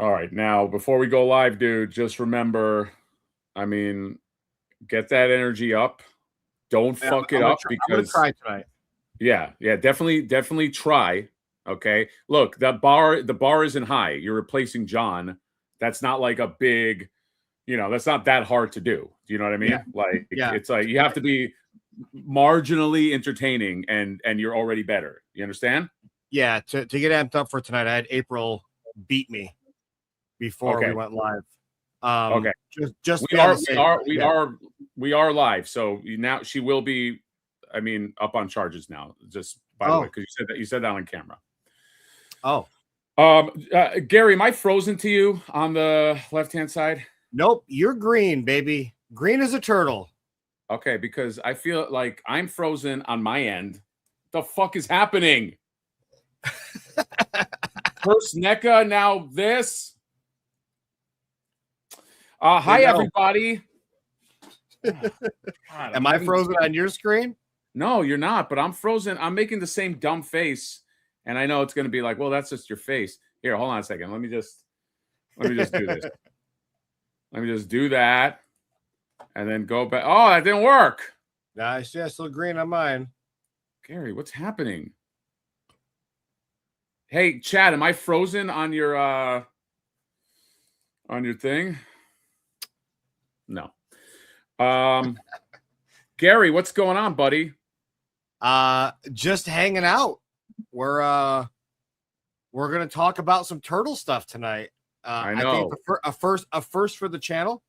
All right. Now, before we go live, dude, just remember, I mean, get that energy up. Don't Yeah, fuck it up I'm gonna because try tonight. yeah, definitely try. Okay. Look, the bar isn't high. You're replacing John. That's not like a big, that's not that hard to do. Do you know what I mean? Yeah. Like Yeah. it's like you have to be marginally entertaining and you're already better. You understand? Yeah, to get amped up for tonight, I had April beat me before we Okay. went live. Okay. Just We be on are the we safe are side. we Yeah. are we are live. So now she will be, I mean, up on charges now. Just by the way, because you said that on camera. Oh, Gary, am I frozen to you on the left-hand side? nope, you're green, baby. Green as a turtle. Okay, because I feel like I'm frozen on my end. The fuck is happening? First NECA, now this. Hi, everybody. God, am I frozen on your screen? No, you're not, but I'm frozen. I'm making the same dumb face. And I know it's going to be like, well, that's just your face. Here, hold on a second. Let me just do this. Let me just do that. And then go back. Oh, that didn't work. Nice. Yeah, still green on mine. Gary, what's happening? Hey, Chad, am I frozen on your thing? No. Gary, what's going on, buddy? Just hanging out. We're gonna talk about some turtle stuff tonight. I know. I think a first for the channel.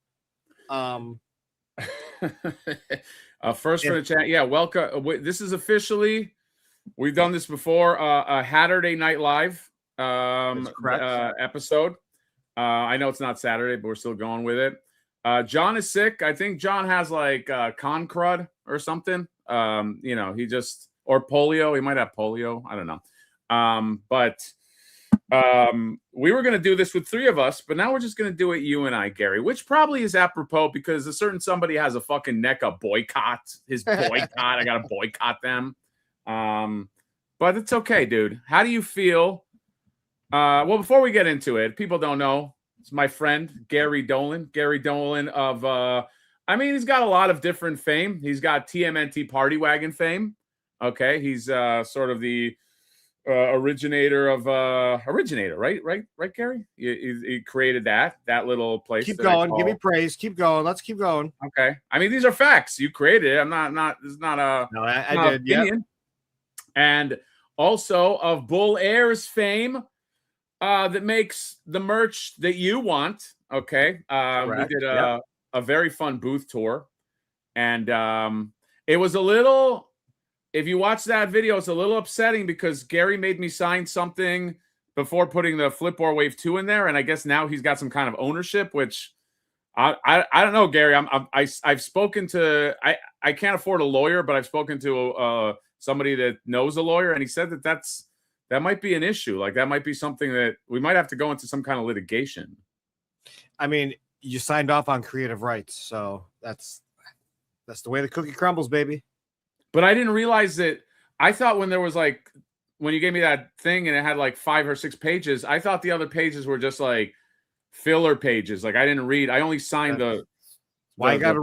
First for the chat. Yeah, welcome. This is officially, we've done this before, a Hatterday Night Live episode. I know it's not Saturday, but we're still going with it. John is sick. I think John has like con crud or something. He just, or polio. He might have polio. I don't know. But we were going to do this with three of us, but now we're just going to do it you and I, Gary, which probably is apropos because a certain somebody has a fucking NECA boycott. His boycott. I got to boycott them. But it's okay, dude. How do you feel? Well, before we get into it, people don't know. It's my friend, Gary Dolan. Gary Dolan of, he's got a lot of different fame. He's got TMNT Party Wagon fame. Okay. He's sort of the originator, right, Gary? He created that little place. Keep going. Give me praise. Keep going. Let's keep going. Okay. I mean, these are facts. You created it. It's not a no, I did. Yeah. And also of Bull Air's fame, that makes the merch that you want. Okay. We did a very fun booth tour, and it was a little. If you watch that video, it's a little upsetting because Gary made me sign something before putting the Flipboard Wave 2 in there, and I guess now he's got some kind of ownership, which I don't know, Gary. I've spoken to I can't afford a lawyer, but I've spoken to somebody that knows a lawyer, and he said that might be an issue. Like that might be something that we might have to go into some kind of litigation. I mean, you signed off on creative rights, so that's the way the cookie crumbles, baby. But I didn't realize that. I thought when you gave me that thing and it had like 5 or 6 pages, I thought the other pages were just like filler pages. Like I didn't read. I only signed Why you gotta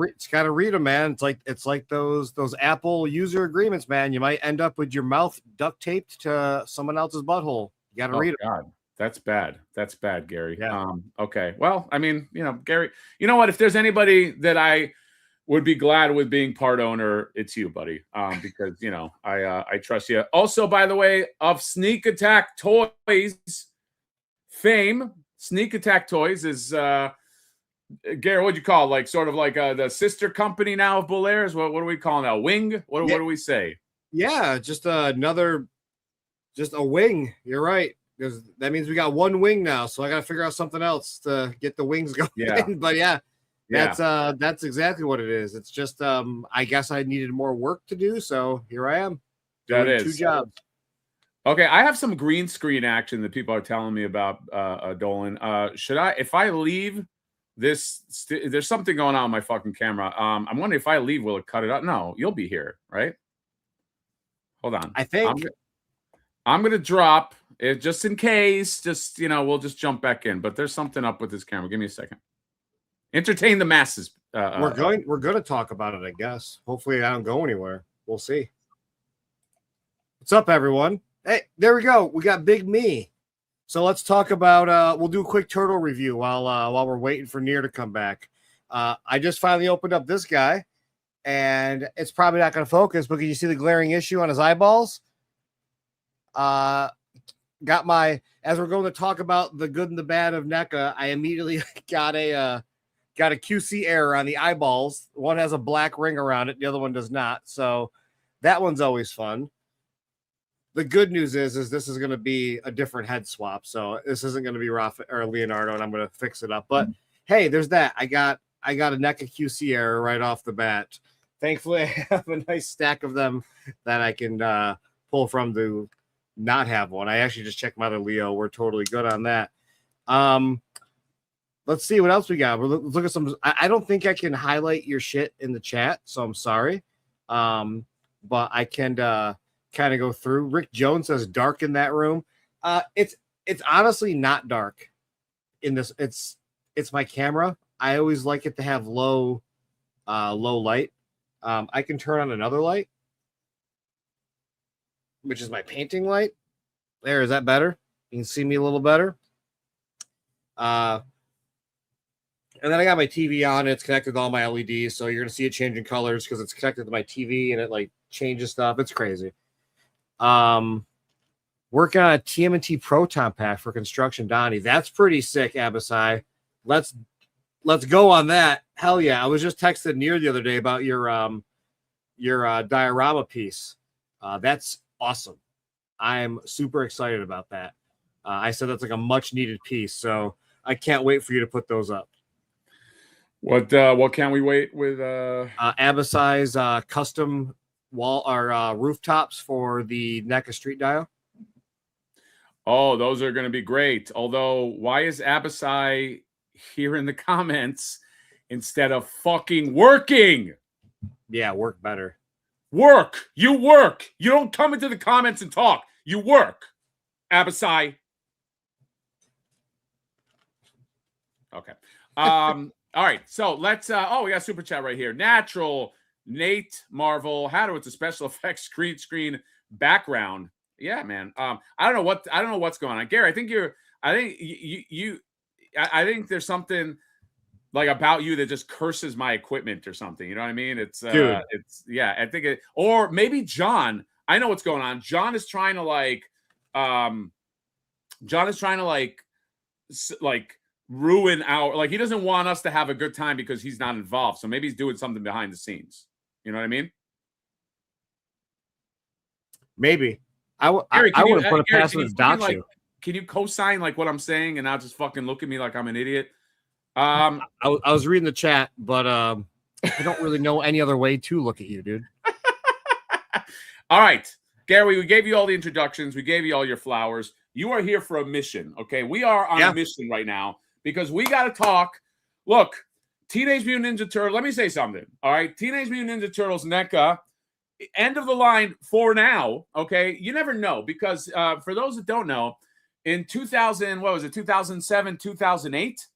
read them, man. It's like those Apple user agreements, man. You might end up with your mouth duct taped to someone else's butthole. You gotta read them. God. That's bad. That's bad, Gary. Yeah. Okay. Well, I mean, Gary, you know what? If there's anybody that I would be glad with being part owner, it's you, buddy. Because I trust you. Also, by the way, of Sneak Attack Toys fame, Sneak Attack Toys is Gary, what'd you call it? Like sort of like the sister company now of Bull Airs? What do we call now? Wing? What do we say? Yeah, just a wing. You're right. Because that means we got one wing now, so I got to figure out something else to get the wings going. Yeah, but that's exactly what it is. It's just I guess I needed more work to do, so here I am. Doing 2 jobs. Okay, I have some green screen action that people are telling me about, Dolan. If I leave this, there's something going on with my fucking camera. I'm wondering if I leave, will it cut it out? No, you'll be here, right? Hold on. I think I'm going to drop it just in case. Just, we'll just jump back in. But there's something up with this camera. Give me a second. Entertain the masses. We're going to talk about it, I guess. Hopefully I don't go anywhere. We'll see. What's up, everyone? Hey, there we go. We got Big Me. So let's talk about we'll do a quick turtle review while we're waiting for Near to come back. I just finally opened up this guy, and it's probably not going to focus, but can you see the glaring issue on his eyeballs? As we're going to talk about the good and the bad of NECA, I immediately got a QC error on the eyeballs. One has a black ring around it, the other one does not. So that one's always fun. The good news is this is going to be a different head swap. So this isn't going to be Rafa or Leonardo, and I'm going to fix it up. But hey, there's that. I got a NECA QC error right off the bat. Thankfully, I have a nice stack of them that I can pull from to not have one. I actually just checked my other Leo. We're totally good on that. Let's see what else we got. Let's look at some. I don't think I can highlight your shit in the chat, so I'm sorry. But I can kind of go through. Rick Jones says dark in that room. It's honestly not dark in this. It's my camera. I always like it to have low light. I can turn on another light, which is my painting light. There, is that better? You can see me a little better. And then I got my TV on. It's connected to all my LEDs, so you're gonna see it changing colors because it's connected to my TV and it like changes stuff. It's crazy. Working on a TMNT Proton Pack for construction, Donnie. That's pretty sick, Abasai. Let's go on that. Hell yeah! I was just texted Near the other day about your diorama piece. That's awesome. I'm super excited about that. I said that's like a much needed piece, so I can't wait for you to put those up. What can we wait with Abasai's custom wall or rooftops for the NECA street dial? Oh, those are going to be great. Although, why is Abasai here in the comments instead of fucking working? Yeah, work better. Work. You work. You don't come into the comments and talk. You work. Abasai. Okay. All right. So let's we got super chat right here. Natural Nate Marvel. How do it's a special effects green screen background. Yeah, man. I don't know what's going on. Gary, I think there's something like about you that just curses my equipment or something. You know what I mean? It's I think it, or maybe John. I know what's going on. John is trying to ruin our, he doesn't want us to have a good time because he's not involved. So maybe he's doing something behind the scenes. You know what I mean? Maybe. I would have put a pass on his docu. Can you co-sign what I'm saying and not just fucking look at me like I'm an idiot? I was reading the chat, but I don't really know any other way to look at you, dude. All right, Gary, we gave you all the introductions. We gave you all your flowers. You are here for a mission, okay? We are on a mission right now because we got to talk. Look, Teenage Mutant Ninja Turtles. Let me say something, all right? Teenage Mutant Ninja Turtles, NECA, end of the line for now, okay? You never know because for those that don't know, in 2007, 2008,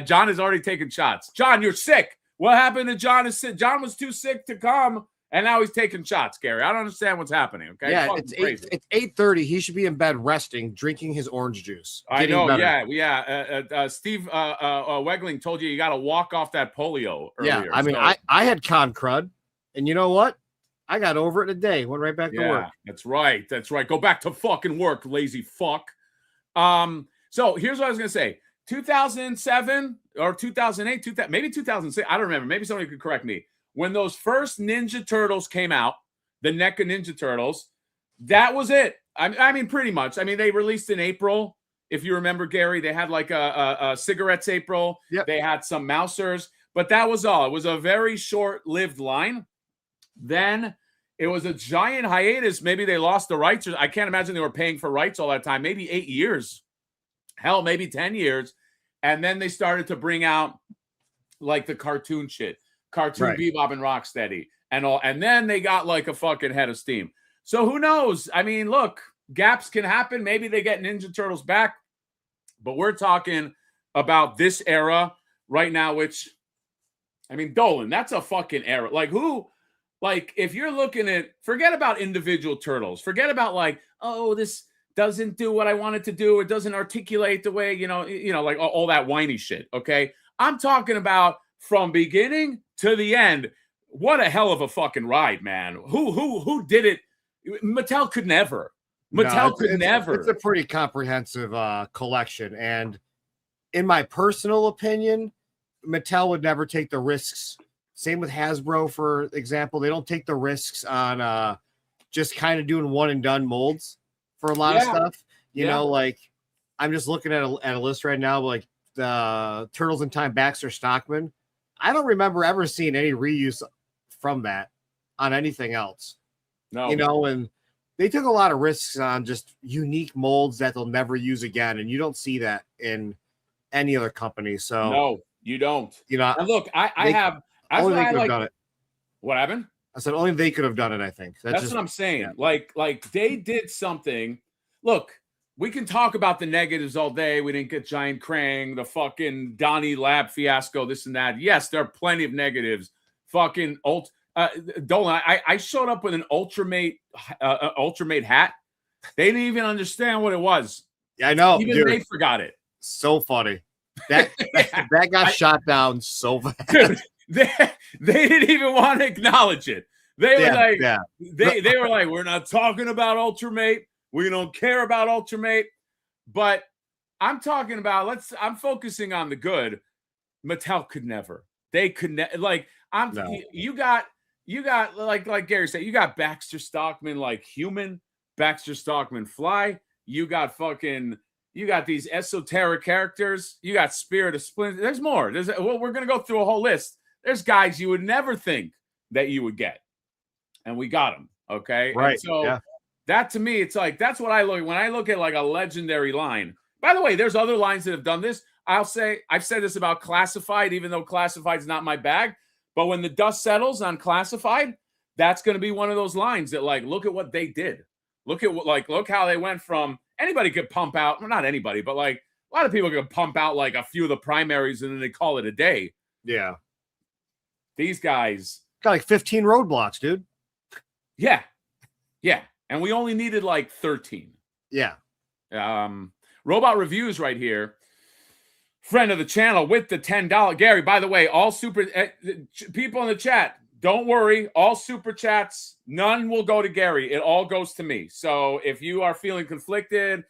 John has already taken shots. John, you're sick. What happened to John? John was too sick to come, and now he's taking shots, Gary. I don't understand what's happening, okay? Yeah, it's 8:30. He should be in bed resting, drinking his orange juice. I know, yeah. Steve Wegling told you got to walk off that polio earlier. Yeah, I mean, I had con crud, and you know what? I got over it in a day. Went right back to work. That's right. Go back to fucking work, lazy fuck. So here's what I was gonna say. 2007 or 2008, maybe 2006. I don't remember. Maybe somebody could correct me. When those first Ninja Turtles came out, the NECA Ninja Turtles, that was it. I mean, pretty much. I mean, they released in April. If you remember, Gary, they had a cigarettes April. Yep. They had some Mousers, but that was all. It was a very short-lived line. Then it was a giant hiatus. Maybe they lost the rights. I can't imagine they were paying for rights all that time. Maybe 8 years. Hell, maybe 10 years. And then they started to bring out the cartoon shit. Cartoon Bebop and Rocksteady. and all, and then they got like a fucking head of steam. So who knows? I mean, look, gaps can happen. Maybe they get Ninja Turtles back, but we're talking about this era right now, which, I mean, Dolan, that's a fucking era. Like, who, like, if you're looking at, forget about individual turtles, forget about like, oh, this doesn't do what I want it to do, it doesn't articulate the way, like all that whiny shit, okay? I'm talking about from beginning to the end. What a hell of a fucking ride, man. Who did it? Mattel could never. Mattel could never. It's a pretty comprehensive collection. And in my personal opinion, Mattel would never take the risks. Same with Hasbro, for example. They don't take the risks on just kind of doing one and done molds for a lot of stuff. You know, like I'm just looking at a list right now, like the Turtles in Time Baxter Stockman. I don't remember ever seeing any reuse from that on anything else. No. You know, and they took a lot of risks on just unique molds that they'll never use again. And you don't see that in any other company. So no, you don't. You know, and look, I have only they could have done it. What happened? I said only they could have done it, I think. That's just what I'm saying. Yeah. Like they did something. Look, we can talk about the negatives all day. We didn't get Giant Krang, the fucking Donnie Lab fiasco, this and that. Yes, there are plenty of negatives. Fucking Dolan, I showed up with an Ultramate hat. They didn't even understand what it was. Yeah, I know. Even they forgot it. So funny. That got shot down so fast. Dude, they didn't even want to acknowledge it. They were they were like, we're not talking about Ultramate. We don't care about Ultramate. But I'm talking about, I'm focusing on the good. Mattel could never. They could never. You got like Gary said, you got Baxter Stockman like human, Baxter Stockman fly. You got these esoteric characters. You got Spirit of Splinter. There's more. We're going to go through a whole list. There's guys you would never think that you would get. And we got them. Okay. Right. And so that to me, it's like, that's what I look when I look at like a legendary line. By the way, there's other lines that have done this. I've said this about Classified, even though Classified's not my bag. But when the dust settles on Classified, that's going to be one of those lines that, like, look at what they did. Look how they went from, anybody could pump out, well, not anybody, but like a lot of people could pump out like a few of the primaries and then they call it a day. Yeah. These guys got like 15 roadblocks, dude. Yeah. Yeah. And we only needed like 13. Yeah. Robot Reviews right here. Friend of the channel with the $10. Gary, by the way, all super people in the chat, don't worry. All super chats, none will go to Gary. It all goes to me. So if you are feeling conflicted,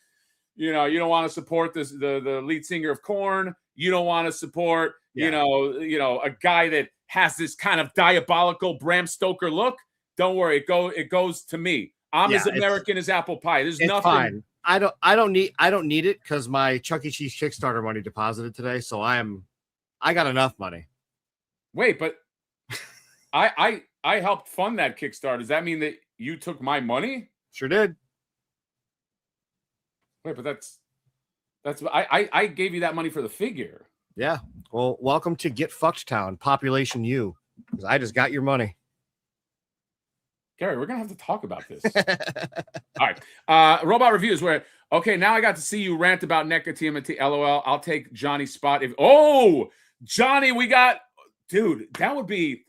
you don't want to support the lead singer of Korn, you don't want to support, a guy that has this kind of diabolical Bram Stoker look, don't worry. It goes to me. I'm as American as apple pie. There's nothing. Fine. I don't need it because my Chuck E. Cheese Kickstarter money deposited today, so I got enough money. Wait, but I helped fund that Kickstarter. Does that mean that you took my money? Sure did. Wait, but that's I gave you that money for the figure. Yeah. Well, welcome to Get Fucked Town, population you, because I just got your money. Gary, we're going to have to talk about this. All right. Robot Reviews where, okay, now I got to see you rant about NECA TMNT. LOL. I'll take Johnny's spot. Johnny, dude, that would be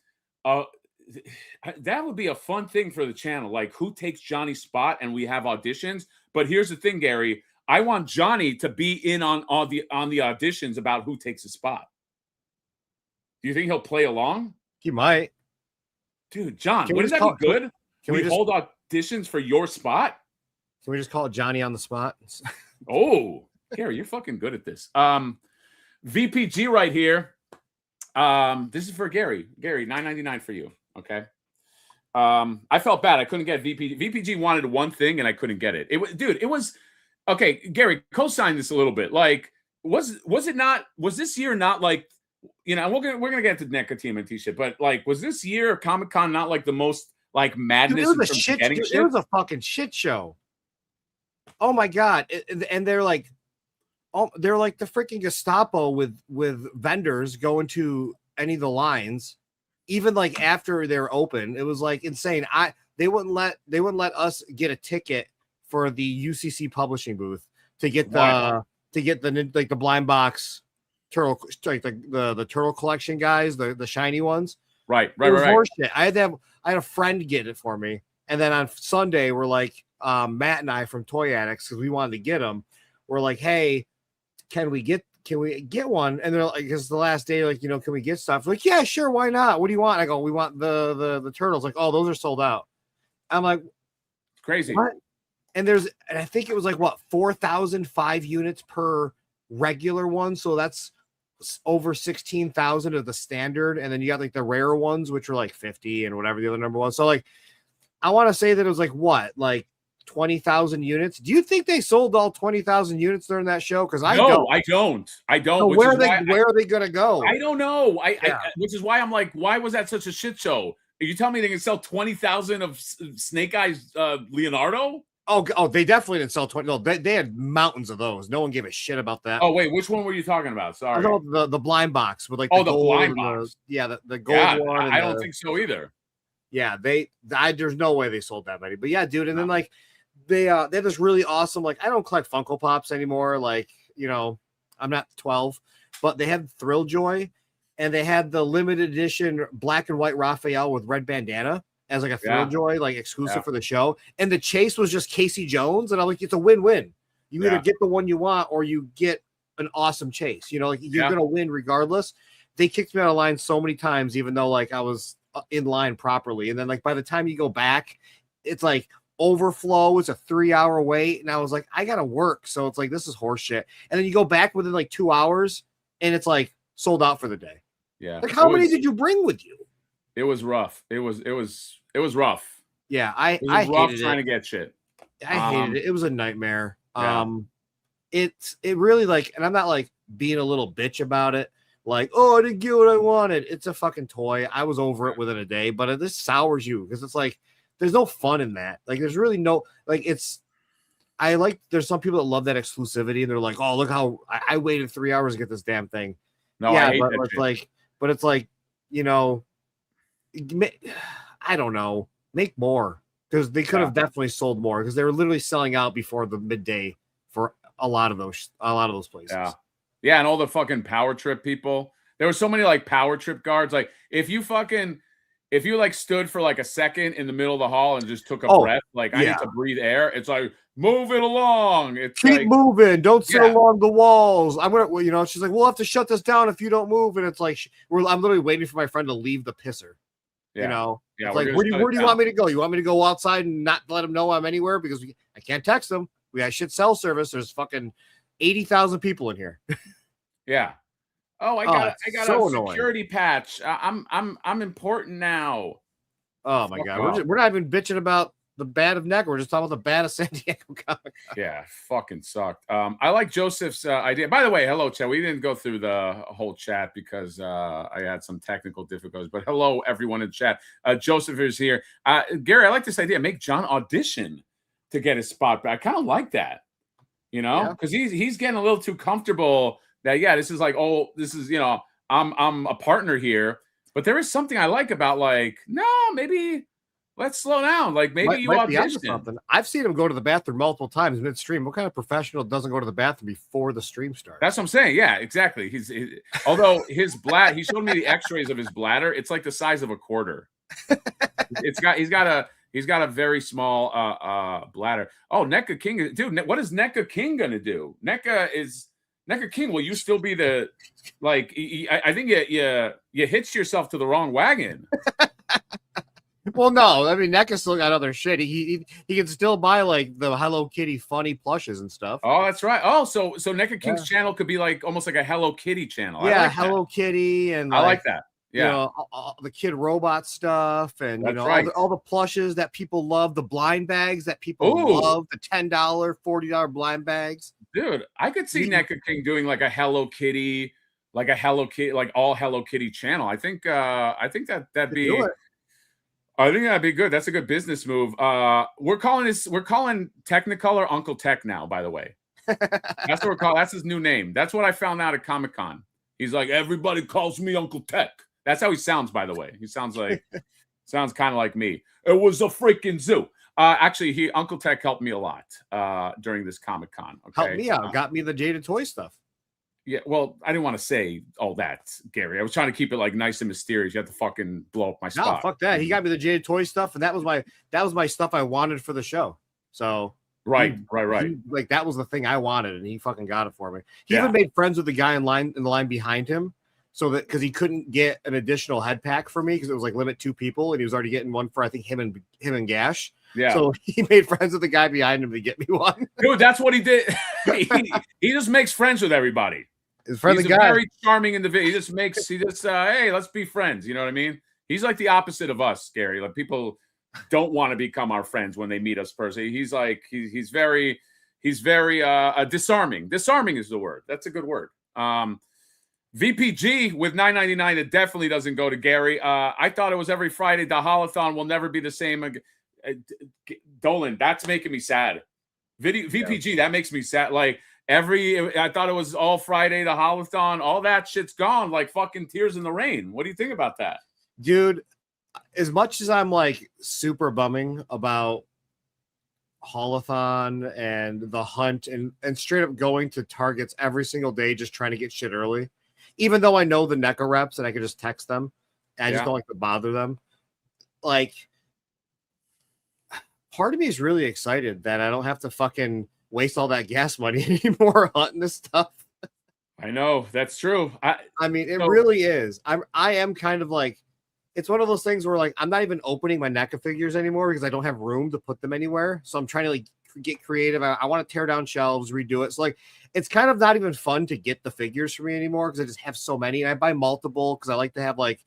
a fun thing for the channel. Like, who takes Johnny's spot and we have auditions. But here's the thing, Gary. I want Johnny to be in on the auditions about who takes his spot. Do you think he'll play along? He might. Dude, John, wouldn't that be good? Can we hold auditions for your spot? Can we just call it Johnny on the spot? Oh, Gary, you're fucking good at this. VPG right here. This is for Gary. Gary, $9.99 for you. Okay. I felt bad. I couldn't get VPG. VPG wanted one thing and I couldn't get it. It was okay. Gary, co-sign this a little bit. Like, was this year not like, we're gonna get to NECA TMNT shit, but like, was this year Comic-Con not like the most like madness? Dude, it was a fucking shit show. Oh my god! And they're like the freaking Gestapo with vendors going to any of the lines even like after they're open, it was like insane. They wouldn't let us get a ticket for the UCC publishing booth to get the like the blind box turtle, like the turtle collection guys, the shiny ones. Right. Horseshit. I had a friend get it for me, and then on Sunday we're like, Matt and I from Toy Addicts, because we wanted to get them. We're like, hey, can we get one? And they're like, because the last day, like, can we get stuff? Like, yeah, sure, why not? What do you want? I go, we want the turtles. Like, oh, those are sold out. I'm like, crazy. What? And I think it was like 4,005 units per regular one. So that's over 16,000 of the standard. And then you got like the rare ones, which are like 50 and whatever the other number was. So like, I want to say that it was like 20,000 units. Do you think they sold all 20,000 units during that show? Because I don't. So where are they going to go? I don't know. Which is why I'm like, why was that such a shit show? Are you telling me they can sell 20,000 of Snake Eyes Leonardo? Oh, they definitely didn't sell 20. No, they had mountains of those. No one gave a shit about that. Oh, wait, which one were you talking about? Sorry. The blind box with like the blind box. The gold one. I don't think so either. Yeah, there's no way they sold that many. But yeah, dude, and then like they have this really awesome, like, I don't collect Funko Pops anymore. Like, I'm not 12, but they had Thrill Joy, and they had the limited edition black and white Raphael with red bandana as like a Thrill Joy, like exclusive for the show. And the chase was just Casey Jones. And I'm like, it's a win-win. You either get the one you want or you get an awesome chase. Like you're going to win regardless. They kicked me out of line so many times, even though like I was in line properly. And then like by the time you go back, it's like overflow. It's a 3-hour wait. And I was like, I got to work. So it's like, this is horse shit. And then you go back within like 2 hours and it's like sold out for the day. Yeah. Like how many did you bring with you? It was rough. It was rough. Yeah, I hated trying to get shit. I hated it. It was a nightmare. Yeah. It really like, and I'm not like being a little bitch about it. Like, oh, I didn't get what I wanted. It's a fucking toy. I was over it within a day, but this sours you because it's like there's no fun in that. Like, there's really no like there's some people that love that exclusivity and they're like, oh, look how I waited 3 hours to get this damn thing. No, yeah, I hate but that it's shit. like, I don't know, make more, because they could have definitely sold more because they were literally selling out before the midday for a lot of those places. Yeah, and all the fucking Power Trip people. There were so many like Power Trip guards. Like if you like stood for like a second in the middle of the hall and just took a breath, like I need to breathe air. It's like, move it along. It's keep like, moving. Don't sit along the walls. I'm gonna, she's like, we'll have to shut this down if you don't move. And it's like, I'm literally waiting for my friend to leave the pisser. Yeah. It's like, where do you want me to go? You want me to go outside and not let them know I'm anywhere because I can't text them. We got shit cell service. There's fucking 80,000 people in here. Yeah. Oh, I got so a security patch. I'm important now. Oh my God. We're not even bitching about the bad of NECA. We're just talking about the bad of San Diego Comic-Con. Yeah, fucking sucked. I like Joseph's idea. By the way, hello, chat. We didn't go through the whole chat because I had some technical difficulties. But hello, everyone in chat. Joseph is here. Gary, I like this idea. Make John audition to get his spot back. I kind of like that, because he's getting a little too comfortable. That this is like, oh, this is I'm a partner here. But there is something I like about like, no, maybe. Let's slow down. Like maybe you audition something. I've seen him go to the bathroom multiple times midstream. What kind of professional doesn't go to the bathroom before the stream starts? That's what I'm saying. Yeah, exactly. Although his bladder, he showed me the X-rays of his bladder. It's like the size of a quarter. He's got a very small bladder. Oh, NECA King, dude. What is NECA King gonna do? NECA King. Will you still be the like? I think you hitched yourself to the wrong wagon. Well, no, I mean NECA still got other shit. He can still buy like the Hello Kitty funny plushes and stuff. Oh, that's right. Oh, so NECA King's channel could be like almost like a Hello Kitty channel. Yeah, like Hello Kitty, and I like that. Yeah, the kid robot stuff, and all the plushes that people love, the blind bags that people love, the $10, $40 blind bags. Dude, I could see NECA King doing like a Hello Kitty, like all Hello Kitty channel. I think that'd be. I think that'd be good. That's a good business move. We're calling Technicolor Uncle Tech now, by the way. That's what we're calling. That's his new name. That's what I found out at Comic-Con. He's like, everybody calls me Uncle Tech. That's how he sounds, by the way. He sounds kind of like me. It was a freaking zoo. Actually, Uncle Tech helped me a lot during this Comic-Con. Okay? Helped me out. Got me the Jaded Toy stuff. Yeah, well, I didn't want to say all that, Gary. I was trying to keep it like nice and mysterious. You have to fucking blow up my spot. No, fuck that. He got me the Jaded Toy stuff, and that was my stuff I wanted for the show. So right. Like that was the thing I wanted, and he fucking got it for me. He even made friends with the guy in the line behind him, so that because he couldn't get an additional head pack for me because it was like limit 2 people, and he was already getting one for I think him and Gash. Yeah. So he made friends with the guy behind him to get me one. Dude, that's what he did. he just makes friends with everybody. He's a guy. Very charming individual. He just hey, let's be friends. You know what I mean? He's like the opposite of us, Gary. Like people don't want to become our friends when they meet us personally. He's like he's very disarming. Disarming is the word. That's a good word. VPG with $9.99. It definitely doesn't go to Gary. I thought it was every Friday. The Holothon will never be the same again. Dolan, that's making me sad. VPG, that makes me sad. Like I thought it was all Friday, the Holothon, all that shit's gone like fucking tears in the rain. What do you think about that? Dude, as much as I'm like super bumming about Holothon and the hunt and straight up going to Targets every single day just trying to get shit early, even though I know the NECA reps and I can just text them, and I just don't like to bother them. Like, part of me is really excited that I don't have to fucking waste all that gas money anymore hunting this stuff. I know, that's true. I mean, it really is. I am kind of like, it's one of those things where like I'm not even opening my NECA figures anymore because I don't have room to put them anywhere. So I'm trying to like get creative. I want to tear down shelves, redo it. So like it's kind of not even fun to get the figures for me anymore because I just have so many. And I buy multiple because I like to have like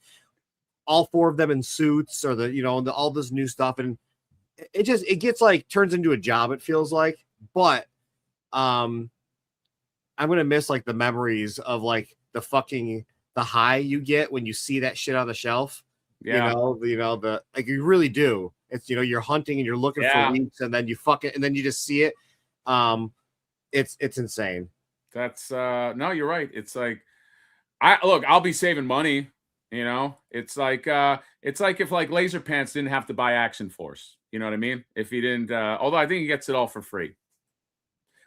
all 4 of them in suits or all this new stuff. And it gets like turns into a job, it feels like. But I'm gonna miss like the memories of like the high you get when you see that shit on the shelf. Yeah. The like you really do. It's you're hunting and you're looking for weeks and then you fuck it and then you just see it. It's insane. That's no, you're right. It's like I'll be saving money. It's like if like Laser Pants didn't have to buy Action Force. You know what I mean? If he didn't, although I think he gets it all for free.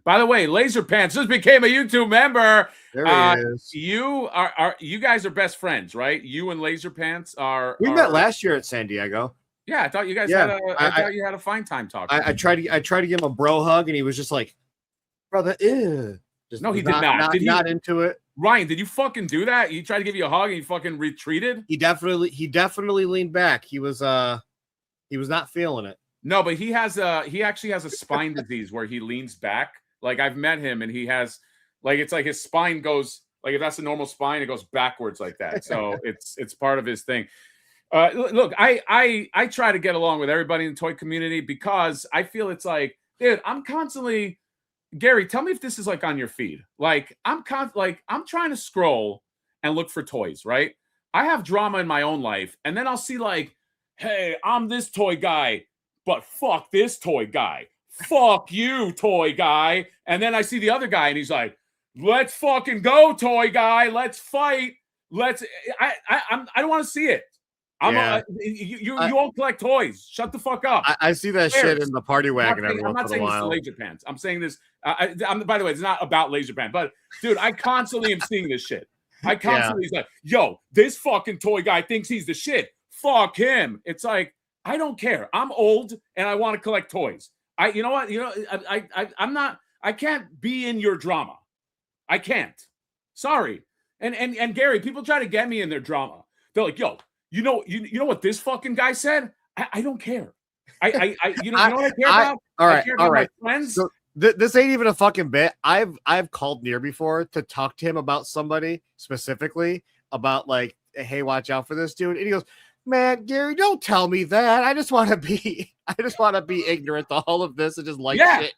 By the way, Laser Pants just became a YouTube member. There he is. You guys are best friends, right? You and Laser Pants We met last year at San Diego. Yeah, I thought you guys thought you had a fine time talking. I tried to give him a bro hug, and he was just like, "Brother, ew." No, he did not. Not into it. Ryan, did you fucking do that? He tried to give you a hug, and he fucking retreated. He definitely leaned back. He was not feeling it. No, but he actually has a spine disease where he leans back. Like I've met him, and he has like it's like his spine goes like if that's a normal spine, it goes backwards like that. So it's part of his thing. Look, I try to get along with everybody in the toy community because I feel it's like, dude, I'm constantly, Gary, tell me if this is like on your feed. Like I'm trying to scroll and look for toys, right? I have drama in my own life, and then I'll see like, hey, I'm this toy guy, but fuck this toy guy. Fuck you, toy guy. And then I see the other guy, and he's like, let's fucking go, toy guy. Let's fight. I don't want to see it. You all collect toys. Shut the fuck up. I see that shit in the party wagon every once in a while. I'm not saying this to Laser Pants. I'm saying this. By the way, it's not about Laser Pants, but dude, I constantly am seeing this shit. I constantly is like, yo, this fucking toy guy thinks he's the shit. Fuck him. It's like, I don't care. I'm old and I want to collect toys. You know what? I'm not. I can't be in your drama. I can't. Sorry. And Gary, people try to get me in their drama. They're like, yo, you know what this fucking guy said? I don't care. You know what I care about? All right, I care about my friends. So this ain't even a fucking bit. I've called Near before to talk to him about somebody specifically about like, hey, watch out for this dude. And he goes, man, Gary, don't tell me that. I just want to be ignorant to all of this and just like shit.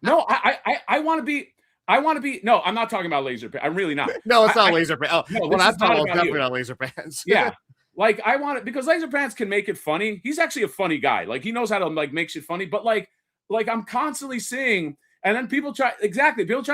No, I want to be. No, I'm not talking about Laser Pants. I'm really not. No, it's not Laser Pants. Oh, no, what I'm talking about definitely not Laser Pants. Yeah, like I want it because Laser Pants can make it funny. He's actually a funny guy. Like he knows how to like make shit funny. But like I'm constantly seeing, and then people try to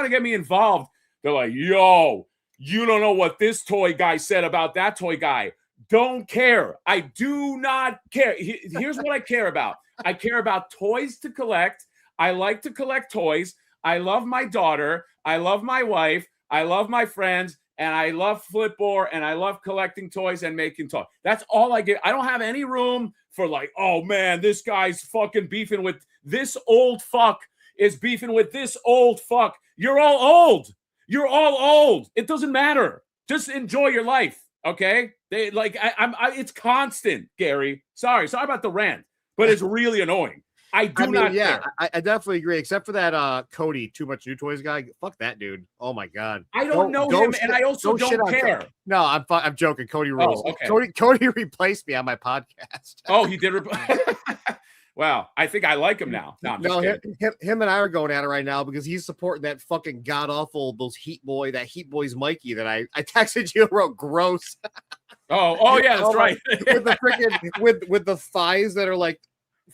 get me involved. They're like, yo, You don't know what this toy guy said about that toy guy. Don't care. I do not care. Here's what I care about. I care about toys to collect. I like to collect toys. I love my daughter. I love my wife. I love my friends. And I love Flipboard. And I love collecting toys and making toys. That's all I get. I don't have any room for like, oh, man, this guy's fucking beefing with this old fuck is beefing with this old fuck. You're all old. You're all old. It doesn't matter. Just enjoy your life. Okay. They like it's constant, Gary. Sorry about the rant, but it's really annoying. I not care. I definitely agree, except for that Cody Too Much New Toys guy. Fuck that dude. Oh my god. I don't know him, and I also don't care. No, I'm joking. Cody rules. Oh, okay. Cody replaced me on my podcast. Oh, he did. Well, I think I like him now. No, him and I are going at it right now because he's supporting that fucking god awful that Heat Boys Mikey that I texted you and wrote gross. Oh yeah, that's right. With the freaking with the thighs that are like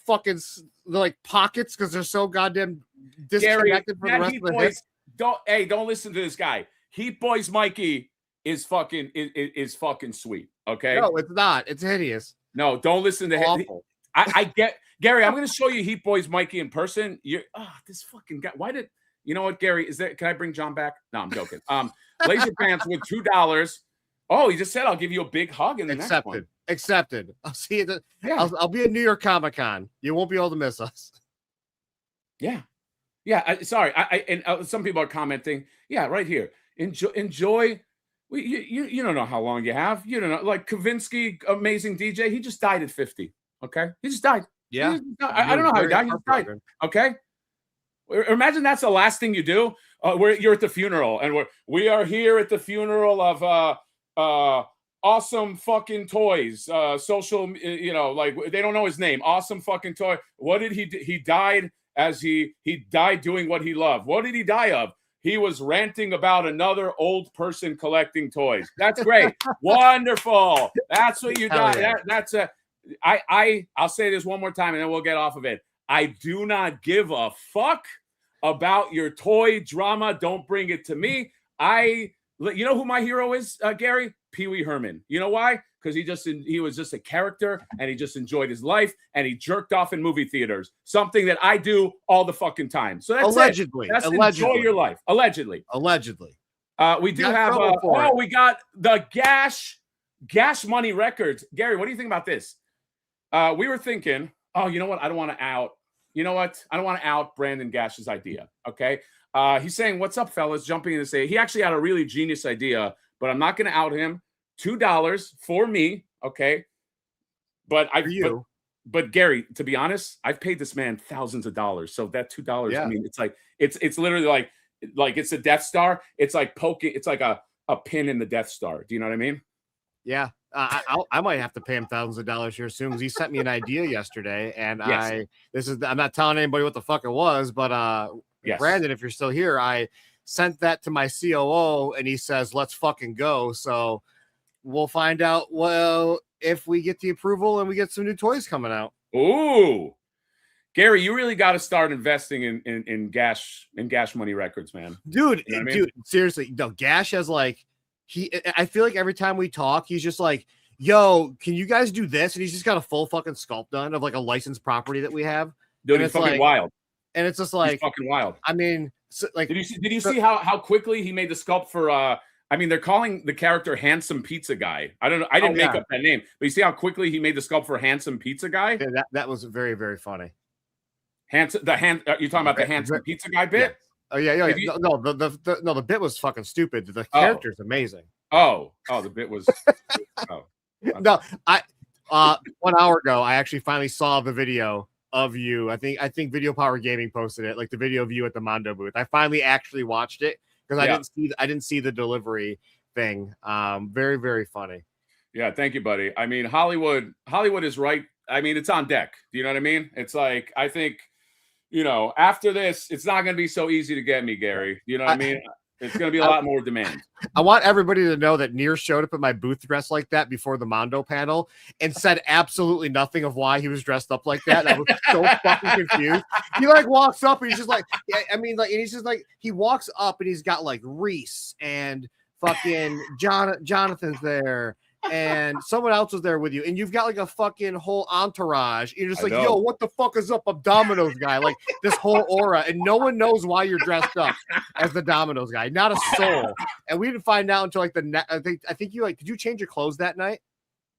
fucking like pockets because they're so goddamn disconnected from the rest of the hips. Don't listen to this guy. Heat Boys Mikey is fucking sweet. Okay. No, it's not. It's hideous. No, don't listen to him. I get Gary. I'm going to show you Heat Boys Mikey in person. This fucking guy. Why did you know what, Gary? Can I bring John back? No, I'm joking. Laser Pants with $2. Oh, he just said I'll give you a big hug in the next one. Accepted. I'll see you. I'll be at New York Comic Con. You won't be able to miss us. Yeah. Sorry. And some people are commenting. Yeah, right here. Enjoy. You don't know how long you have. You don't know. Like Kavinsky, amazing DJ. He just died at 50. Okay, he just died. Yeah, I don't know how he died. He just died. Okay. Imagine that's the last thing you do. You're at the funeral, and we are here at the funeral of awesome fucking toys. Social, like they don't know his name. Awesome fucking toy. What did he do? He died as he died doing what he loved. What did he die of? He was ranting about another old person collecting toys. That's great. Wonderful. That's what you died. Yeah. I'll say this one more time and then we'll get off of it. I do not give a fuck about your toy drama. Don't bring it to me. You know who my hero is, Gary? Pee Wee Herman. You know why? Because he was just a character and he just enjoyed his life and he jerked off in movie theaters. Something that I do all the fucking time. So that's allegedly. That's enjoy your life. Allegedly. We do have. We got the Gash Money Records. Gary, what do you think about this? We were thinking, you know what? I don't want to out. You know what? I don't want to out Brandon Gash's idea. Okay. He's saying, "What's up, fellas?" Jumping in to say he actually had a really genius idea, but I'm not going to out him. $2 for me. Okay. But But Gary, to be honest, I've paid this man thousands of dollars. So that $2, I mean, it's like it's literally like it's a Death Star. It's like poking. It's like a pin in the Death Star. Do you know what I mean? Yeah. I might have to pay him thousands of dollars here soon because he sent me an idea yesterday, and yes. I'm not telling anybody what the fuck it was, but yes. Brandon, if you're still here, I sent that to my COO, and he says let's fucking go. So we'll find out. Well, if we get the approval and we get some new toys coming out. Ooh, Gary, you really got to start investing in Gash Money Records, man. Dude, you know what I mean? Seriously, no, Gash has like. I feel like every time we talk, he's just like, yo, can you guys do this? And he's just got a full fucking sculpt done of like a licensed property that we have. Dude, it's fucking wild. And it's just like, he's fucking wild. I mean, like, did you see how quickly he made the sculpt for, I mean, they're calling the character Handsome Pizza Guy. I don't know. I didn't make up that name, but you see how quickly he made the sculpt for Handsome Pizza Guy? Yeah, that was very, very funny. You're talking about the Handsome Pizza Guy bit? Yeah. Oh yeah. The bit was fucking stupid. The character's amazing. The bit was. No, 1 hour ago, I actually finally saw the video of you. I think Video Power Gaming posted it, like the video of you at the Mondo booth. I finally actually watched it because I didn't see the delivery thing. Very, very funny. Yeah, thank you, buddy. I mean, Hollywood is right. I mean, it's on deck. Do you know what I mean? It's like I think. After this, it's not going to be so easy to get me, Gary. You know what I mean? It's going to be a lot more demand. I want everybody to know that Near showed up at my booth dressed like that before the Mondo panel and said absolutely nothing of why he was dressed up like that. And I was so fucking confused. He like walks up and he's just like, and he's just like, he walks up and he's got like Reese and fucking Jonathan's there, and someone else was there with you, and you've got like a fucking whole entourage. You're just like, yo, what the fuck is up? I'm Domino's guy. Like this whole aura, and no one knows why you're dressed up as the Domino's guy. Not a soul. And we didn't find out until like I think you like, did you change your clothes that night?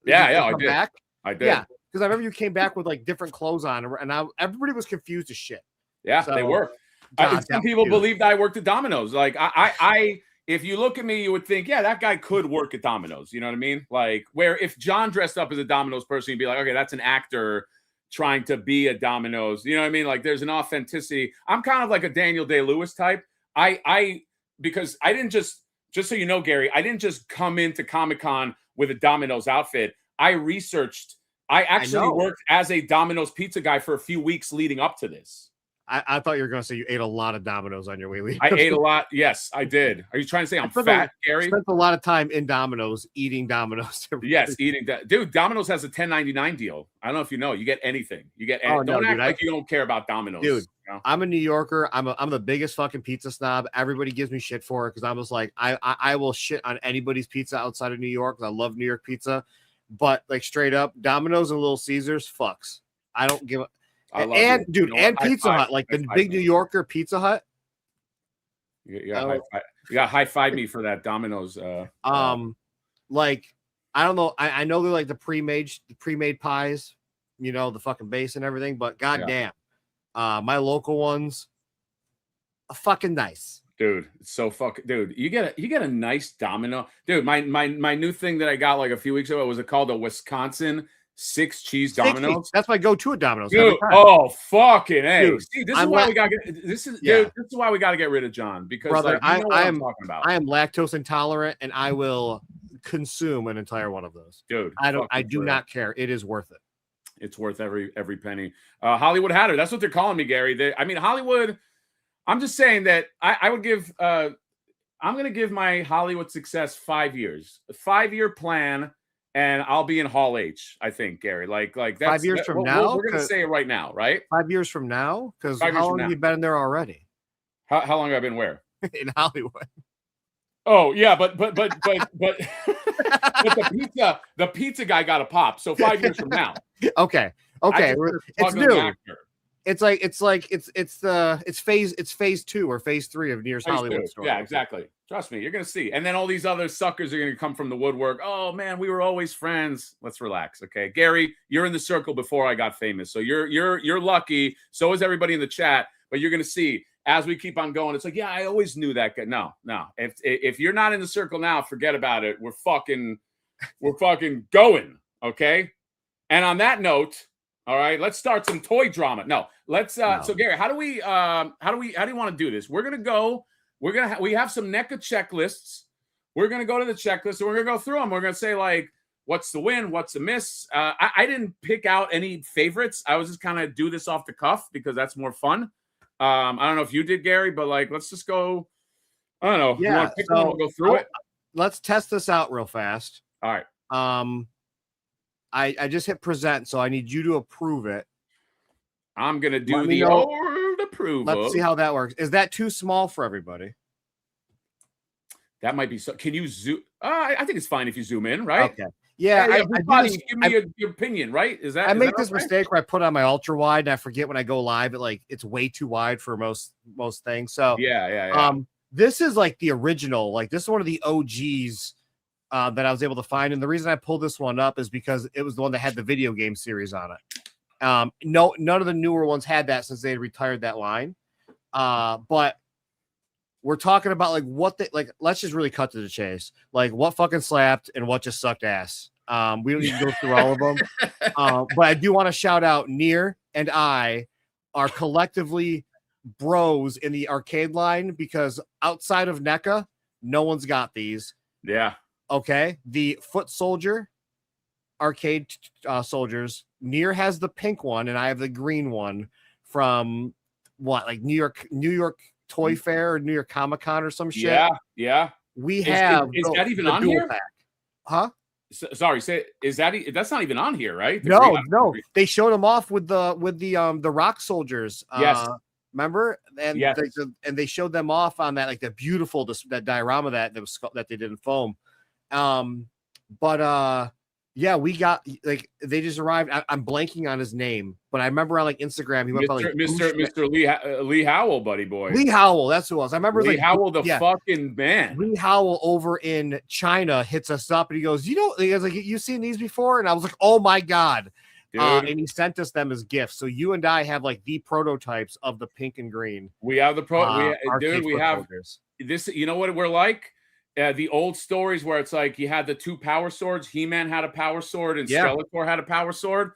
Yeah, I did. Back? I did. Yeah, because I remember you came back with like different clothes on, and everybody was confused as shit. Yeah, so, they were. Some people believed I worked at Domino's. Like I if you look at me, you would think, yeah, that guy could work at Domino's. You know what I mean? Like, where if John dressed up as a Domino's person, you'd be like, okay, that's an actor trying to be a Domino's. You know what I mean? Like, there's an authenticity. I'm kind of like a Daniel Day-Lewis type. Because I didn't just so you know, Gary, I didn't just come into Comic-Con with a Domino's outfit. I researched. I actually worked as a Domino's pizza guy for a few weeks leading up to this. I thought you were going to say you ate a lot of Domino's on your way. I ate a lot. Yes, I did. Are you trying to say I'm fat, Gary? I spent a lot of time in Domino's, eating Domino's. Yes, eating that. Dude, Domino's has a $10.99 deal. I don't know if you know. You get anything. You get anything. Don't act like you don't care about Domino's. Dude, you know? I'm a New Yorker. I'm the biggest fucking pizza snob. Everybody gives me shit for it because I'm just like, I will shit on anybody's pizza outside of New York because I love New York pizza. But like straight up, Domino's and Little Caesars, fucks. I don't give a... And dude, you know, and Pizza Hut, like the big New Yorker Pizza Hut. You got high five me for that Domino's. Like I don't know. I know they're like the pre-made pies, you know, the fucking base and everything. But goddamn, my local ones are fucking nice. Dude, it's so fucking dude. You get a nice Domino, dude. My new thing that I got like a few weeks ago was it called a Wisconsin 6 cheese Domino's. That's my go-to at Domino's. Dude, oh fucking hey! Dude, see, this is why we got to get this is why we got to get rid of John because brother, like, you know I'm talking about. I am lactose intolerant and I will consume an entire one of those. Dude, I do not care. It is worth it. It's worth every penny. Hollywood Hatter. That's what they're calling me, Gary. I mean, Hollywood. I'm just saying that I would give. I'm going to give my Hollywood success 5 years, a 5-year plan. And I'll be in Hall H, I think, Gary. Like that's 5 years from now. We're gonna say it right now, right? 5 years from now, because how long have you been in there already? How long have I been where? In Hollywood. Oh yeah, but the pizza guy got a pop. So 5 years from now. Okay. It's new. It's phase 2 or phase 3 of Near's Hollywood story. Yeah, exactly. Trust me, you're gonna see. And then all these other suckers are gonna come from the woodwork. Oh man, we were always friends. Let's relax, okay? Gary, you're in the circle before I got famous, so you're lucky. So is everybody in the chat. But you're gonna see as we keep on going. It's like, yeah, I always knew that guy. No. If you're not in the circle now, forget about it. We're fucking going, okay? And on that note. All right, let's start some toy drama. No, let's so Gary, how do you want to do this? We have some NECA checklists. We're gonna go to the checklist and we're gonna go through them. We're gonna say like what's the win, what's the miss. I didn't pick out any favorites. I was just kind of do this off the cuff because that's more fun. I don't know if you did, Gary, but like let's just go. I don't know. Yeah, you want to pick one, we'll go through it. Let's test this out real fast. All right. I just hit present, so I need you to approve it. I'm going to do the old approval. Let's see how that works. Is that too small for everybody? That might be so. Can you zoom? I think it's fine if you zoom in, right? Okay. Yeah. Give me your opinion, right? I make this mistake where I put on my ultra wide and I forget when I go live, it's way too wide for most things. So yeah. This is like the original. Like this is one of the OGs. That I was able to find. And the reason I pulled this one up is because it was the one that had the video game series on it. None of the newer ones had that since they had retired that line. But we're talking about let's just really cut to the chase. Like what fucking slapped and what just sucked ass. We don't need to go through all of them. But I do want to shout out Near and I are collectively bros in the arcade line because outside of NECA, no one's got these. Yeah. Okay, the Foot Soldier arcade soldiers. Near has the pink one, and I have the green one from like New York Toy Fair or New York Comic Con or some shit. Yeah. We have. Is that even on here? Pack. Huh? Sorry, that's not even on here, right? No. They showed them off with the Rock Soldiers. Yes. Remember? And Yes. they showed them off on that, like the beautiful that diorama that they did in foam. Yeah, we got like they just arrived. I'm blanking on his name, but I remember on like Instagram he went by like Mr. Lee Howell, buddy boy. Lee Howell, that's who it was. I remember Lee like Howell, the fucking man. Lee Howell over in China hits us up and he goes, he goes like, you seen these before? And I was like, oh my god. And he sent us them as gifts. So you and I have like the prototypes of the pink and green. We have the we have this. You know what we're like? The old stories where it's like you had the 2 power swords. He-Man had a power sword and Skeletor had a power sword.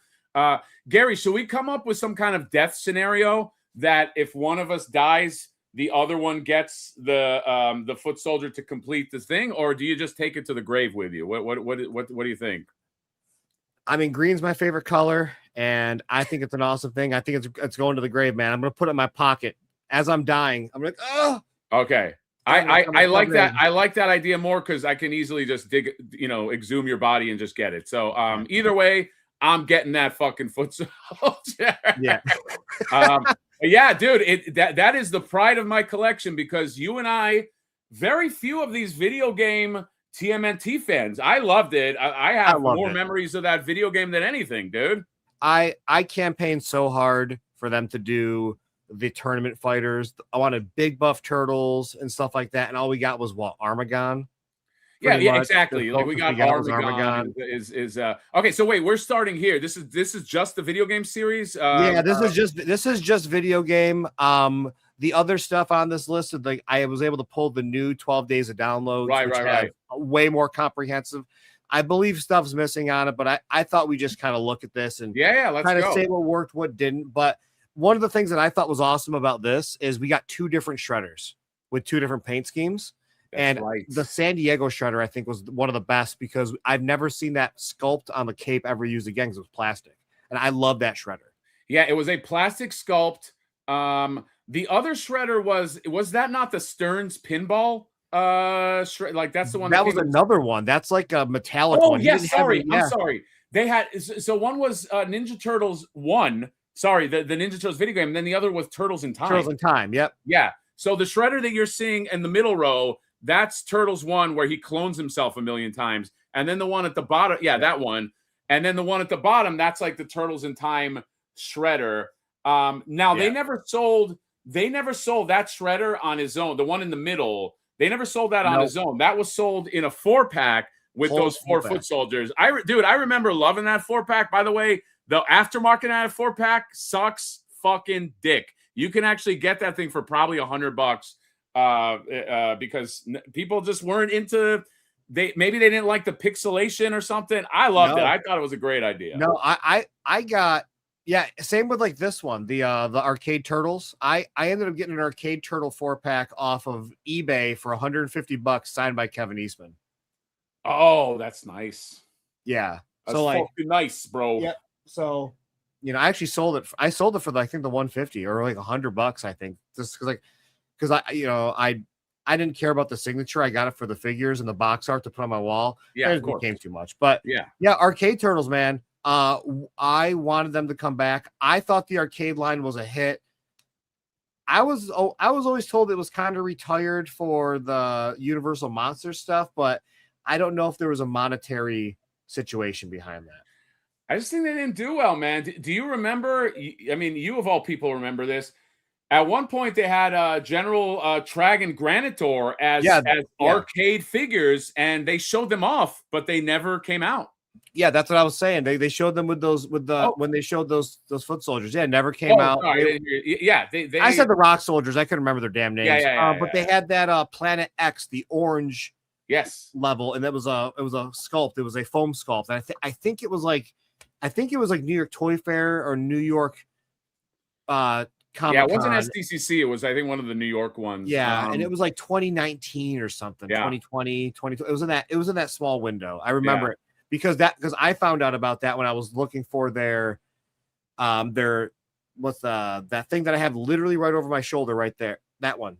Gary, should we come up with some kind of death scenario that if one of us dies, the other one gets the foot soldier to complete the thing, or do you just take it to the grave with you? What do you think? I mean, green's my favorite color, and I think it's an awesome thing. I think it's going to the grave, man. I'm gonna put it in my pocket as I'm dying. I'm like, oh. Okay. I like that. I like that idea more because I can easily just exhume your body and just get it. So either way, I'm getting that fucking foot soldier. Yeah. Yeah, dude. That is the pride of my collection because you and I, very few of these video game TMNT fans. I loved it. I have more memories of that video game than anything, dude. I campaigned so hard for them to do the tournament fighters. I wanted big buff turtles and stuff like that, and all we got was what, Armagon? Yeah, exactly. Like we got Armagon. Is okay. So wait, we're starting here. This is just the video game series. This is just video game. The other stuff on this list, like I was able to pull the new 12 days of downloads, right. Way more comprehensive. I believe stuff's missing on it, but I thought we just kind of look at this and let's kind of say what worked, what didn't. But one of the things that I thought was awesome about this is we got 2 different shredders with 2 different paint schemes. The San Diego shredder, I think, was one of the best because I've never seen that sculpt on the cape ever used again because it was plastic. And I love that shredder. Yeah, it was a plastic sculpt. The other shredder was that not the Stearns pinball? Like that's the one that was another one. That's like a metallic one. Yes, sorry. I'm sorry. They had one was Ninja Turtles 1. Sorry, the Ninja Turtles video game, and then the other was Turtles in Time. Turtles in Time, yep. Yeah. So the shredder that you're seeing in the middle row, that's Turtles 1, where he clones himself a million times. And then the one at the bottom, that one. And then the one at the bottom, that's like the Turtles in Time shredder. They never sold that shredder on his own. The one in the middle, they never sold that on his own. That was sold in a 4-pack with those 4 foot soldiers. I remember loving that 4-pack. By the way, the aftermarket out of 4-pack sucks fucking dick. You can actually get that thing for probably $100 because people just weren't into. Maybe they didn't like the pixelation or something. I loved it. I thought it was a great idea. No, I got same with like this one, the arcade turtles. I ended up getting an arcade turtle 4-pack off of eBay for $150 signed by Kevin Eastman. Oh, that's nice. Yeah, that's fucking nice, bro. Yeah. So, I actually sold it. I sold it for I think the 150 or like $100. I think just because I didn't care about the signature. I got it for the figures and the box art to put on my wall. Yeah, it became too much. But yeah, arcade turtles, man. I wanted them to come back. I thought the arcade line was a hit. I was always told it was kind of retired for the Universal Monsters stuff, but I don't know if there was a monetary situation behind that. I just think they didn't do well, man. Do you remember? I mean, you of all people remember this. At one point, they had General Trag and Granitor as arcade figures, and they showed them off, but they never came out. Yeah, that's what I was saying. They showed them when they showed those foot soldiers. Yeah, never came out. Sorry, I said the rock soldiers. I couldn't remember their damn names. But they had that Planet X, the orange level, and it was a sculpt. It was a foam sculpt. And I think it was like New York Toy Fair or New York Comic-Con. Yeah, it wasn't SDCC. It was, I think, one of the New York ones. Yeah, and it was like 2019 or something. 2020, 2020. It was in that small window. I remember it because I found out about that when I was looking for their what's that thing that I have literally right over my shoulder right there. That one.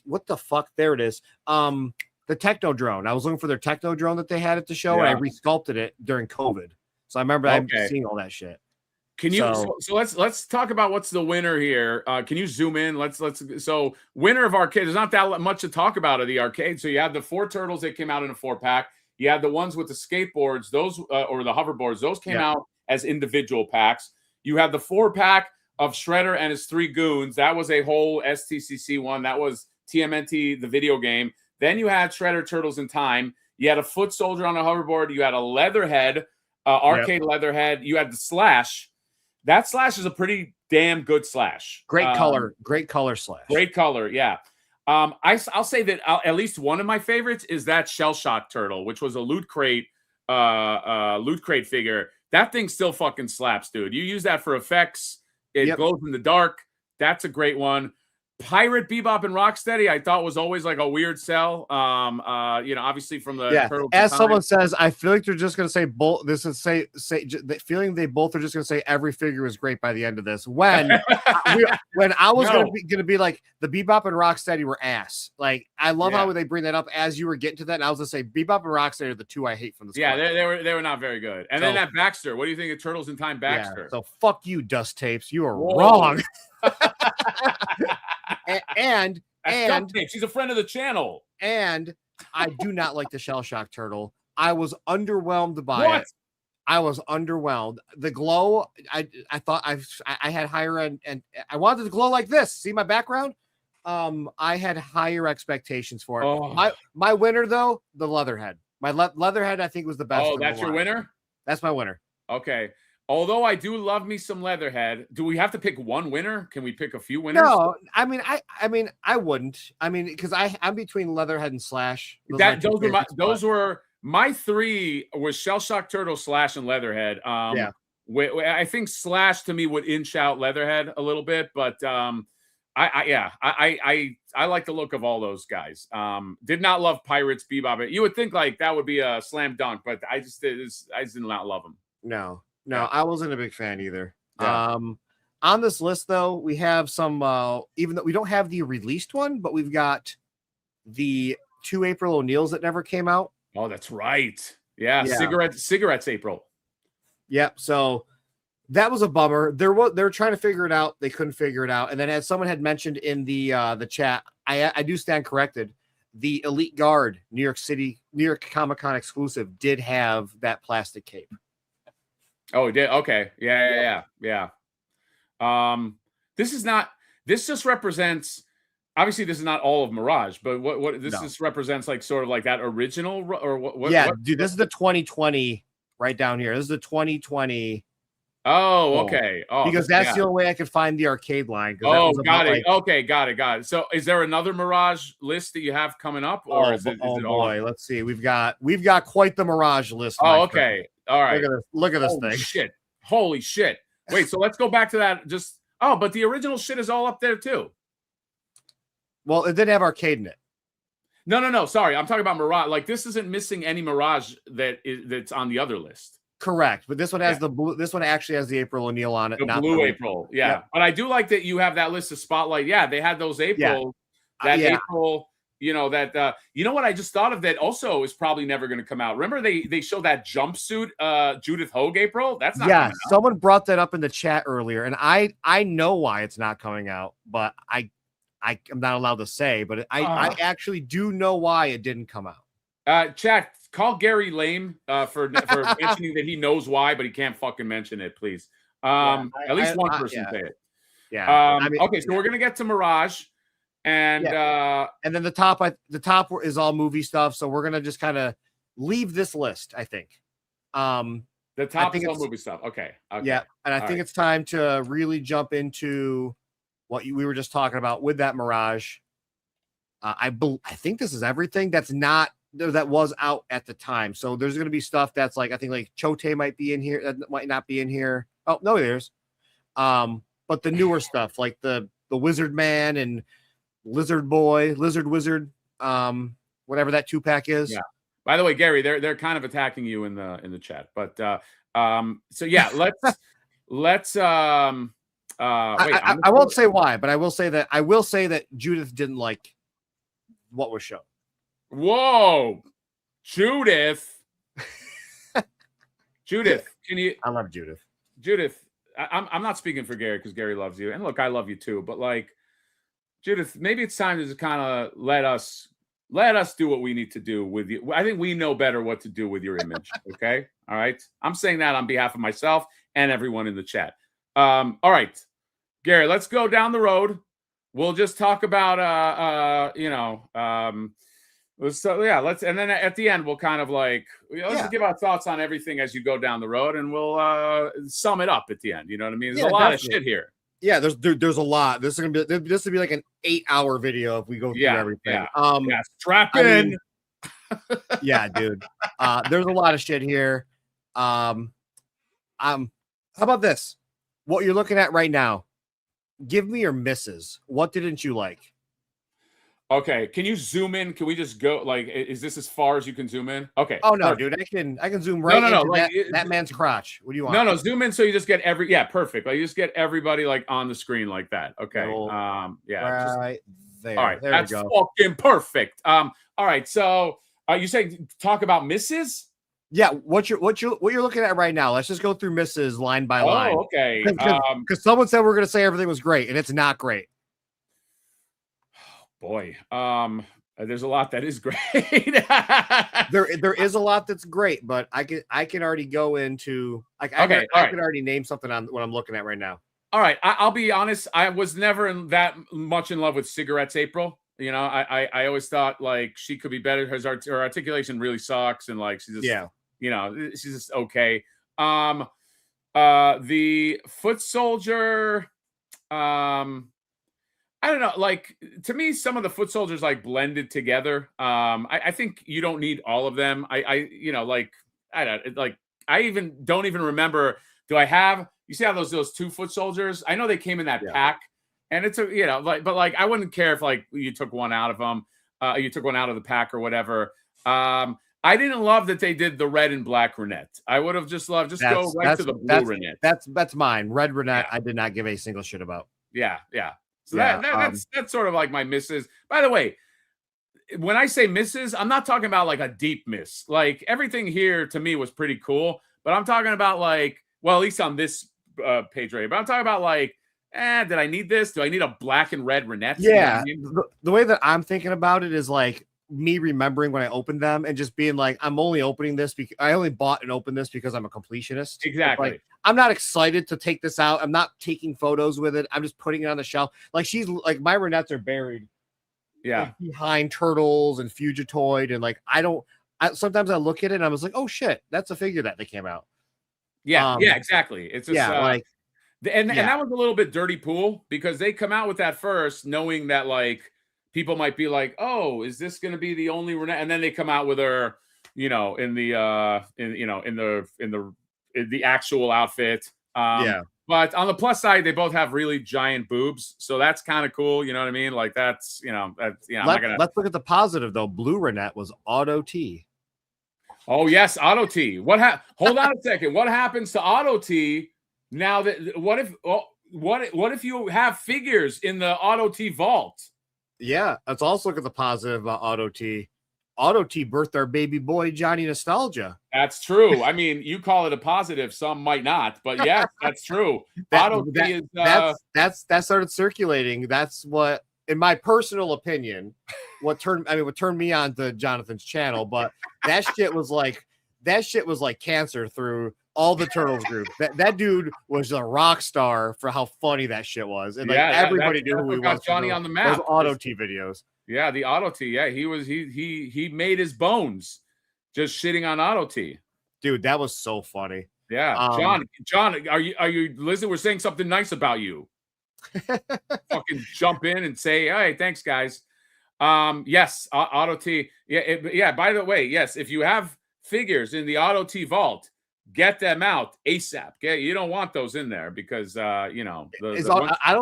What the fuck? There it is. The Techno Drone. I was looking for their Techno Drone that they had at the show, and I resculpted it during COVID. So I remember I'm seeing all that shit. Can you so let's talk about what's the winner here. Can you zoom in? Let's so winner of arcade. There's not that much to talk about of the arcade. So you have the 4 turtles that came out in a 4-pack. You had the ones with the skateboards, those or the hoverboards. Those came out as individual packs. You have the 4-pack of Shredder and his 3 goons. That was a whole STCC one. That was TMNT, the video game. Then you had Shredder Turtles in Time. You had a foot soldier on a hoverboard. You had a Leatherhead, arcade Leatherhead. You had the Slash. That Slash is a pretty damn good Slash. Great color Slash. Great color, yeah. I'll say that at least one of my favorites is that Shell Shock Turtle, which was a Loot Crate figure. That thing still fucking slaps, dude. You use that for effects. It glows in the dark. That's a great one. Pirate Bebop and Rocksteady, I thought was always like a weird sell. Obviously from the Turtles as someone says, I feel like they're just gonna say both. This is say the feeling they both are just gonna say every figure is great by the end of this. When I was gonna be like the Bebop and Rocksteady were ass. Like I love how they bring that up as you were getting to that. And I was gonna say Bebop and Rocksteady are the 2 I hate from this. Yeah, they were not very good. And then that Baxter. What do you think of Turtles in Time Baxter? So fuck you, Dust Tapes. You are wrong. and she's a friend of the channel. And I do not like the Shell Shock Turtle. I was underwhelmed by it. I was underwhelmed. The glow, I thought I had higher end, and I wanted to glow like this. See my background? I had higher expectations for it. Oh. My winner though, the Leatherhead. My Leatherhead, I think, was the best. Oh, that's your winner? That's my winner. Okay. Although I do love me some Leatherhead, do we have to pick one winner? Can we pick a few winners? No, I mean, I wouldn't. I mean, because I'm between Leatherhead and Slash. Those were my 3 was Shell Shock Turtle, Slash, and Leatherhead. I think Slash to me would inch out Leatherhead a little bit, but I like the look of all those guys. Did not love Pirates Bebop. You would think like that would be a slam dunk, but I just did not love them. No, I wasn't a big fan either. Yeah. On this list, though, we have some, even though we don't have the released one, but we've got the 2 April O'Neills that never came out. Oh, that's right. Yeah. Cigarettes April. Yep. So that was a bummer. They were trying to figure it out. They couldn't figure it out. And then as someone had mentioned in the chat, I do stand corrected. The Elite Guard New York Comic-Con exclusive did have that plastic cape. Oh, it did. Okay. Yeah. This just represents, obviously this is not all of Mirage, but what this just represents like sort of like that original or what? Yeah, dude, this is the 2020 right down here. This is the 2020. Oh, okay. Oh, because that's the only way I could find the arcade line. Oh, got it. Okay, got it. So is there another Mirage list that you have coming up? Or is it boy, let's see. We've got quite the Mirage list. Oh, okay. All right. Look at this thing. Holy shit. Wait, so let's go back to that. But the original shit is all up there too. Well, it didn't have arcade in it. No. Sorry. I'm talking about Mirage. Like this isn't missing any Mirage that's on the other list. Correct. But this one has the blue. This one actually has the April O'Neil on it. The blue April. Yeah. Yep. But I do like that you have that list of Spotlight. Yeah, they had those April. Yeah. April. You know that you know what I just thought of that also is probably never going to come out. Remember they showed that jumpsuit Judith Hogue April? That's not coming out. Someone brought that up in the chat earlier, and I know why it's not coming out, but I'm not allowed to say, but I actually do know why it didn't come out. Chat, call Gary lame for mentioning that he knows why, but he can't fucking mention it, please. At least one person say it. Yeah. Okay, so we're gonna get to Mirage. And then the top is all movie stuff, so we're gonna just kind of leave this list, I think. The top is all movie stuff. Okay. Yeah, and I think it's time to really jump into what we were just talking about with that Mirage. I think this is everything that was out at the time. So there's gonna be stuff that's like I think like Chote might be in here, that might not be in here. Oh no, there's. But the newer stuff like the Wizard Man and Lizard Boy, Lizard Wizard, whatever that 2-pack is. Yeah. By the way, Gary, they're kind of attacking you in the chat, but so yeah, let's I won't say why, but I will say that Judith didn't like what was shown. Whoa, Judith, can you? I love Judith. Judith, I'm not speaking for Gary because Gary loves you, and look, I love you too. But like, Judith, maybe it's time to just kind of let us do what we need to do with you. I think we know better what to do with your image. Okay, all right. I'm saying that on behalf of myself and everyone in the chat. All right, Gary, let's go down the road. We'll just talk about let's and then at the end we'll kind of like let's just give our thoughts on everything as you go down the road, and we'll sum it up at the end. You know what I mean? There's a lot of shit here. Yeah, there's a lot. This would be like an 8-hour video if we go through everything. Strap in. Yeah, dude. There's a lot of shit here. How about this? What you're looking at right now? Give me your misses. What didn't you like? Okay, can you zoom in? Can we just go? Like, is this as far as you can zoom in? Okay. Oh no, dude, I can zoom right into that man's crotch. What do you want? No, zoom in so you just get perfect. Like you just get everybody like on the screen like that. Okay. Right there. All right, there that's we go. Fucking perfect. All right, so you say talk about misses? Yeah, what you're looking at right now. Let's just go through misses line by line. Oh, okay. Because someone said we're gonna say everything was great, and it's not great. Boy, there's a lot that is great. there is a lot that's great, but I can already go into I can already name something on what I'm looking at right now. All right, I'll be honest. I was never that much in love with Cigarettes April. You know, I always thought like she could be better. Her articulation really sucks, and like she's just she's just okay. The Foot Soldier, I don't know. Like to me, some of the Foot Soldiers like blended together. I think you don't need all of them. I don't even remember. Do I have? You see how those 2 Foot Soldiers? I know they came in that pack, and it's but I wouldn't care if like you took one out of them, you took one out of the pack or whatever. I didn't love that they did the red and black Renette. I would have just loved go right to the blue Renette. That's mine. Red Renette. I did not give a single shit about. Yeah. So that's sort of like my misses. By the way, when I say misses, I'm not talking about like a deep miss. Like everything here to me was pretty cool, but I'm talking about like, well, at least on this page right here. But I'm talking about like, did I need this? Do I need a black and red Renette? Yeah. You know what I mean? The way that I'm thinking about it is like me remembering when I opened them and just being like, I'm only opening this because I only bought and opened this because I'm a completionist. Exactly. Like, I'm not excited to take this out. I'm not taking photos with it. I'm just putting it on the shelf. Like she's like my Renettes are buried. Yeah. Behind Turtles and Fugitoid. And like, sometimes I look at it and I was like, oh shit, that's a figure that they came out. Yeah. Exactly. It's just and that was a little bit dirty pool because they come out with that first knowing that like people might be like, oh, is this going to be the only Renette? And then they come out with her, in the actual outfit. But on the plus side, they both have really giant boobs, so that's kind of cool. You know what I mean? Like that's Let's look at the positive though. Blue Renette was Auto T. Oh yes, Auto T. Hold on a second. What happens to Auto T now? That what if you have figures in the Auto T vault? Yeah, let's also look at the positive about Auto T. Auto T birthed our baby boy Johnny Nostalgia. That's true. I mean, you call it a positive, some might not, but yes, that's true. Auto T is that started circulating. That's what, in my personal opinion, what turned me on to Jonathan's channel. But that shit was like cancer through all the Turtles group. That dude was a rock star for how funny that shit was, and like everybody knew who he was. Johnny on the map. Those Auto T videos. Yeah, the Auto T. Yeah, he made his bones just shitting on Auto T. Dude, that was so funny. Yeah, John, are you listening? We're saying something nice about you. Fucking jump in and say, hey, thanks, guys. Yes, Auto T. Yeah. By the way, yes, if you have figures in the Auto T vault, get them out ASAP. Okay, you don't want those in there because I don't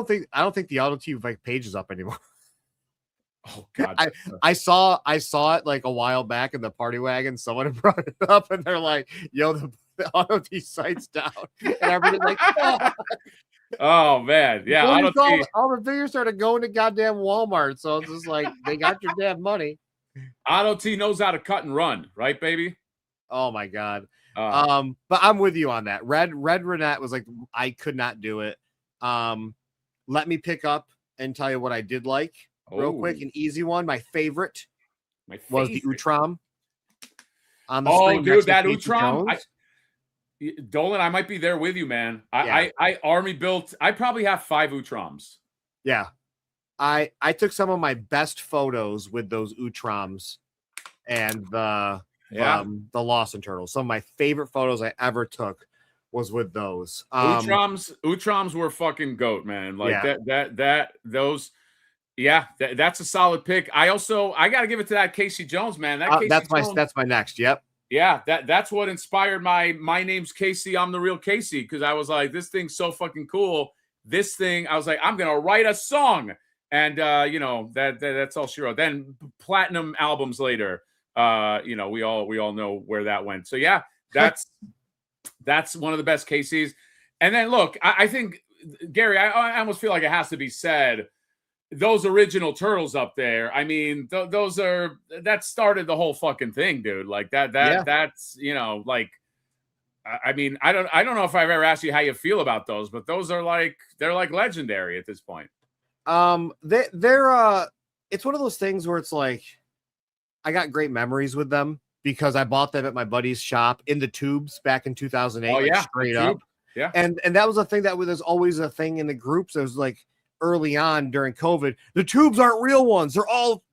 think the Auto T page is up anymore. Oh God! I saw it like a while back in the party wagon. Someone brought it up, and they're like, "Yo, the Auto T site's down," and everybody's like, "Oh, oh man, yeah." All the figures started going to goddamn Walmart, so it's just like they got your damn money. Auto T knows how to cut and run, right, baby? Oh my God! But I'm with you on that. Red Renette was like, I could not do it. Let me pick up and tell you what I did like real quick. An easy one. My favorite was the Utrom on the screen. Dude, that Utrom. Dolan, I might be there with you, man. I army built. I probably have 5 Utroms. Yeah. I took some of my best photos with those Utroms and the Lawson Turtles. Some of my favorite photos I ever took was with those. Utroms were fucking goat, man. Like those. Yeah, that's a solid pick. I got to give it to that Casey Jones, man. That's my next. Yep. Yeah, that's what inspired my name's Casey, I'm the real Casey, because I was like, this thing's so fucking cool. This thing, I was like, I'm gonna write a song, and that's all she wrote. Then platinum albums later, we all know where that went. So yeah, that's one of the best Caseys. And then look, I think Gary, I almost feel like it has to be said. Those original turtles up there, I mean, that started the whole fucking thing, dude. Like that's like, I mean, I don't know if I've ever asked you how you feel about those, but those are they're like legendary at this point. They're it's one of those things where it's like, I got great memories with them because I bought them at my buddy's shop in the tubes back in 2008. Oh yeah, straight up. Yeah, and that was a thing that was always a thing in the groups. It was like, early on during COVID, the tubes aren't real ones. They're all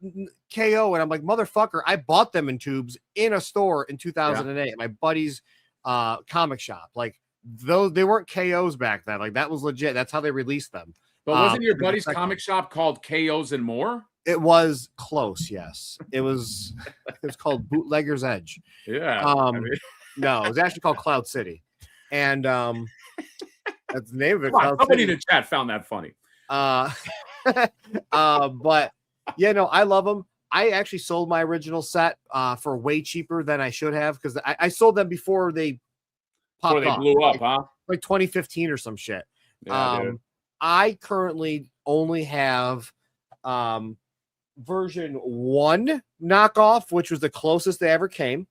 KO. And I'm like, motherfucker, I bought them in tubes in a store in 2008 at my buddy's comic shop. Like, those, they weren't KOs back then. Like, that was legit. That's how they released them. But wasn't your buddy's comic shop called KOs and More? It was close, yes. It was called Bootlegger's Edge. Yeah. No, it was actually called Cloud City. And that's the name of it. Somebody in the chat found that funny. But yeah, no, I love them. I actually sold my original set for way cheaper than I should have, because I sold them before they popped before they blew up, huh? Like 2015 or some shit. Yeah, I currently only have version 1 knockoff, which was the closest they ever came.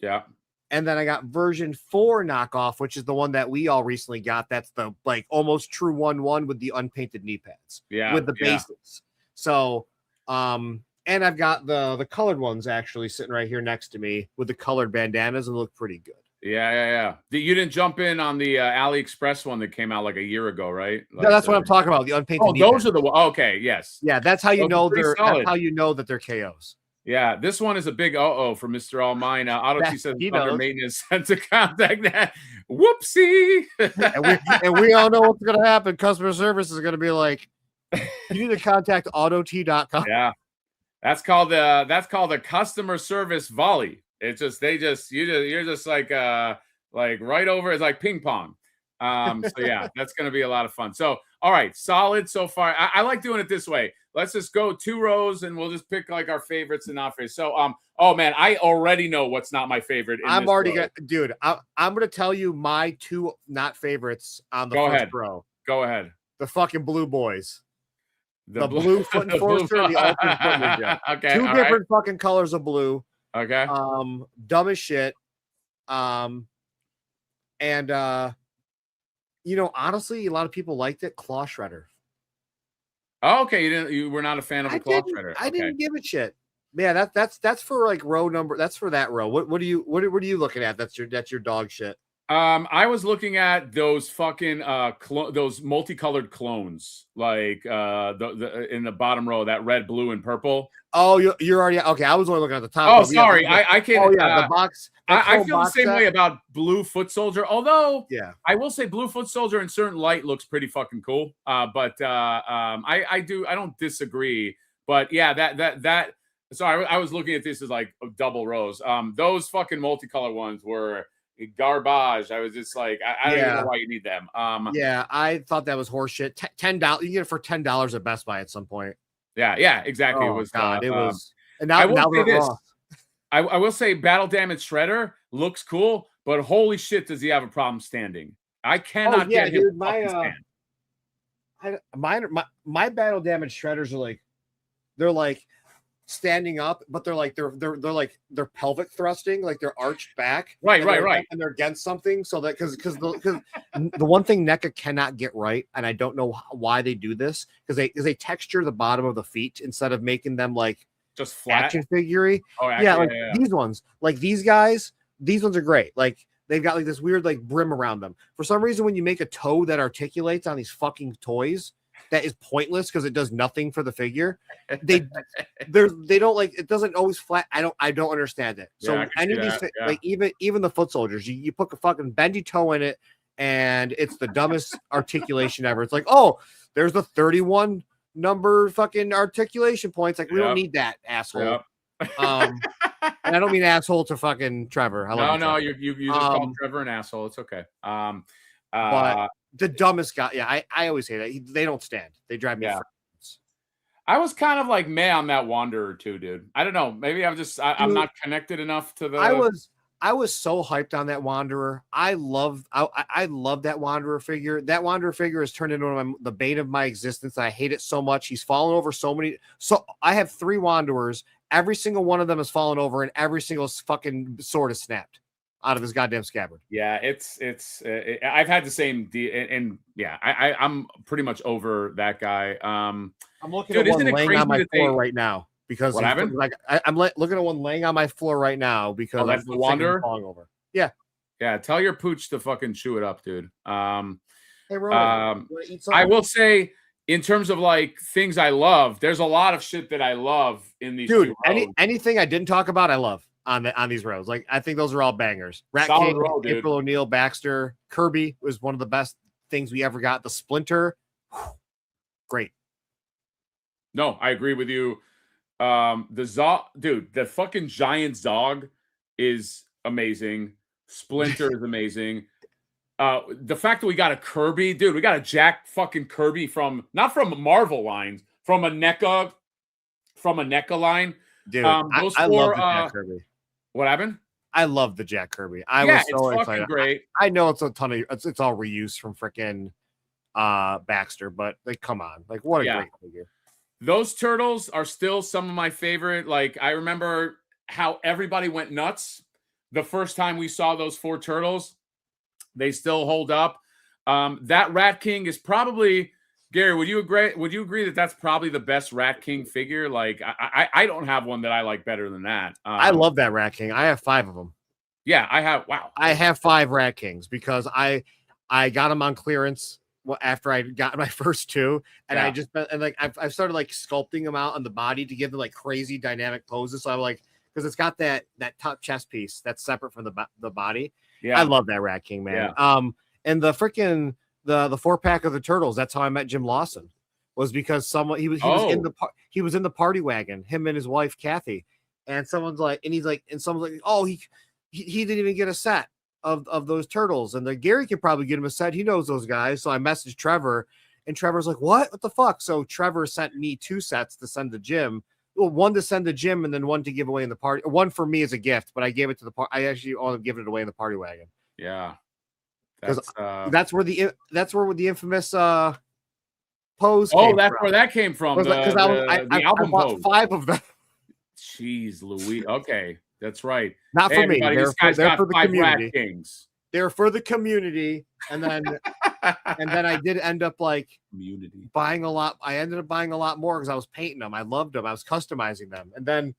Yeah. And then I got version 4 knockoff, which is the one that we all recently got. That's the like almost true 1/1 with the unpainted knee pads. Yeah. With the bases. So and I've got the colored ones actually sitting right here next to me with the colored bandanas, and look pretty good. Yeah. You didn't jump in on the AliExpress one that came out like a year ago, right? Like, no, that's what I'm talking about. The unpainted. Oh, those are the okay. Yes. Yeah, that's how you know they're. That's how you know that they're KOs. Yeah, this one is a big for Mr. All Mine. Auto-T says under maintenance sent to contact that. Whoopsie. and we all know what's going to happen. Customer service is going to be like, you need to contact autot.com. Yeah, that's called a customer service volley. It's just you're just like right over. It's like ping pong. So yeah, that's going to be a lot of fun. So all right, solid so far. I like doing it this way. Let's just go 2 rows and we'll just pick like our favorites and not favorites. So oh man, I already know what's not my favorite. I'm already gonna, dude. I'm gonna tell you my 2 not favorites on the first row. Go ahead. The fucking blue boys. The blue foot enforcer and the ultimate foot ninja. Okay. 2 different fucking colors of blue. Okay. Dumb as shit. And honestly, a lot of people liked it. Claw Shredder. Oh, okay, you were not a fan of the Claw Shredder. I didn't give a shit. Yeah, that's for like row number. That's for that row. What are you looking at? That's your dog shit. I was looking at those fucking those multicolored clones, like the in the bottom row, that red, blue, and purple. Oh, you're already okay. I was only looking at the top. Oh, sorry, I can't. Oh yeah, the box. I feel the same way about Blue Foot Soldier. Although, yeah, I will say Blue Foot Soldier in certain light looks pretty fucking cool. But I don't disagree. But yeah, that. So I was looking at this as like double rows. Those fucking multicolor ones were garbage. I was just like, I don't even know why you need them. Yeah, I thought that was horseshit. $10. You get it for $10 at Best Buy at some point. Yeah, exactly. Oh, it was. God, it was. And now, I will now say this. Raw. I will say Battle Damage Shredder looks cool, but holy shit, does he have a problem standing? I cannot get him dude, my Battle Damage Shredders are like, they're like standing up, but they're like they're pelvic thrusting, like they're arched back. Right, And they're against something. So that because the one thing NECA cannot get right, and I don't know why they do this, because they texture the bottom of the feet instead of making them like just flat action figure. Oh, These ones, like these guys, these ones are great. Like they've got like this weird like brim around them. For some reason, when you make a toe that articulates on these fucking toys, that is pointless because it does nothing for the figure. They don't like it, doesn't always flat. I don't understand it. So any of these like even the foot soldiers, you put a fucking bendy toe in it, and it's the dumbest articulation ever. It's like, oh, there's the 31 number fucking articulation points. Like we don't need that, asshole. And I don't mean asshole to fucking Trevor. No, you just called Trevor an asshole. It's okay. But the dumbest guy. Yeah, I always say that. They don't stand. They drive me. I was kind of like meh on that Wanderer too, dude. I don't know. Maybe I'm not connected enough to the. I was so hyped on that Wanderer. I love that Wanderer figure. That Wanderer figure has turned into the bane of my existence. I hate it so much. He's fallen over so many. So I have 3 Wanderers. Every single one of them has fallen over, and every single fucking sword is snapped out of his goddamn scabbard. Yeah, I've had the same and yeah, I'm pretty much over that guy. I'm looking at one laying on my floor right now because what happened? Like I'm looking at one laying on my floor right now because that's the Wanderer falling over. Yeah. Tell your pooch to fucking chew it up, dude. Hey, Roman, I will say, in terms of like things I love, there's a lot of shit that I love in these. Dude, anything I didn't talk about, I love on these roads. Like I think those are all bangers. Rat King, April O'Neil, Baxter, Kirby was one of the best things we ever got. The Splinter, great. No, I agree with you. The Zog, dude, the fucking giant Zog is amazing. Splinter is amazing. The fact that we got a Kirby, dude, we got a Jack fucking Kirby not from Marvel lines, from a NECA line. Dude, I love the Jack Kirby. What happened? I love the Jack Kirby. I was so it's excited. Fucking great. I know it's a ton of it's all reuse from freaking Baxter, but like, come on, like what a great figure. Those turtles are still some of my favorite. Like I remember how everybody went nuts the first time we saw those 4 turtles. They still hold up. That Rat King is probably, Gary, would you agree that that's probably the best Rat King figure? Like I don't have one that I like better than that. I love that Rat King. I have 5 of them. Yeah, I have. Wow. I have 5 Rat Kings because I got them on clearance after I got my first 2, and I've started like sculpting them out on the body to give them like crazy dynamic poses. So I'm like, because it's got that top chest piece that's separate from the body. Yeah, I love that Rat King, man. Yeah. And the freaking the 4-pack of the turtles. That's how I met Jim Lawson. Was because he was in the party wagon, him and his wife Kathy, and someone's like, oh, he didn't even get a set of those turtles, and Gary could probably get him a set. He knows those guys. So I messaged Trevor, and Trevor's like, what the fuck? So Trevor sent me 2 sets to send to Jim. Well, one to send to Jim and then one to give away in the party. One for me as a gift, but I gave it to the party. I actually only given it away in the party wagon. Yeah, that's where the infamous pose. That's where that came from. Because I bought 5 of them. Jeez, Louis. Okay, that's right. Not for me. They're for the community. Kings. They're for the community, and then I did end up buying a lot. I ended up buying a lot more because I was painting them. I loved them. I was customizing them, and then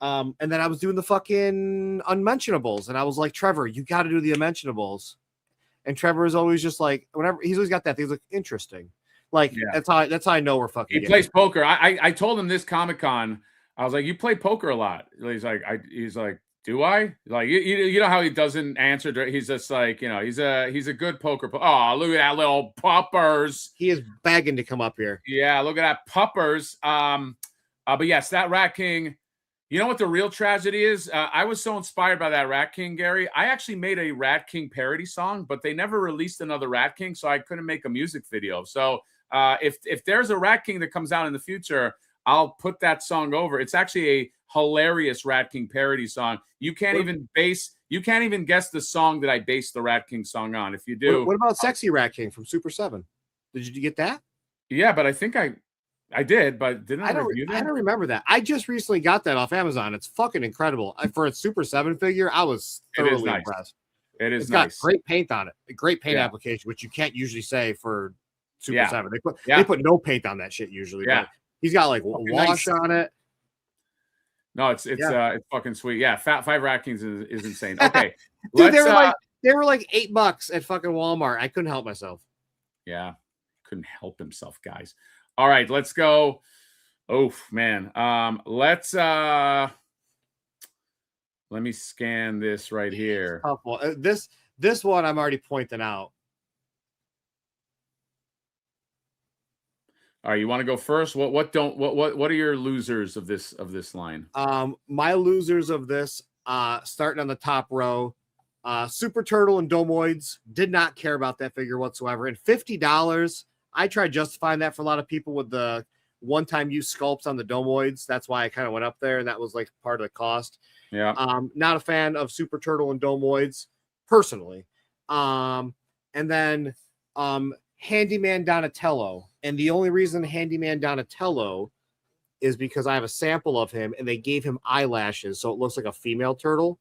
I was doing the fucking unmentionables, and I was like, Trevor, you got to do the unmentionables. And Trevor is always just like, whenever he's always got that thing, he's like, interesting. Like that's how I know we're fucking. He plays poker. I told him this Comic-Con. I was like, you play poker a lot. He's like, do I? Like, you know how he doesn't answer. He's just like, he's a good poker player. Oh, look at that little puppers. He is begging to come up here. Yeah, look at that puppers. But yes, that Rat King. You know what the real tragedy is? I was so inspired by that Rat King, Gary. I actually made a Rat King parody song, but they never released another Rat King, so I couldn't make a music video. So if there's a Rat King that comes out in the future, I'll put that song over. It's actually a hilarious Rat King parody song. You can't even guess the song that I based the Rat King song on. If you do, what about Sexy Rat King from Super 7? Did you get that? Yeah, but I think I did, but didn't I review I that? don't remember that. I just recently got that off Amazon. It's fucking incredible. For a Super 7 figure, I was thoroughly impressed. It is It's nice. got great paint on it. A great paint application, which you can't usually say for Super 7. They put no paint on that shit usually. Yeah. But he's got like wash on it. No, it's fucking sweet. Yeah, Five Rackings is insane. Okay. Dude, they were like $8 at fucking Walmart. I couldn't help myself. Yeah. Couldn't help himself, guys. All right, let's go. Oh man. Let me scan this right here. This one I'm already pointing out. All right, you want to go first? What are your losers of this line? My losers of this, starting on the top row, Super Turtle and Domoids. Did not care about that figure whatsoever. And $50, I tried justifying that for a lot of people with the one-time use sculpts on the Domoids. That's why I kind of went up there, and that was like part of the cost. Yeah. Not a fan of Super Turtle and Domoids personally. And then Handyman Donatello. And the only reason Handyman Donatello is because I have a sample of him and they gave him eyelashes, so it looks like a female turtle.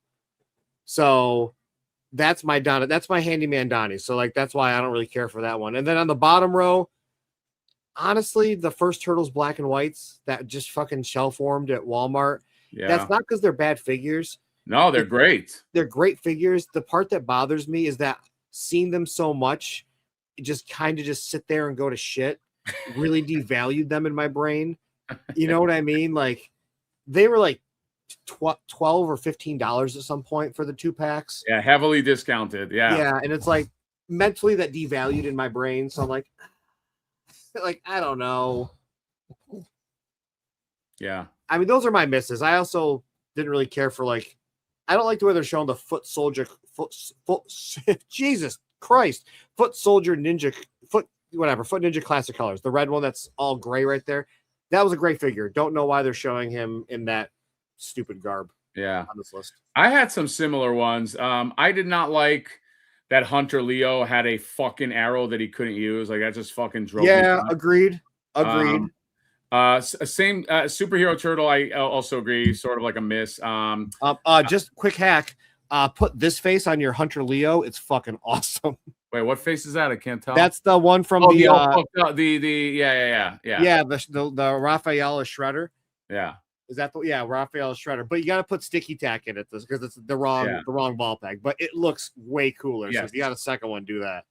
So that's my Handyman Donnie. So like that's why I don't really care for that one. And then on the bottom row, honestly, the first Turtles black and whites that just fucking shell formed at Walmart. Yeah. That's not because they're bad figures. No, they're great. They're great figures. The part that bothers me is that seeing them so much, it just kind of just sit there and go to shit. Really devalued them in my brain. You know what I mean? Like they were like $12 or $15 at some point for the 2-packs. Yeah, heavily discounted. Yeah, and it's like mentally that devalued in my brain. So I'm like I don't know. Yeah, I mean those are my misses. I also didn't really care for I don't like the way they're showing the foot soldier. Jesus Christ, foot soldier ninja foot ninja classic colors. The red one that's all gray right there. That was a great figure. Don't know why they're showing him in that stupid garb. Yeah, on this list. I had some similar ones. I did not like that Hunter Leo had a fucking arrow that he couldn't use. Like that just fucking drove me nuts. Agreed. Same superhero turtle. I also agree. Sort of like a miss. Just quick hack. Put this face on your Hunter Leo. It's fucking awesome. Wait, what face is that? I can't tell. That's the one from the Raphael Shredder. Yeah. Is that Raphael Shredder? But you got to put sticky tack in it because it's the wrong ball pack. But it looks way cooler. Yes. So if you got a second one, do that.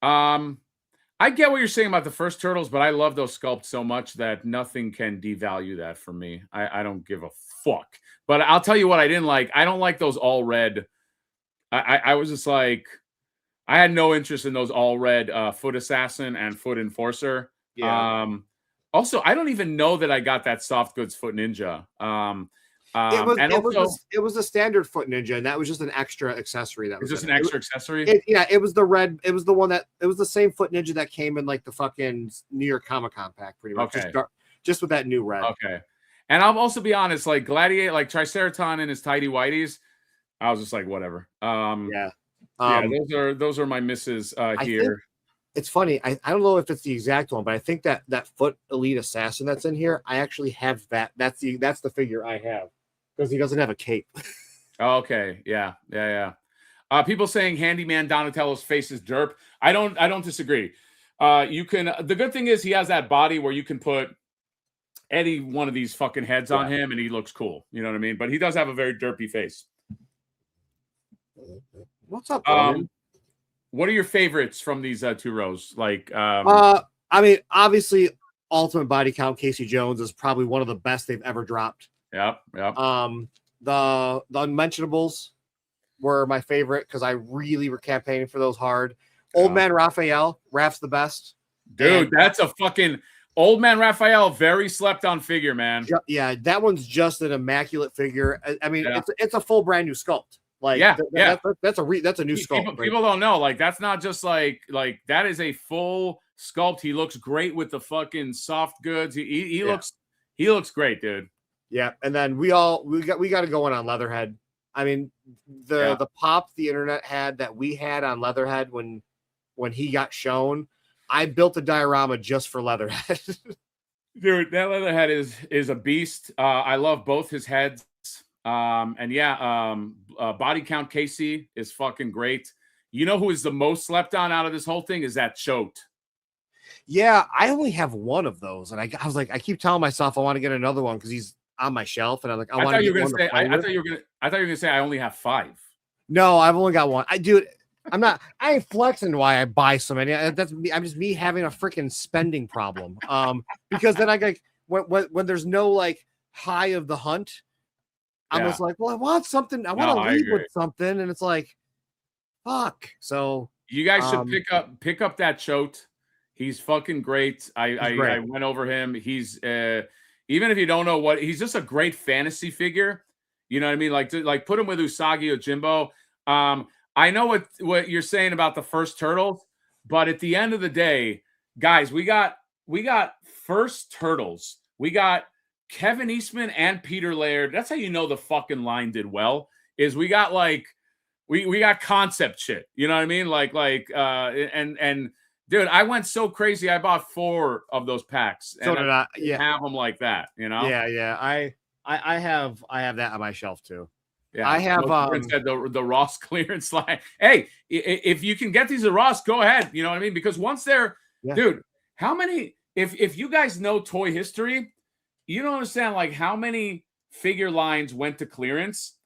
I get what you're saying about the first Turtles, but I love those sculpts so much that nothing can devalue that for me. I don't give a fuck. But I'll tell you what I didn't like. I don't like those all red. I was just like, I had no interest in those all red Foot Assassin and Foot Enforcer. Yeah. Also, I don't even know that I got that Soft Goods Foot Ninja. It was a standard Foot Ninja, and that was just an extra accessory. That was just an extra accessory. It was the red. It was the one it was the same Foot Ninja that came in like the fucking New York Comic-Con pack, pretty much. Okay. Just with that new red. Okay. And I'll also be honest, like Gladiator, like Triceraton and his tidy whities, I was just like, whatever. Those are my misses here. It's funny. I don't know if it's the exact one, but I think that Foot Elite Assassin that's in here, I actually have that. That's the figure I have because he doesn't have a cape. Okay. Yeah. People saying Handyman Donatello's face is derp. I don't disagree. You can. The good thing is he has that body where you can put any one of these fucking heads on him and he looks cool. You know what I mean? But he does have a very derpy face. What's up, Roman? What are your favorites from these two rows? Like, I mean, obviously, Ultimate Body Count Casey Jones is probably one of the best they've ever dropped. Yep. The Unmentionables were my favorite because I really were campaigning for those hard. Old Man Raphael, Raph's the best. Dude, that's a fucking Old Man Raphael, very slept on figure, man. Yeah, that one's just an immaculate figure. I mean, it's a full brand new sculpt. Like, that's a new sculpt. People don't know. Like, that's not just like that is a full sculpt. He looks great with the fucking soft goods. He looks great, dude. Yeah, and then we got to go in on Leatherhead. I mean, the pop the internet had that we had on Leatherhead when he got shown. I built a diorama just for Leatherhead. Dude, that Leatherhead is a beast. I love both his heads. And yeah, body count Casey is fucking great. You know who is the most slept on out of this whole thing is that Choked. Yeah, I only have one of those, and I was like, I keep telling myself I want to get another one because he's on my shelf, and I'm like, I want to get one to play with. I thought you were gonna say I only have 5. No, I've only got one. I do. I ain't flexing why I buy so many. That's me. I'm just me having a freaking spending problem. Because then I like when there's no like high of the hunt, I was like, well, I want something. I want to leave with something, and it's like, fuck. So you guys should pick up that Choked. He's fucking great. I went over him. He's even if you don't know what, he's just a great fantasy figure. You know what I mean? Like put him with Usagi or Jimbo. I know what you're saying about the first Turtles, but at the end of the day, guys, we got first Turtles. We got Kevin Eastman and Peter Laird. That's how you know the fucking line did well. Is we got like we got concept shit. You know what I mean? And dude, I went so crazy. I bought 4 of those packs. So did I. Yeah, have them like that. You know? Yeah. I have that on my shelf too. Yeah, I have said the Ross clearance line. Hey, if you can get these at Ross, go ahead. You know what I mean? Because once they're, dude, how many? If you guys know toy history, you don't understand like how many figure lines went to clearance,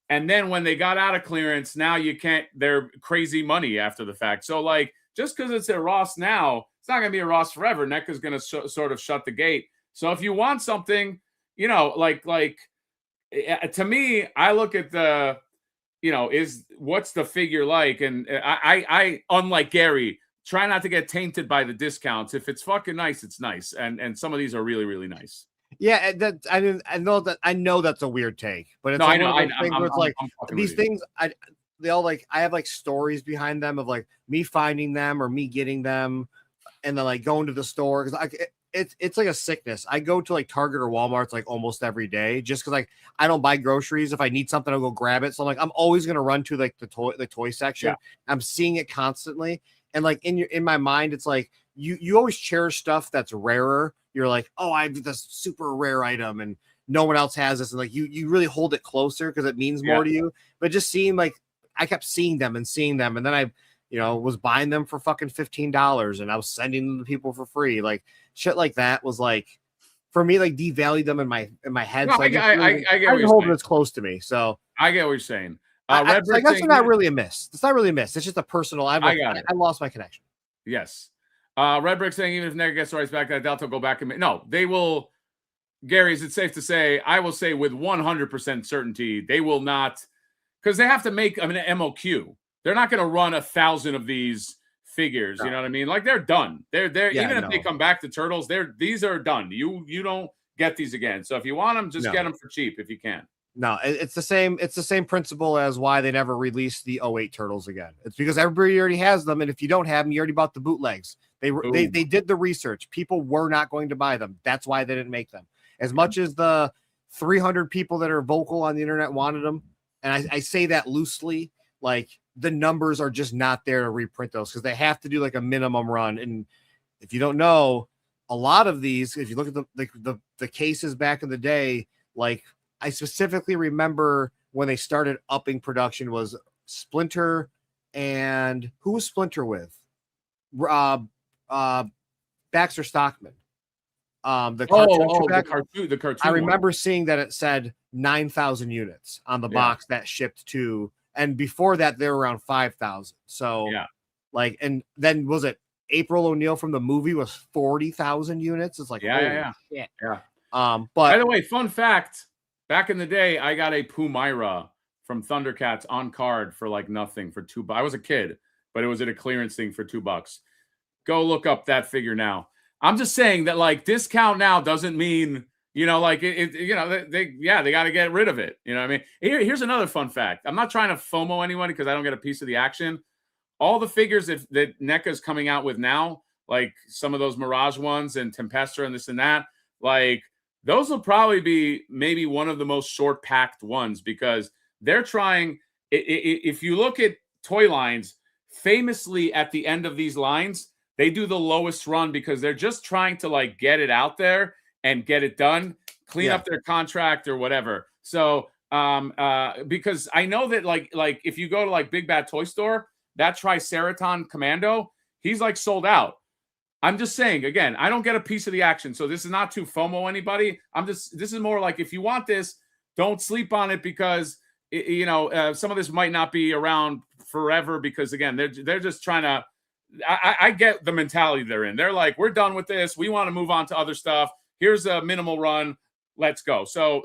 and then when they got out of clearance, now you can't. They're crazy money after the fact. So like, just because it's at Ross now, it's not gonna be a Ross forever. NECA's gonna sort of shut the gate. So if you want something, you know, like. To me, I look at the, you know, what's the figure like, and I unlike Gary, try not to get tainted by the discounts. If it's fucking nice, it's nice, and some of these are really really nice. Yeah, I know that's a weird take, but it's like these things. I have like stories behind them of like me finding them or me getting them, and then like going to the store because it's like a sickness. I go to like Target or Walmart like almost every day just because like I don't buy groceries. If I need something, I'll go grab it. So I'm always gonna run to like the toy section. Yeah. I'm seeing it constantly, and like in my mind, it's like you always cherish stuff that's rarer. You're like, oh, I have this super rare item, and no one else has this, and like you really hold it closer because it means more to you. But just seeing like I kept seeing them, and then I was buying them for fucking $15 and I was sending them to people for free. Like shit like that was like, for me, like devalued them in my head. No, so I get holding this close to me. So I get what you're saying. That's not really a miss. It's not really a miss. It's just a personal. I lost my connection. Yes. Red Brick saying even if NECA gets the rights back, I doubt they'll go back and no, they will. Gary, is it safe to say? I will say with 100% certainty they will not, because they have to make an MOQ. They're not going to run 1,000 of these figures. No. You know what I mean? Like they're done. They're even if they come back to Turtles, these are done. You don't get these again. So if you want them, just get them for cheap if you can. No, it's the same. It's the same principle as why they never released the 08 Turtles again. It's because everybody already has them, and if you don't have them, you already bought the bootlegs. They did the research. People were not going to buy them. That's why they didn't make them. As much as the 300 people that are vocal on the internet wanted them, and I say that loosely, like the numbers are just not there to reprint those because they have to do like a minimum run. And if you don't know, a lot of these, if you look at the cases back in the day, like I specifically remember when they started upping production was Splinter, and who was Splinter with? Baxter Stockman. The cartoon. I remember seeing that it said 9,000 units on the box that shipped to, and before that they were around 5,000. So like, and then was it April O'Neil from the movie was 40,000 units? It's like shit. But by the way, fun fact. Back in the day, I got a Pumira from Thundercats on card for like nothing for $2. I was a kid, but it was at a clearance thing for $2. Go look up that figure now. I'm just saying that like discount now doesn't mean, like they got to get rid of it. You know what I mean? Here's another fun fact. I'm not trying to FOMO anyone because I don't get a piece of the action. All the figures that NECA is coming out with now, like some of those Mirage ones and Tempestra and this and that, like, those will probably be maybe one of the most short-packed ones because they're trying – if you look at toy lines, famously at the end of these lines, they do the lowest run because they're just trying to like get it out there and get it done, clean up their contract or whatever. So because I know that like if you go to like Big Bad Toy Store, that Triceraton Commando, he's like sold out. I'm just saying, again, I don't get a piece of the action, so this is not to FOMO anybody. This is more like, if you want this, don't sleep on it, because some of this might not be around forever, because again, they're just trying to. I get the mentality they're in. They're like, we're done with this. We want to move on to other stuff. Here's a minimal run. Let's go. So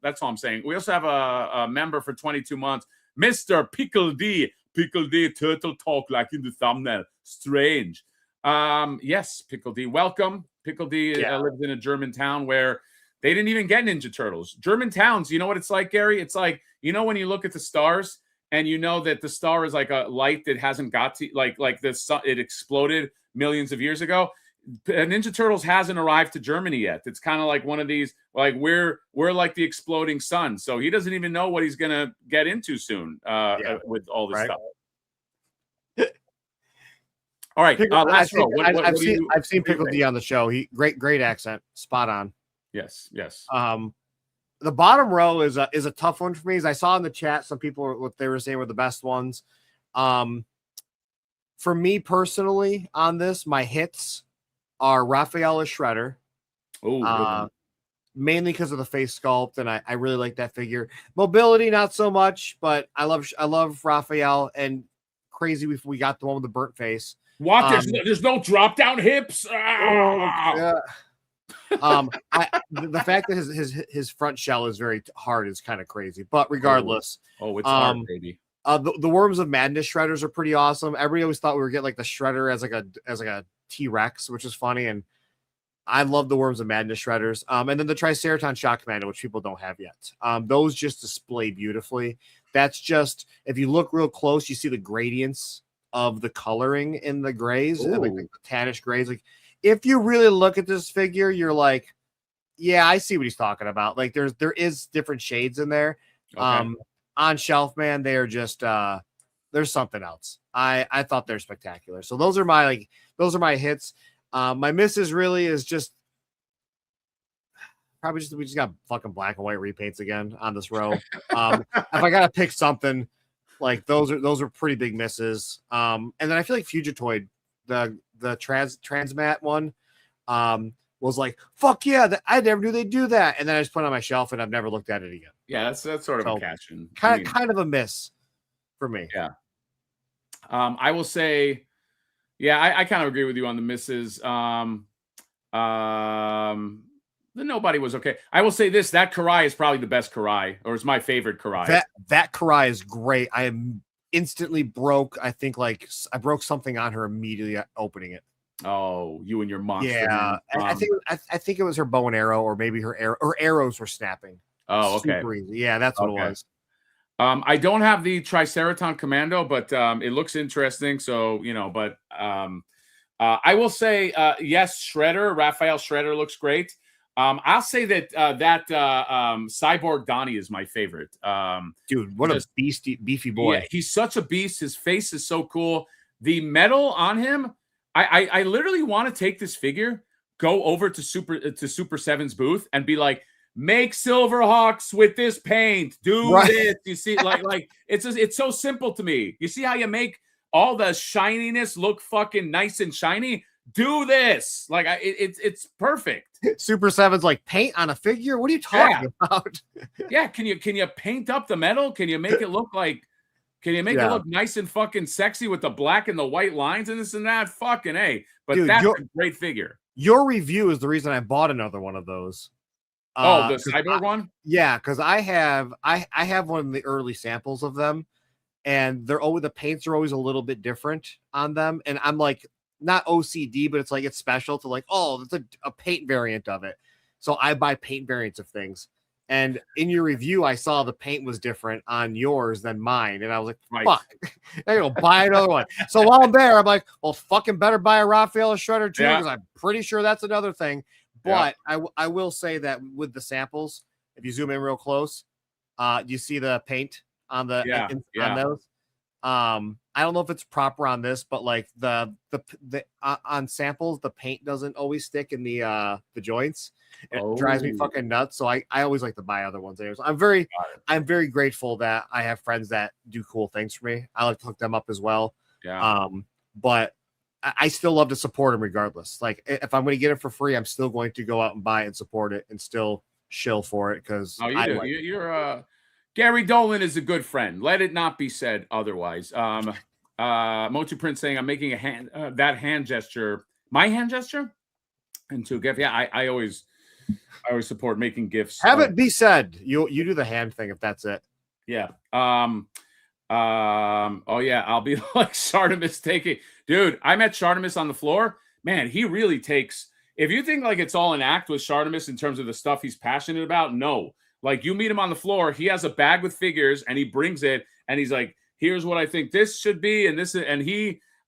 that's all I'm saying. We also have a member for 22 months, Mr. Pickle D. Pickle D, turtle talk like in the thumbnail. Strange. Yes, Pickle D. Welcome. Pickle D lives in a German town where they didn't even get Ninja Turtles. German towns, you know what it's like, Gary? It's like, when you look at the stars and you know that the star is like a light that hasn't got to, like the sun, it exploded millions of years ago. Ninja Turtles hasn't arrived to Germany yet. It's kind of like one of these, like we're like the exploding sun. So he doesn't even know what he's going to get into soon with all this stuff. All right, last row. I've seen Pickle D on the show. He great accent, spot on. Yes. The bottom row is a tough one for me. As I saw in the chat, some people what they were saying were the best ones. For me personally, on this, my hits are Raphael as Shredder. Mainly because of the face sculpt, and I really like that figure. Mobility, not so much, but I love Raphael, and crazy if we got the one with the burnt face. What? There's no drop down hips. The fact that his front shell is very hard is kind of crazy, but regardless, it's hard, baby. The Worms of Madness shredders are pretty awesome. Everybody always thought we would get like the shredder as like a T-Rex, which is funny, and I love the Worms of Madness shredders. And then the Triceraton Shock Commando, which people don't have yet. Those just display beautifully. That's just, if you look real close, you see the gradients of the coloring in the grays, and like the tannish grays. Like, if you really look at this figure, you're like, yeah, I see what he's talking about. Like, there is different shades in there. Okay. On shelf, man, they are just there's something else. I thought they're spectacular. So those are my hits. My misses really is just probably we just got fucking black and white repaints again on this row. If I gotta pick something, like those are pretty big misses. And then I feel like Fugitoid, the Transmat one, was like, fuck yeah, I never knew they'd do that. And then I just put it on my shelf and I've never looked at it again. Yeah, that's sort of a catch-in. Kind of a miss for me. Yeah. I will say, I kind of agree with you on the misses. The nobody was okay. I will say this: that Karai is probably the best Karai, or is my favorite Karai. That Karai is great. I am instantly broke. I think like I broke something on her immediately opening it. Oh, you and your monster. Yeah, I think it was her bow and arrow, or maybe her arrows were snapping. Oh, okay. Super easy. Yeah, that's what it was. I don't have the Triceraton Commando, but it looks interesting. So but I will say yes, Raphael Shredder looks great. I'll say that Cyborg Donnie is my favorite. Dude, what a beefy boy. Yeah, he's such a beast. His face is so cool. The metal on him, I literally want to take this figure, go over to Super 7's booth and be like, make Silverhawks with this paint. Do this. You see, like it's so simple to me. You see how you make all the shininess look fucking nice and shiny? Do this. Like it's perfect. Super 7's like, paint on a figure? What are you talking about? Yeah, can you paint up the metal? Can you make it look like it look nice and fucking sexy with the black and the white lines and this and that? Fucking A. But dude, that's a great figure. Your review is the reason I bought another one of those. The Cyborg one? Yeah, because I have one of the early samples of them, and the paints are always a little bit different on them. And I'm like, not OCD, but it's like it's special to like, oh, it's a paint variant of it. So I buy paint variants of things. And in your review, I saw the paint was different on yours than mine. And I was like, fuck, I gotta buy another one. So while I'm there, I'm like, well, fucking better buy a Raphael Shredder too, because I'm pretty sure that's another thing. But I will say that with the samples, if you zoom in real close, you see the paint on on those. I don't know if it's proper on this, but like the on samples, the paint doesn't always stick in the joints. It drives me fucking nuts. So I always like to buy other ones. Anyways, I'm very grateful that I have friends that do cool things for me. I like to hook them up as well. Yeah. But I still love to support them regardless. Like if I'm going to get it for free, I'm still going to go out and buy it and support it and still shill for it because you're Gary Dolan is a good friend. Let it not be said otherwise. Mochi Prince saying I'm making a hand that hand gesture, my hand gesture into a gift. Yeah, I always support making gifts. Have it be said. You do the hand thing if that's it. Yeah. Oh yeah, I'll be like Shartimus taking. Dude, I met Shartimus on the floor. Man, he really takes. If you think like it's all an act with Shartimus in terms of the stuff he's passionate about, no. Like you meet him on the floor, he has a bag with figures and he brings it and he's like, here's what I think this should be. And this is, and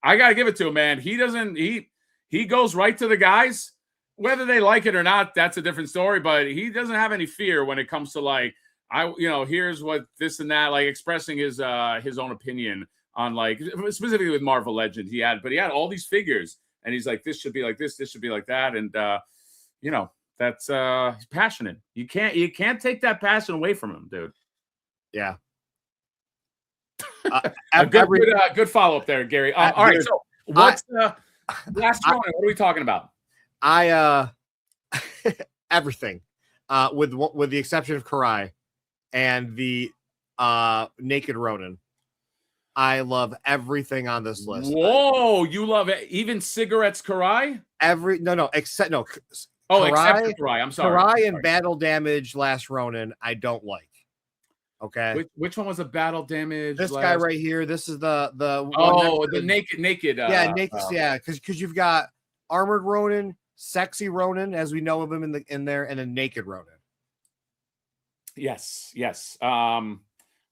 I got to give it to him, man. He goes right to the guys, whether they like it or not. That's a different story, but he doesn't have any fear when it comes to like, here's what this and that, like expressing his own opinion on like, specifically with Marvel Legends he had all these figures and he's like, this should be like this should be like that. And, that's he's passionate. You can't take that passion away from him, dude. Yeah. Good follow up there, Gary. All right. So what's the last one? What are we talking about? Everything, with the exception of Karai and the Naked Ronin. I love everything on this list. Whoa, you love it. Even cigarettes, Karai? Except except for Karai. I'm sorry. Karai and Battle Damage Last Ronin, I don't like. Okay. Which one was the Battle Damage? This guy right here. This is the naked. Yeah, naked. Yeah, because you've got Armored Ronin, Sexy Ronin, as we know of him in there, and a Naked Ronin. Yes. All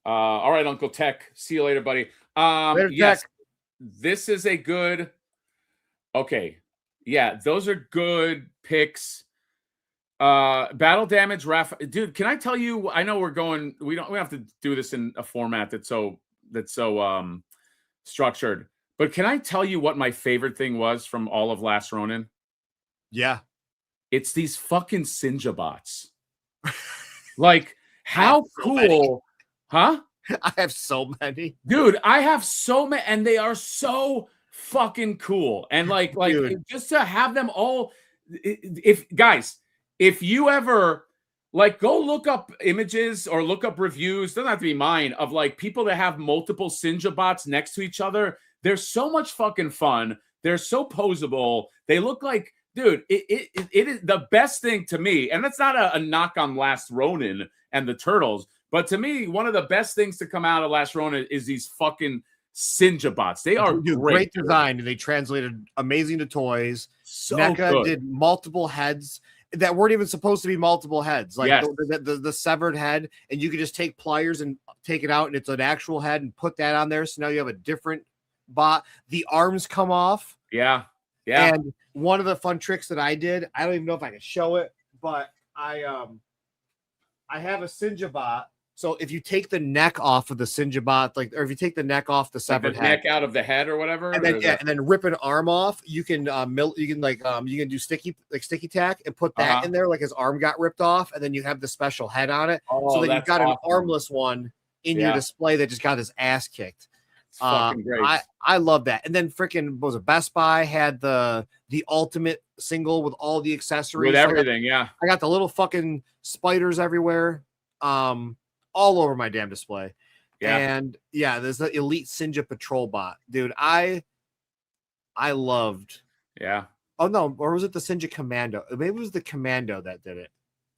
right, Uncle Tech. See you later, buddy. Yes, Tech. This is a good. Okay. Yeah, those are good picks. Battle Damage, dude. Can I tell you? I know we have to do this in a format that's so structured. But can I tell you what my favorite thing was from all of Last Ronin? Yeah, it's these fucking Sinja bots. Like, how cool, huh? I have so many, dude. I have so many, and they are so fucking cool. And like dude, just to have them all. If you ever like go look up images or look up reviews, doesn't have to be mine, of like people that have multiple Sinja bots next to each other. They're so much fucking fun. They're so posable. They look like, dude, it is the best thing to me. And that's not a knock on Last Ronin and the Turtles, but to me, one of the best things to come out of Last Ronin is these fucking Sinja bots. They are great design. They translated amazing to toys. So NECA did multiple heads that weren't even supposed to be multiple heads, like the severed head, and you could just take pliers and take it out, and it's an actual head, and put that on there. So now you have a different bot. The arms come off. Yeah. And one of the fun tricks that I did, I don't even know if I can show it, but I have a Sinja bot. So if you take the neck off of the Sinja bot, or if you take the neck off the severed head, neck out of the head or whatever, and then rip an arm off, you can do sticky tack and put that in there, like his arm got ripped off, and then you have the special head on it. So then you've got an armless one in your display that just got his ass kicked. It's fucking great. I love that. And then freaking Best Buy had the ultimate single with all the accessories, with everything. I got the little fucking spiders everywhere. All over my damn display. And there's the Elite Sinja Patrol bot. Dude, I loved. Yeah. Oh no, or was it the Sinja Commando? Maybe it was the Commando that did it.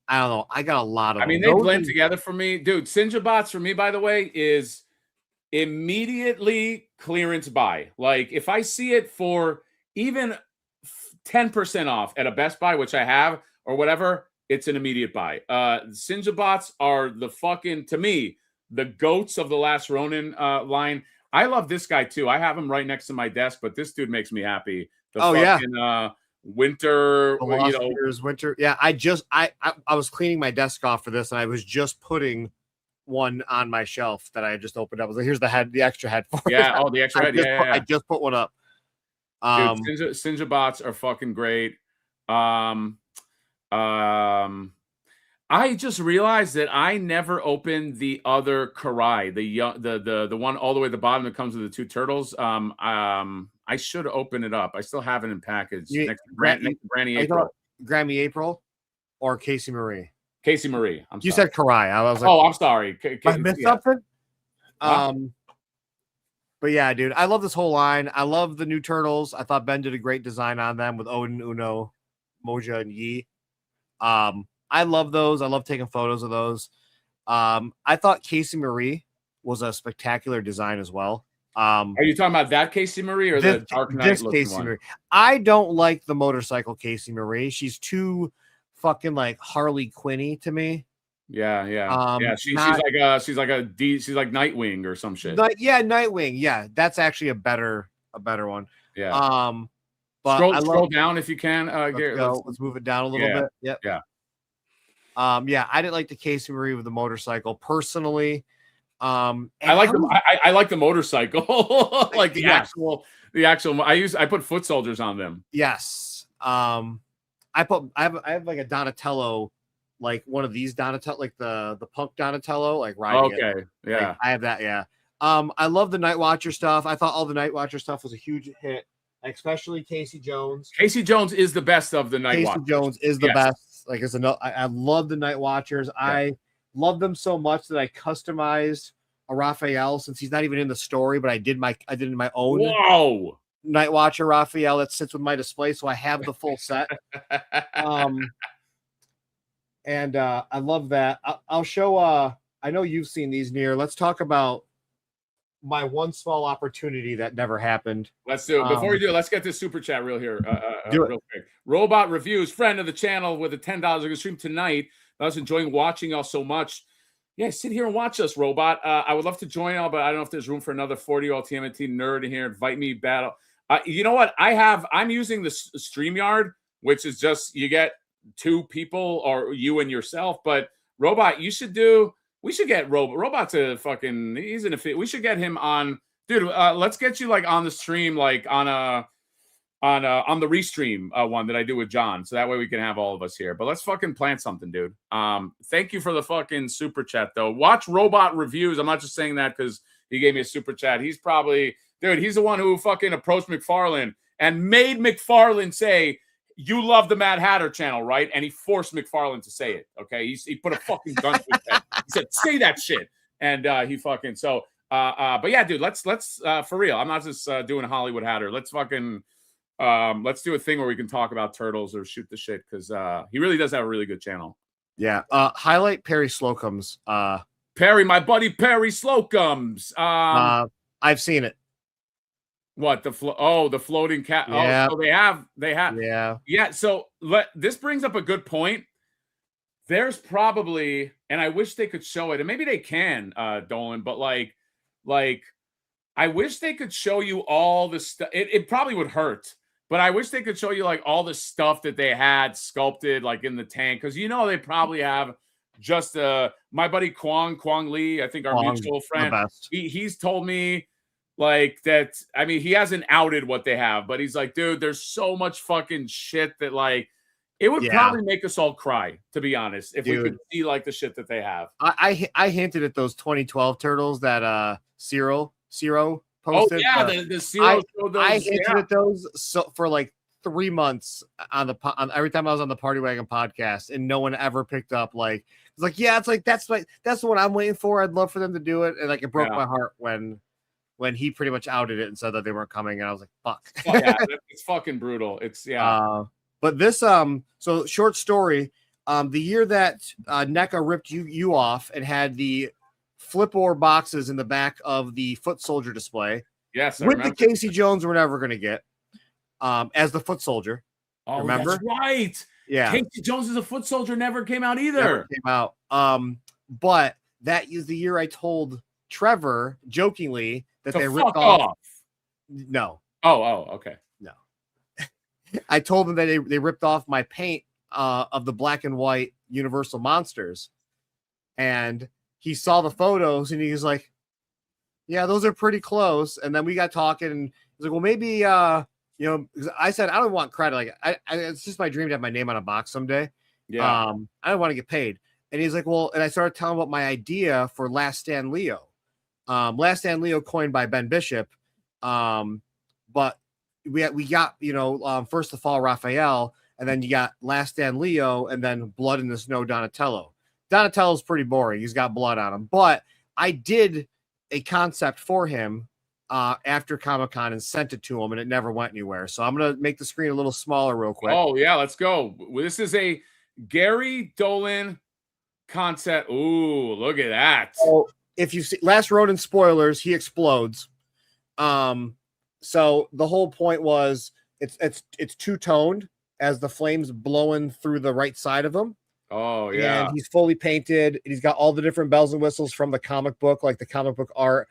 I don't know. I got a lot of them. I mean, they blend together for me. Dude, Sinja bots for me, by the way, is immediately clearance buy. Like if I see it for even 10% off at a Best Buy, which I have, or whatever, it's an immediate buy. Sinja bots are the fucking, to me, the goats of the Last Ronin line. I love this guy too. I have him right next to my desk, but this dude makes me happy. Winter, Winter. Yeah, I was cleaning my desk off for this, and I was just putting one on my shelf that I just opened up. I was like, here's the extra head for it. Yeah. Oh, the extra head. I just put one up. Dude, Sinja bots are fucking great. I just realized that I never opened the other Karai, the one all the way at the bottom that comes with the two turtles. I should open it up. I still have it in package next to Granny April. Grammy April or Casey Marie? Casey Marie. You said Karai. I was like, oh, I'm sorry. I missed something. But yeah, dude, I love this whole line. I love the new turtles. I thought Ben did a great design on them with Odin, Uno, Moja, and Yi. I love those. I love taking photos of those. I thought Casey Marie was a spectacular design as well. Are you talking about that Casey Marie or the Dark Knight looking one? Marie. I don't like the motorcycle Casey Marie. She's too fucking like Harley Quinny to me. Yeah. She's like Nightwing or some shit. Yeah, Nightwing. Yeah, that's actually a better one. Yeah. But scroll down if you can. Let's move it down a little bit. Yep. Yeah. I didn't like the Casey Marie with the motorcycle personally. I like the motorcycle, like the actual. I put foot soldiers on them. Yes. I have like a Donatello, like one of these Donatello, like the punk Donatello, like riding it. Okay. Yeah. Like, I have that. Yeah. I love the Night Watcher stuff. I thought all the Night Watcher stuff was a huge hit, especially Casey Jones. Casey Jones is the best of the Night Watchers. Casey Jones is the best. Like I love the Night Watchers. Yeah. I love them so much that I customized a Raphael since he's not even in the story, but I did in my own. Whoa. Night Watcher Raphael that sits with my display, so I have the full set. And I love that. I'll show. I know you've seen these, Near. Let's talk about my one small opportunity that never happened. Let's do it. Before we do it, let's get this super chat real here. Real quick. Robot Reviews, friend of the channel with a $10 stream tonight. I was enjoying watching y'all so much. Yeah, sit here and watch us, Robot. I would love to join y'all, but I don't know if there's room for another 40-year-old TMNT nerd in here. Invite me, battle. You know what? I'm using the StreamYard, which is just you get two people or you and yourself. But Robot, we should get Robot's a fucking, he's in a fit. We should get him on, dude. Let's get you like on the stream, like on the restream one that I do with John. So that way we can have all of us here. But let's fucking plan something, dude. Thank you for the fucking super chat though. Watch Robot Reviews. I'm not just saying that because he gave me a super chat. He's probably, dude, he's the one who fucking approached McFarlane and made McFarlane say, "You love the Mad Hatter channel, right?" And he forced McFarlane to say it. Okay, he put a fucking gun to his head. He said, "Say that shit," and he fucking so. But yeah, dude, let's for real. I'm not just doing Hollywood Hatter. Let's fucking let's do a thing where we can talk about turtles or shoot the shit because he really does have a really good channel. Yeah. Highlight Perry Slocum's. Perry, my buddy Perry Slocum's. I've seen it. What the floating cat? Yeah. Oh, so they have yeah. So this brings up a good point. There's probably, and I wish they could show it, and maybe they can, Dolan, but like I wish they could show you all the stuff. It probably would hurt, but I wish they could show you like all the stuff that they had sculpted like in the tank, because they probably have just my buddy Kwong Lee, I think our mutual friend, he's told me like that. I mean, he hasn't outed what they have, but he's like, dude, there's so much fucking shit that like it would probably make us all cry, to be honest, if we could see like the shit that they have. I hinted at those 2012 turtles that Ciro posted. Oh yeah, the Ciro. I hinted at those for like 3 months on every time I was on the Party Wagon podcast, and no one ever picked up. Like it's like, yeah, it's like that's what I'm waiting for. I'd love for them to do it, and like it broke my heart when he pretty much outed it and said that they weren't coming, and I was like, fuck. Yeah, it's fucking brutal. It's but this so short story, the year that NECA ripped you off and had the flip-over boxes in the back of the foot soldier display. Yes, with the Casey Jones we're never gonna get as the foot soldier. Oh, remember? That's right. Yeah, Casey Jones as a foot soldier never came out either. Never came out. But that is the year I told Trevor jokingly that they ripped off. No. Oh, okay. No. I told him that they ripped off my paint of the black and white Universal Monsters, and he saw the photos and he was like, yeah, those are pretty close. And then we got talking and he's like, well, maybe, I said, I don't want credit. Like, it's just my dream to have my name on a box someday. Yeah. I don't want to get paid. And he's like, well, and I started telling him about my idea for Last Stand Leo. Last Stand Leo coined by Ben Bishop. But we got, First to Fall Raphael, and then you got Last Stand Leo, and then Blood in the Snow Donatello. Donatello's pretty boring. He's got blood on him. But I did a concept for him after Comic-Con and sent it to him, and it never went anywhere. So I'm going to make the screen a little smaller real quick. Oh, yeah, let's go. This is a Gary Dolan concept. Ooh, look at that. So if you see Last Ronin spoilers, he explodes. So the whole point was it's two-toned as the flames blowing through the right side of him. Oh, yeah. And he's fully painted. He's got all the different bells and whistles from the comic book, like the comic book art.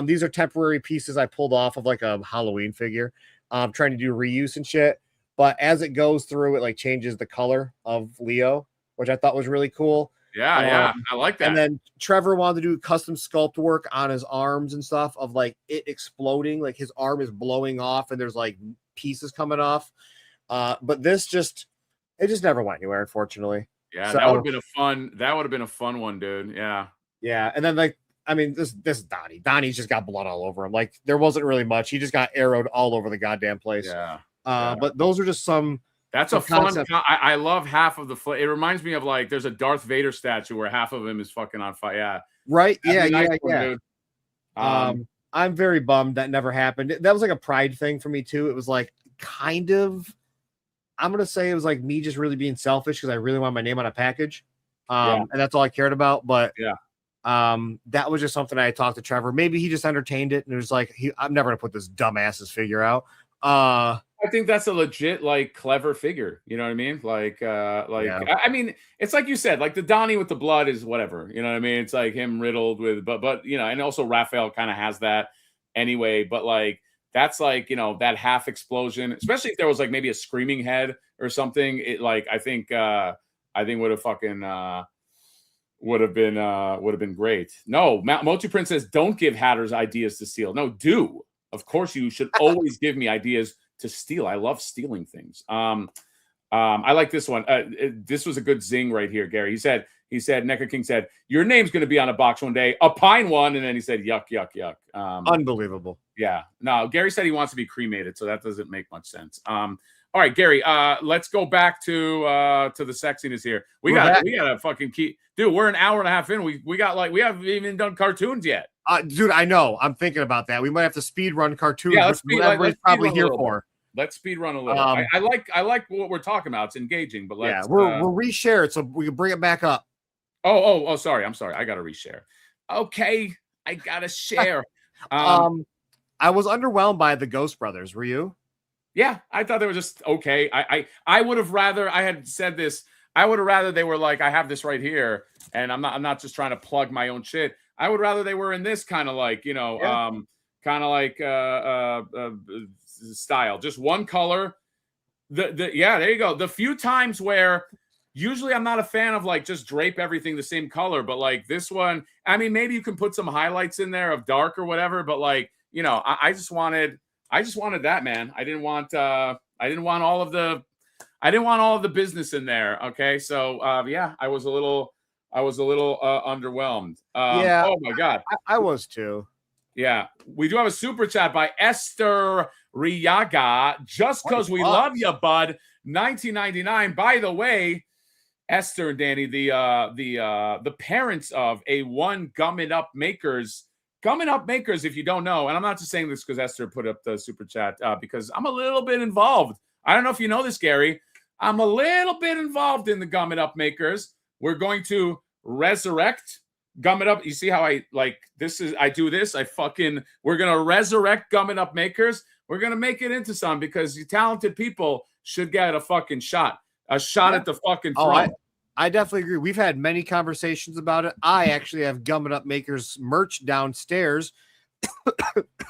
These are temporary pieces I pulled off of like a Halloween figure. Trying to do reuse and shit. But as it goes through, it like changes the color of Leo, which I thought was really cool. Yeah, I like that. And then Trevor wanted to do custom sculpt work on his arms and stuff of like it exploding, like his arm is blowing off and there's like pieces coming off. But this just never went anywhere, unfortunately. Yeah, so, that would have been a fun one, dude. Yeah. Yeah. And then this is Donnie. Donnie's just got blood all over him. Like there wasn't really much. He just got arrowed all over the goddamn place. Yeah. But those are just some. That's a fun. I love half of the. It reminds me of like there's a Darth Vader statue where half of him is fucking on fire. Yeah. Right. That'd Yeah. nice one, dude. I'm very bummed that never happened. That was like a pride thing for me too. It was like kind of. I'm gonna say it was like me just really being selfish because I really want my name on a package, and that's all I cared about. But that was just something I had talked to Trevor. Maybe he just entertained it and it was like, I'm never gonna put this dumbass's figure out. I think that's a legit, like, clever figure. You know what I mean? I mean, it's like you said, like the Donnie with the blood is whatever. You know what I mean? It's like him riddled with, but and also Raphael kind of has that anyway. But like that's like that half explosion, especially if there was like maybe a screaming head or something. It like I think would have fucking would have been great. No, Motu Prince says don't give hatters ideas to steal. No, do. Of course, you should always give me ideas to steal. I love stealing things. I like this one. This was a good zing right here, Gary. He said, NECA King said, your name's going to be on a box one day, a pine one. And then he said, yuck, yuck, yuck. Unbelievable. Yeah. No, Gary said he wants to be cremated. So that doesn't make much sense. All right, Gary, let's go back to the sexiness here. We got to fucking keep, dude, we're an hour and a half in. We haven't even done cartoons yet. Dude, I know. I'm thinking about that. We might have to speed run cartoons. Yeah, let's probably here for. Let's speed run a little. I like what we're talking about. It's engaging, but let's. Yeah, we'll reshare it so we can bring it back up. Oh, sorry. I'm sorry. I got to reshare. Okay, I got to share. I was underwhelmed by the Ghost Brothers. Were you? Yeah, I thought they were just okay. I would have rather. I had said this. I would have rather they were like, I have this right here, and I'm not just trying to plug my own shit. I would rather they were in this kind of like, style, just one color. There you go. The few times where usually I'm not a fan of like just drape everything the same color, but like this one, I mean, maybe you can put some highlights in there of dark or whatever, but like, I just wanted that, man. I didn't want all of the business in there. Okay. So, I was a little underwhelmed. Oh my God. I was too. Yeah. We do have a super chat by Esther Riaga. Just because we love you, bud. 1999. By the way, Esther and Danny, the parents of A1 Gum Up Makers. Gum Up Makers, if you don't know, and I'm not just saying this because Esther put up the super chat, because I'm a little bit involved. I don't know if you know this, Gary. I'm a little bit involved in the Gum Up Makers. We're going to resurrect Gum It Up. You see how I do this? We're going to resurrect Gum It Up Makers. We're going to make it into some because you talented people should get a fucking shot. A shot at the fucking throne. I definitely agree. We've had many conversations about it. I actually have Gum It Up Makers merch downstairs.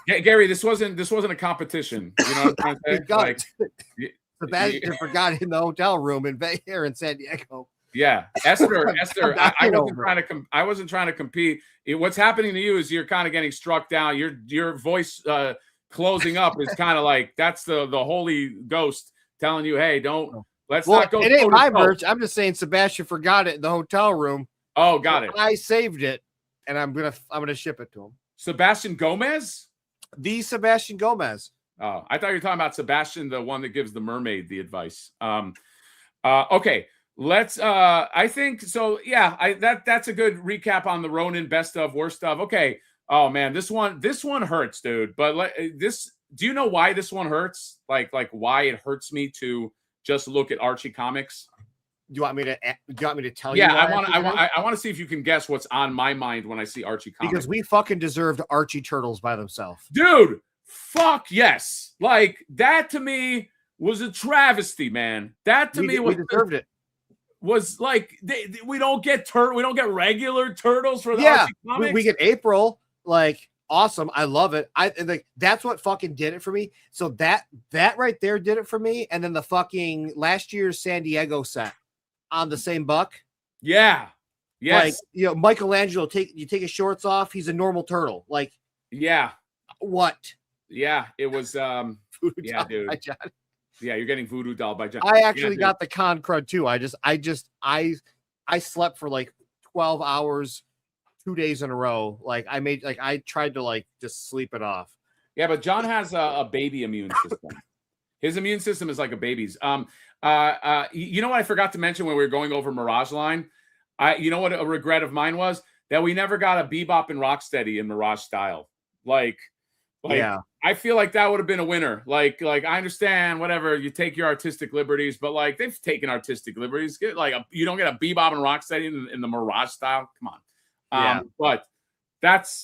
Gary, this wasn't a competition. You know what I'm trying to say? The manager forgot in the hotel room here in San Diego. Yeah, Esther. I wasn't over. trying to. I wasn't trying to compete. What's happening to you is you're kind of getting struck down. Your voice closing up is kind of like that's the Holy Ghost telling you, hey, don't. Let's not go. It ain't my merch. I'm just saying Sebastian forgot it in the hotel room. Oh, got it. I saved it, and I'm gonna ship it to him. Sebastian Gomez. The Sebastian Gomez. Oh, I thought you were talking about Sebastian, the one that gives the mermaid the advice. Okay. Let's I think so. Yeah, that's a good recap on the Ronin best of worst of. Okay. Oh man, this one hurts, dude. But do you know why this one hurts? Like why it hurts me to just look at Archie comics? Do you want me to tell you? Yeah, I want to see if you can guess what's on my mind when I see Archie comics. Because we fucking deserved Archie turtles by themselves. Dude, fuck yes. Like that to me was a travesty, man. That to me we deserved it. Was like we don't get regular turtles for the Archie comics. We get April, like awesome. I love it. I like that's what fucking did it for me. So that right there did it for me. And then the fucking last year's San Diego set on the same buck. Yeah. Yes. Like Michelangelo take his shorts off. He's a normal turtle. Like yeah. What? Yeah. It was yeah, dude. Yeah, you're getting Voodoo Doll by John. I actually got the con crud too. I slept for like 12 hours, 2 days in a row. Like I tried to like just sleep it off. Yeah, but John has a baby immune system. His immune system is like a baby's. You know what I forgot to mention when we were going over Mirage Line? You know what a regret of mine was? That we never got a Bebop and Rocksteady in Mirage style. Like yeah. I feel like that would have been a winner. Like I understand whatever you take your artistic liberties, but like they've taken artistic liberties. You don't get a Bebop and Rocksteady in the Mirage style. Come on. Yeah. But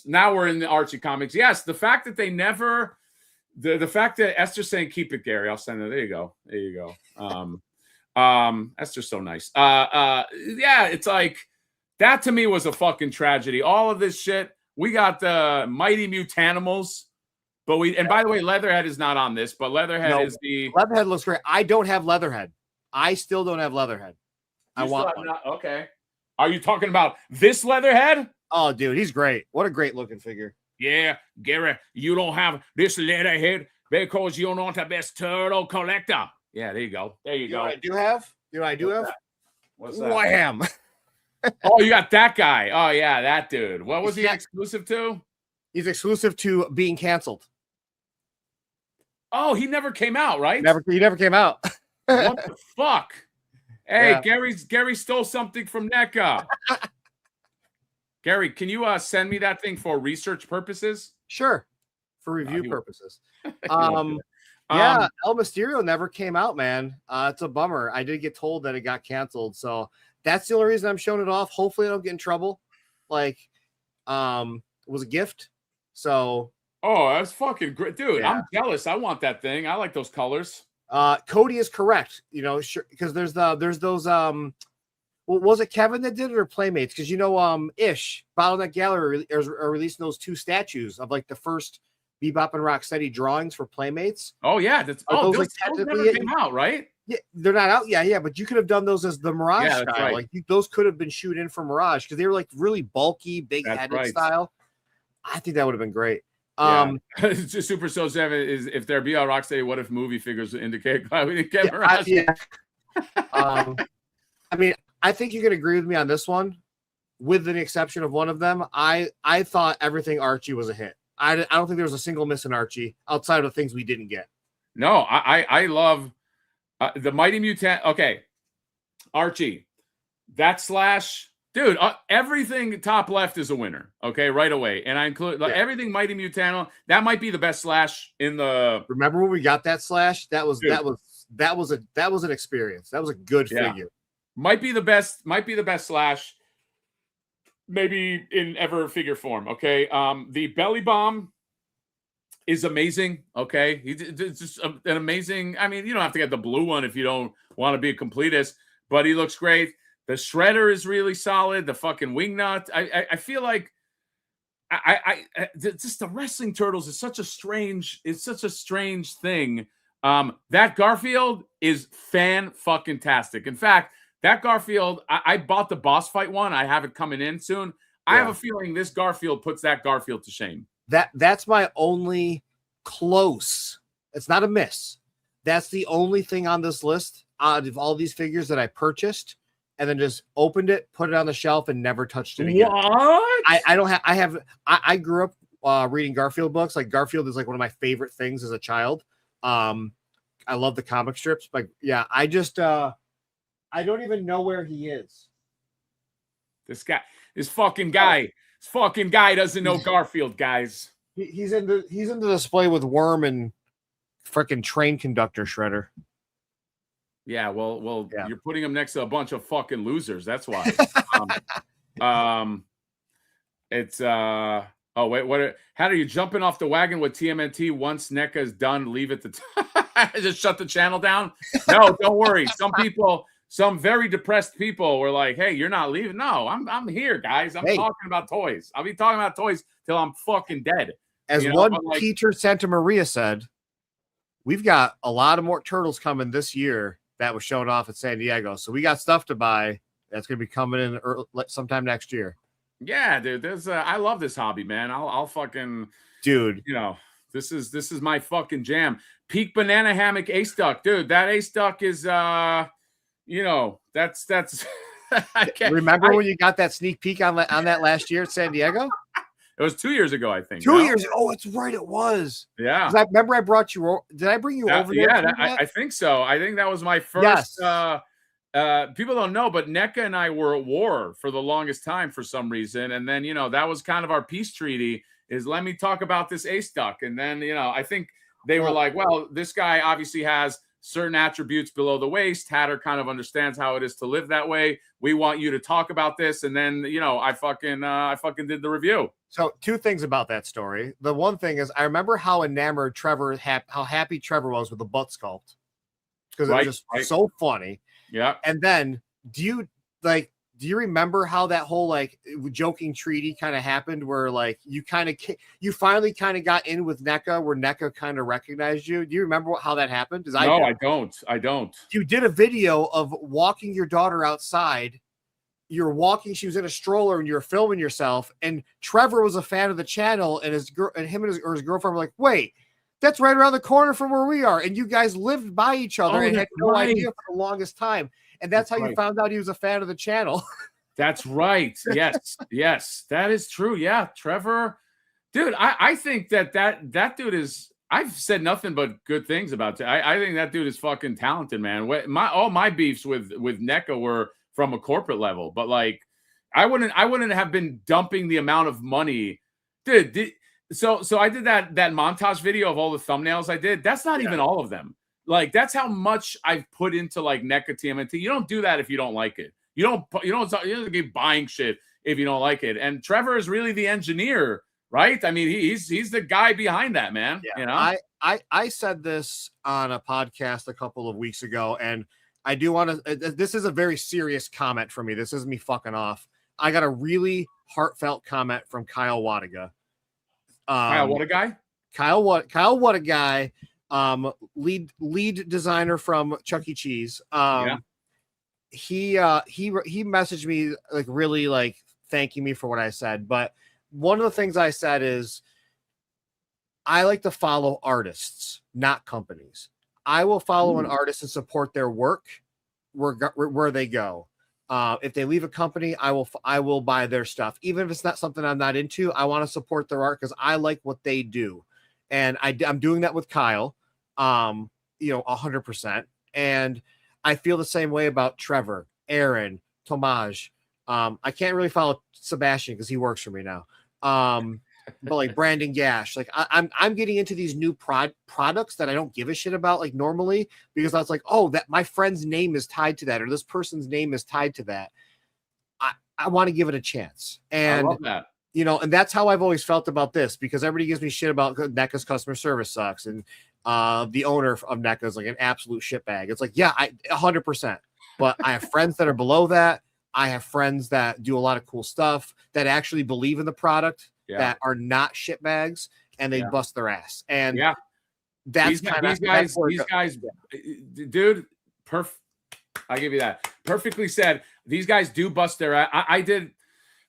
now we're in the Archie comics. Yes, the fact that they never the fact that Esther's saying keep it, Gary. I'll send it. There you go. Esther's so nice. Yeah, it's like that to me was a fucking tragedy. All of this shit. We got the Mighty Mutanimals. But and by the way, Leatherhead is not on this, but Leatherhead is the Leatherhead looks great. I don't have Leatherhead. I still don't have Leatherhead. I want one. Okay. Are you talking about this Leatherhead? Oh, dude, he's great. What a great looking figure. Yeah, Gary, you don't have this Leatherhead because you're not the best turtle collector. Yeah, there you go. There you go. I do have? I do have? What's that? Wham. Oh, you got that guy. Oh, yeah, that dude. What was he exclusive to? He's exclusive to being canceled. Oh, he never came out, right? He never came out. What the fuck? Hey, yeah. Gary stole something from NECA. Gary, can you send me that thing for research purposes? Sure, for review purposes. Yeah, El Mysterio never came out, man. It's a bummer. I did get told that it got canceled, so that's the only reason I'm showing it off. Hopefully, I don't get in trouble. Like, it was a gift, so. Oh, that's fucking great, dude. Yeah. I'm jealous. I want that thing. I like those colors. Cody is correct, sure, because there's those was it Kevin that did it or Playmates? Because Ish Bottleneck Gallery are releasing those two statues of like the first Bebop and Rocksteady drawings for Playmates. Oh yeah, those never came out, right? Yeah, they're not out. Yeah, but you could have done those as the Mirage style. Right. Like those could have been shoot in for Mirage because they were like really bulky, big headed style. I think that would have been great. Super So 7 is if there be a Rocksteady, what if movie figures indicate glad we didn't get Mirage? I mean, I think you can agree with me on this one, with the exception of one of them. I thought everything Archie was a hit. I don't think there was a single miss in Archie outside of the things we didn't get. No, I love the Mighty Mutant. Okay, Archie, that slash. Dude, everything top left is a winner. Okay, right away, and I include everything Mighty Mutano. That might be the best slash in the. Remember when we got that slash? That was an experience. That was a good figure. Might be the best slash. Maybe in ever figure form. Okay, the belly bomb is amazing. Okay, it's just an amazing. I mean, you don't have to get the blue one if you don't want to be a completist, but he looks great. The shredder is really solid. The fucking wingnut. I feel like just the wrestling turtles is such a strange. It's such a strange thing. That Garfield is fan fucking tastic. In fact, That Garfield, I bought the boss fight one. I have it coming in soon. I have a feeling this Garfield puts that Garfield to shame. That's my only close. It's not a miss. That's the only thing on this list out of all these figures that I purchased and then just opened it, put it on the shelf, and never touched it again. What? I grew up reading Garfield books. Like Garfield is like one of my favorite things as a child. I love the comic strips, but yeah, I just I don't even know where he is. This fucking guy doesn't know Garfield, guys. He's in the display with Worm and freaking train conductor Shredder. Yeah, well, you're putting him next to a bunch of fucking losers. That's why. It's oh wait, what? How are you jumping off the wagon with TMNT once NECA is done? Leave it to just shut the channel down. No, don't worry. Some very depressed people were like, "Hey, you're not leaving." No, I'm here, guys. I'm talking about toys. I'll be talking about toys till I'm fucking dead. As Peter Santa Maria said, we've got a lot of more turtles coming this year that was shown off at San Diego. So we got stuff to buy that's going to be coming in sometime next year. Yeah, dude. I love this hobby, man. I'll fucking, dude. You know, this is my fucking jam. Peak banana hammock ace duck, dude. That ace duck is, you know, that's. I can't remember when you got that sneak peek on that last year at San Diego. It was 2 years ago, I think. 2 years. Oh, it's right. It was. Yeah. I remember I brought you. Did I bring you over there? Yeah, I think so. I think that was my first. Yes. People don't know, but NECA and I were at war for the longest time for some reason, and then that was kind of our peace treaty. Is let me talk about this ace duck, and then I think they were like, well, this guy obviously has certain attributes below the waist. Hatter kind of understands how it is to live that way. We want you to talk about this. And then, I fucking did the review. So 2 things about that story. The one thing is I remember how enamored how happy Trevor was with the butt sculpt. Because it was just so funny. Yeah. And then do you remember how that whole joking treaty kind of happened where you finally kind of got in with NECA where NECA kind of recognized you? Do you remember how that happened? No, I don't. You did a video of walking your daughter outside. You're walking, she was in a stroller and you're filming yourself. And Trevor was a fan of the channel and his girlfriend were like, wait, that's right around the corner from where we are. And you guys lived by each other and had no idea for the longest time. And that's how you found out he was a fan of the channel. That's right. Yes. Yes, that is true. Yeah. Trevor, dude, I think that dude is, I've said nothing but good things about it. I think that dude is fucking talented, man. All my beefs with NECA were from a corporate level, but I wouldn't have been dumping the amount of money. Dude, so I did that montage video of all the thumbnails I did. That's not even all of them. That's how much I've put into NECA TMNT. You don't do that if you don't like it. You don't keep buying shit if you don't like it. And Trevor is really the engineer, right? I mean, he's the guy behind that, man. Yeah. I said this on a podcast a couple of weeks ago, and I do want to. This is a very serious comment for me. This is me fucking off. I got a really heartfelt comment from Kyle Wadaga. Kyle, what a guy! Kyle, what a guy! Lead designer from Chuck E. Cheese. He messaged me really thanking me for what I said. But one of the things I said is I like to follow artists, not companies. I will follow an artist and support their work where they go. If they leave a company, I will buy their stuff. Even if it's not something I'm not into, I want to support their art because I like what they do. And I'm doing that with Kyle, 100%. And I feel the same way about Trevor, Aaron, Tomaj. I can't really follow Sebastian because he works for me now. But Brandon Gash, I'm getting into these new products that I don't give a shit about normally because I was that my friend's name is tied to that or this person's name is tied to that. I want to give it a chance. And I love that. And that's how I've always felt about this because everybody gives me shit about NECA's customer service sucks and the owner of NECA is an absolute shitbag. It's 100%. But I have friends that are below that. I have friends that do a lot of cool stuff that actually believe in the product. That are not shitbags and they bust their ass. And that's these guys, dude, I'll give you that. Perfectly said. These guys do bust their ass. I did,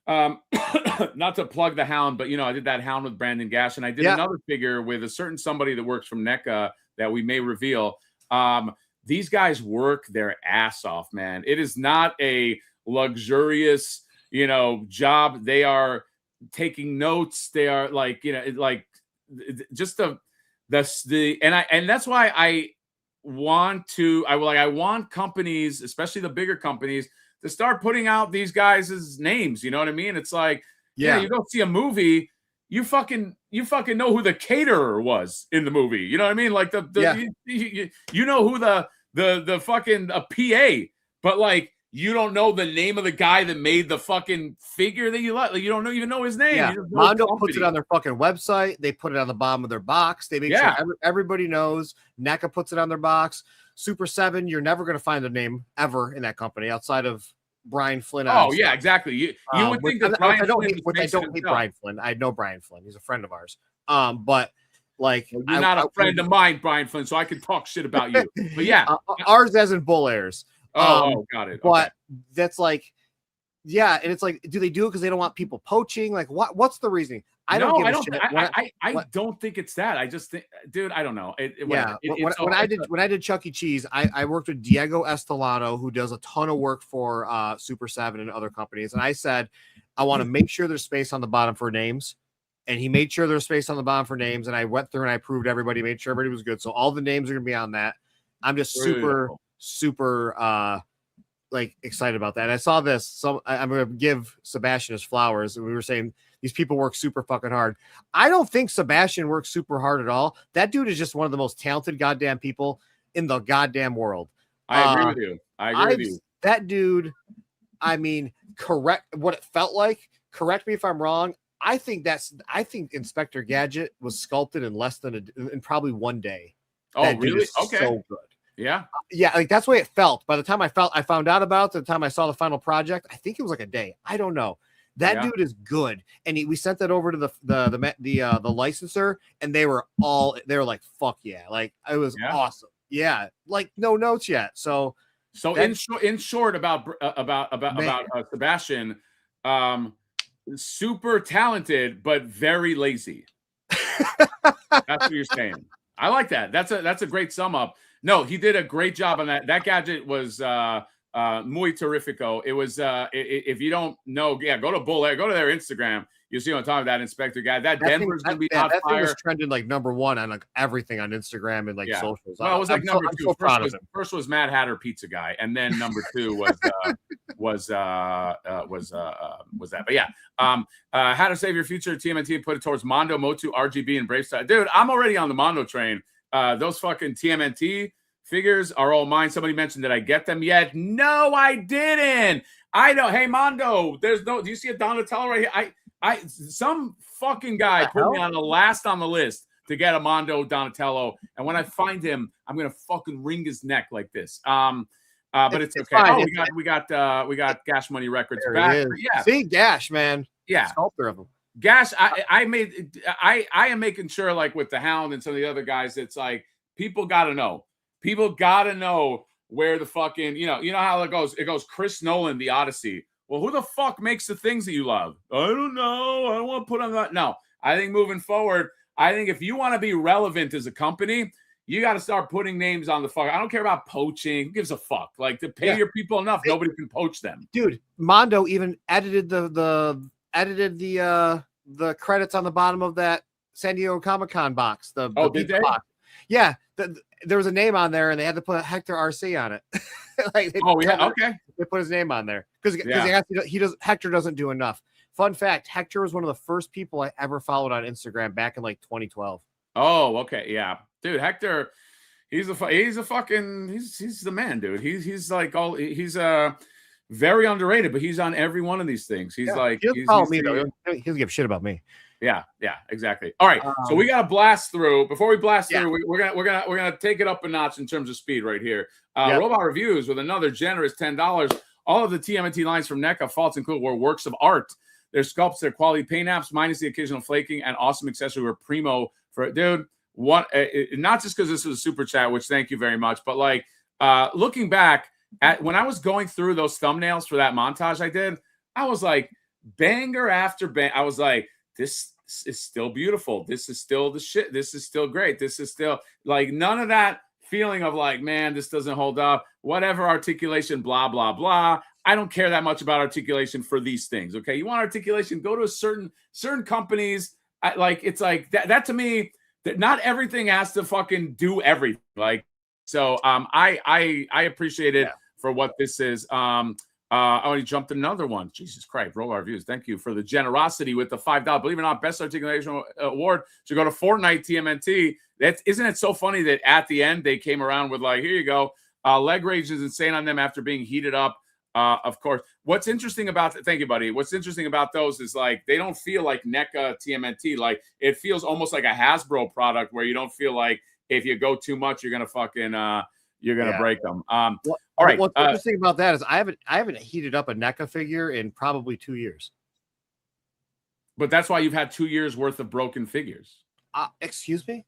not to plug the Hound, but, I did that Hound with Brandon Gash, and I did another figure with a certain somebody that works from NECA that we may reveal. These guys work their ass off, man. It is not a luxurious, job. They are taking notes. They are just and that's why I want companies, especially the bigger companies, to start putting out these guys' names. You know what I mean? It's like, you go see a movie, you fucking know who the caterer was in the movie. You know what I mean? Like you know who the fucking PA, but like you don't know the name of the guy that made the fucking figure that you like. You don't even know his name. Yeah. Mondo puts it on their fucking website. They put it on the bottom of their box. They make sure everybody knows. NECA puts it on their box. Super 7, you're never going to find their name ever in that company outside of Brian Flynn. Oh, yeah, exactly. You would think that I don't hate Brian Flynn. I know Brian Flynn. He's a friend of ours. But like, you're not a friend of mine, Brian Flynn, so I can talk shit about you. But yeah, ours as in Bull Airs. Got it. But that's like, and it's like, do they do it because they don't want people poaching? Like, what's the reasoning? I don't think it's that. I just think, dude, I don't know. When I did Chuck E. Cheese, I worked with Diego Estelano, who does a ton of work for Super 7 and other companies. And I said, I want to make sure there's space on the bottom for names. And he made sure there's space on the bottom for names. And I went through and I proved everybody, made sure everybody was good. So all the names are going to be on that. I'm just super like excited about that. And I saw this. So I'm going to give Sebastian his flowers. We were saying these people work super fucking hard. I don't think Sebastian works super hard at all. That dude is just one of the most talented goddamn people in the goddamn world. I agree with you. I agree with you. That dude, I mean, correct what it felt like. Correct me if I'm wrong. I think Inspector Gadget was sculpted in less than in probably 1 day. Oh, really? Okay. So good. Yeah. Yeah, like that's the way it felt. By the time I found out about it, the time I saw the final project, I think it was like a day. I don't know. That dude is good. And we sent that over to the licensor, and they were like, fuck yeah. Like it was awesome. Yeah. Like no notes yet. So in short about Sebastian, super talented, but very lazy. That's what you're saying. I like that. That's a great sum up. No, he did a great job on that. That gadget was muy terrifico. It was if you don't know, go to Bull Air, go to their Instagram. You'll see what I'm talking about, Inspector Guy. That Denver's gonna be on fire. That thing was trending like #1 on like everything on Instagram and like socials. Well, it was like number 2. First was Mad Hatter Pizza Guy, and then number 2 was that. But yeah, How to Save Your Future, TMNT, put it towards Mondo, Motu, RGB, and Brave Side. Dude, I'm already on the Mondo train. Those fucking TMNT figures are all mine. Somebody mentioned that I get them yet. No, I didn't. I know. Hey, Mondo, do you see a Donatello right here? Some fucking guy put me on the last on the list to get a Mondo Donatello. And when I find him, I'm going to fucking wring his neck like this. But it's okay. Fine. We got Gash Money Records there back. Yeah. See, Gash, man. Yeah. Sculptor of them. Gash, I am making sure, like with the Hound and some of the other guys, it's like people got to know. People got to know where the fucking, you know how it goes. It goes Chris Nolan, The Odyssey. Well, who the fuck makes the things that you love? I don't know. I don't want to put on that. No, I think moving forward, I think if you want to be relevant as a company, you got to start putting names on the fuck. I don't care about poaching. Who gives a fuck? Like, to pay your people enough, nobody can poach them. Dude, Mondo even edited the credits on the bottom of that San Diego Comic-Con box. Did they? Box. Yeah, there was a name on there, and they had to put Hector RC on it. Okay. They put his name on there because Hector doesn't do enough. Fun fact: Hector was one of the first people I ever followed on Instagram back in like 2012. Oh, okay, yeah, dude, Hector, he's the man, dude. He's very underrated, but he's on every one of these things. He's follow me though. He doesn't give a shit about me. Yeah, exactly. All right, so we got to blast through. Before we blast through, we're gonna take it up a notch in terms of speed right here. Robot Reviews with another generous $10. All of the TMNT lines from NECA, faults included, were works of art. Their sculpts, their quality paint apps, minus the occasional flaking, and awesome accessory were primo for dude. What? Not just because this was a super chat, which thank you very much, but like looking back, when I was going through those thumbnails for that montage I did, I was like, banger after bang. I was like, this is still beautiful. This is still the shit. This is still great. This is still like none of that feeling of like, man, this doesn't hold up. Whatever articulation, blah, blah, blah. I don't care that much about articulation for these things. Okay. You want articulation, go to a certain companies. It's like that to me, that not everything has to fucking do everything. Like, so I appreciate it for what this is. I only jumped another one. Jesus Christ, roll our views. Thank you for the generosity with the $5. Believe it or not, best articulation award should go to Fortnite TMNT. Isn't it so funny that at the end they came around with like, here you go. Leg rage is insane on them after being heated up. Of course. What's interesting about thank you, buddy. What's interesting about those is like they don't feel like NECA TMNT. Like it feels almost like a Hasbro product where you don't feel like if you go too much, you're gonna fucking you're gonna break them. All right. What's interesting about that is I haven't heated up a NECA figure in probably 2 years. But that's why you've had 2 years worth of broken figures. Excuse me.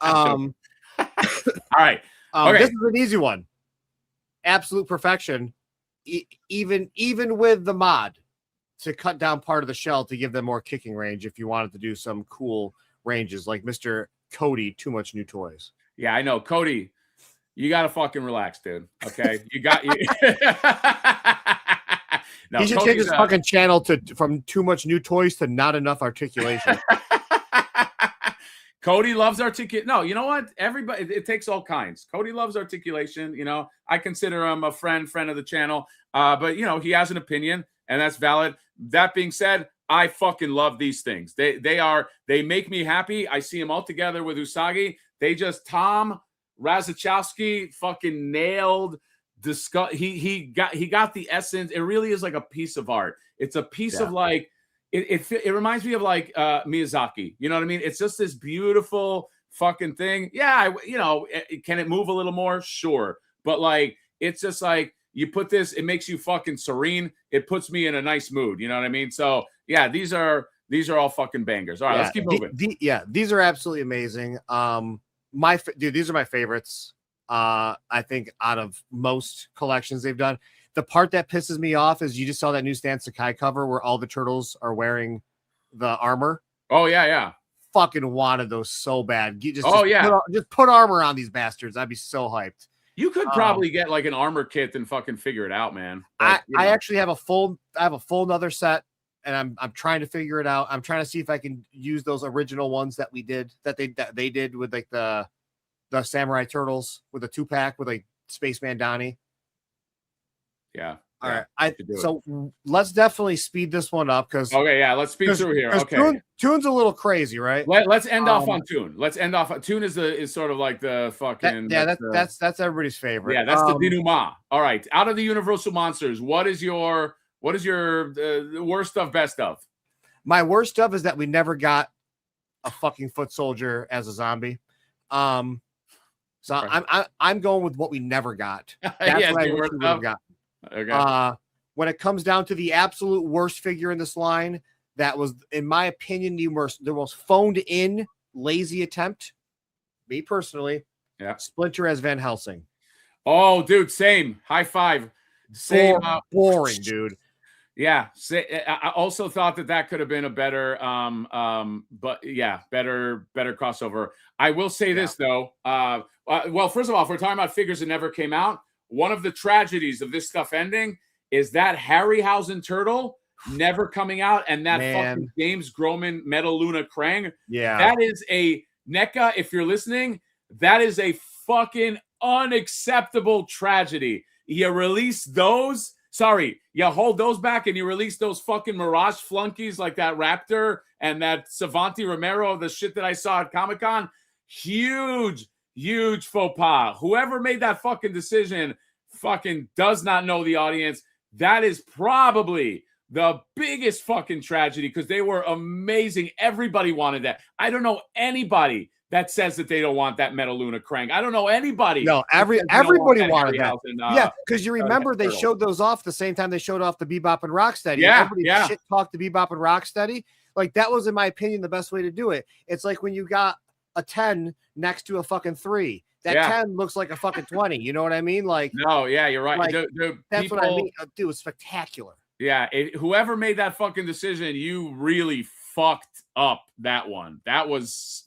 All right. Okay. This is an easy one. Absolute perfection. Even with the mod to cut down part of the shell to give them more kicking range if you wanted to do some cool ranges like Mr. Cody, Too Much New Toys. Yeah, I know. Cody, you got to fucking relax, dude. Okay? You got you. No, he should change his fucking channel from Too Much New Toys to Not Enough Articulation. Cody loves articulation. No, you know what? Everybody, it takes all kinds. Cody loves articulation. You know, I consider him a friend of the channel. But you know, he has an opinion, and that's valid. That being said, I fucking love these things. They make me happy. I see them all together with Usagi. Tom Razachowski fucking nailed. He got the essence. It really is like a piece of art. It's a piece of like. It reminds me of like Miyazaki. You know what I mean? It's just this beautiful fucking thing. Yeah, can it move a little more? Sure. But like, it's just like you put this, it makes you fucking serene. It puts me in a nice mood. You know what I mean? So yeah, these are all fucking bangers. All right, let's keep moving. These are absolutely amazing. These are my favorites. I think out of most collections they've done. The part that pisses me off is you just saw that new Stan Sakai cover where all the turtles are wearing the armor. Oh, yeah. Fucking wanted those so bad. Just put armor on these bastards. I'd be so hyped. You could probably get like an armor kit and fucking figure it out, man. But, I actually have a full another set, and I'm trying to figure it out. I'm trying to see if I can use those original ones that we did that they did with like the Samurai Turtles with a 2-pack with like Spaceman Donnie. Yeah. All right. So let's definitely speed this one up because let's speed through here. Okay. Toon's a little crazy, right? Let's end off on Toon. Toon is sort of like the fucking that's everybody's favorite. Yeah, that's the denouement. All right. Out of the Universal Monsters, what is your worst of, best of? My worst of is that we never got a fucking foot soldier as a zombie. So I'm going with what we never got. That's what I wish we would have got. Okay. When it comes down to the absolute worst figure in this line, that was, in my opinion, the most phoned in, lazy attempt. Me personally, Splinter as Van Helsing. Oh, dude, same. High five. Same. Boring, dude. Yeah. I also thought that could have been a better, but yeah, better crossover. I will say this though. Well, first of all, if we're talking about figures that never came out, one of the tragedies of this stuff ending is that Harryhausen turtle never coming out, and that fucking James Groman Metal Luna Krang. Yeah, that is a NECA. If you're listening, that is a fucking unacceptable tragedy. You release those. Sorry, you hold those back and you release those fucking Mirage flunkies like that Raptor and that Savanti Romero, the shit that I saw at Comic-Con. Huge faux pas. Whoever made that fucking decision fucking does not know the audience. That is probably the biggest fucking tragedy because they were amazing. Everybody wanted that. I don't know anybody that says that they don't want that Metal Luna Krang. I don't know anybody. No, everybody wanted that. Yeah, because you remember they showed those off the same time they showed off the Bebop and Rocksteady. Everybody shit talked to Bebop and Rocksteady. Like that was, in my opinion, the best way to do it. It's like when you got a 10 next to a fucking 3. that Yeah. 10 looks like a fucking 20. You know what I mean? Like, No, yeah, you're right. like, Dude, that's what I mean. Dude, it's spectacular. Yeah, whoever made that fucking decision, you really fucked up that one. That was.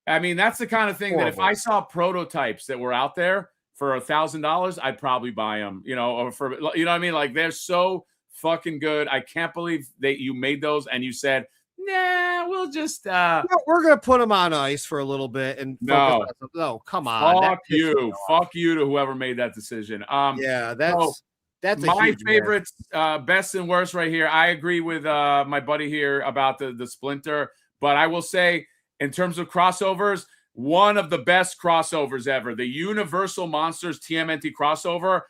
I mean, that's the kind of thing that if I saw prototypes that were out there for $1,000, I'd probably buy them. You know, or for what I mean. Like they're so fucking good. I can't believe that you made those and you said, "Nah, we'll just." We're gonna put them on ice for a little bit and focus on no, come on. Fuck you to whoever made that decision. Yeah, that's my favorites, best and worst right here. I agree with my buddy here about the Splinter, but I will say in terms of crossovers, one of the best crossovers ever, the Universal Monsters TMNT crossover,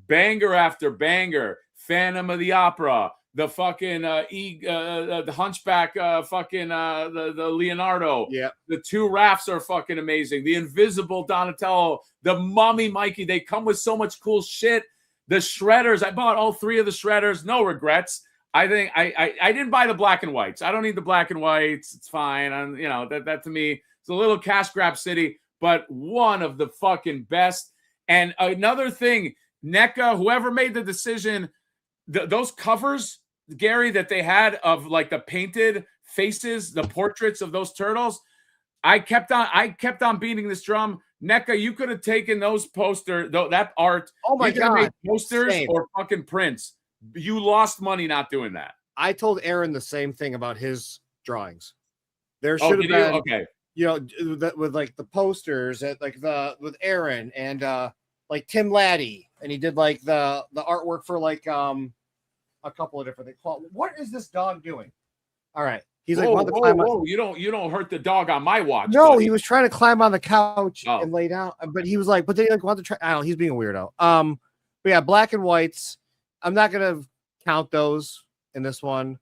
banger after banger, Phantom of the Opera, the fucking the Hunchback, the Leonardo. Yeah, the two rafts are fucking amazing. The Invisible Donatello, the Mummy Mikey, they come with so much cool shit. The shredders, I bought all 3 of the shredders. No regrets. I think I didn't buy the black and whites. I don't need the black and whites. It's fine. That to me, it's a little cash grab city, but one of the fucking best. And another thing, NECA, whoever made the decision, those covers, Gary, that they had of like the painted faces, the portraits of those turtles. I kept on beating this drum. NECA, you could have taken those that art. Oh my God. Posters or fucking prints. You lost money not doing that. I told Aaron the same thing about his drawings. There should have been, okay. With like the posters at like with Aaron and like Tim Laddie, and he did like the artwork for like a couple of different things. What is this dog doing? All right. He's like, whoa, you don't hurt the dog on my watch. No, buddy. he was trying to climb on the couch and lay down, but he was like, but then he like wanted to try. I don't know, he's being a weirdo. But yeah, black and whites. I'm not gonna count those in this one.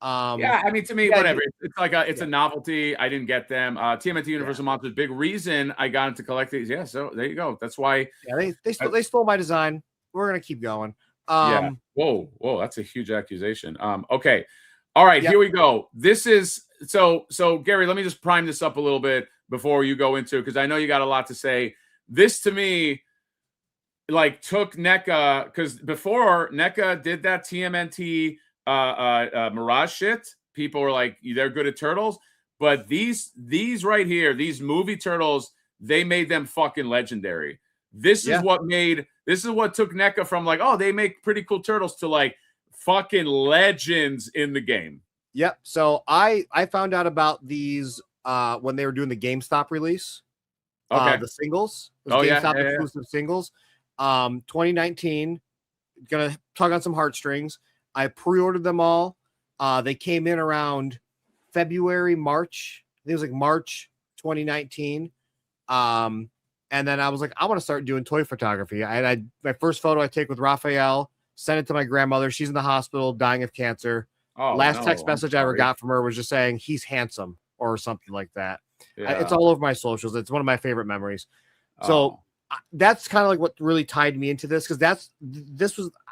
Yeah, I mean, to me, whatever. It's like it's a novelty. I didn't get them. TMNT Universal Monsters, big reason I got into collecting these. Yeah, so there you go. That's why. Yeah, they stole my design. We're gonna keep going. Yeah. Whoa, that's a huge accusation. Okay. All right, Here we go. This is so Gary, let me just prime this up a little bit before you go into, because I know you got a lot to say. This to me like took NECA, because before NECA did that TMNT Mirage shit, people were like, they're good at turtles, but these right here, these movie turtles, they made them fucking legendary. This is what took NECA from like, oh, they make pretty cool turtles to like fucking legends in the game. Yep. So I found out about these when they were doing the GameStop release. Okay. The singles. GameStop exclusive singles. 2019. Gonna tug on some heartstrings. I pre-ordered them all. They came in around February, March. I think it was like March 2019. And then I was like, I want to start doing toy photography. My first photo I take with Raphael, sent it to my grandmother. She's in the hospital dying of cancer. Last text message I ever got from her was just saying he's handsome or something like that. Yeah. It's all over my socials. It's one of my favorite memories. So that's kind of like what really tied me into this, because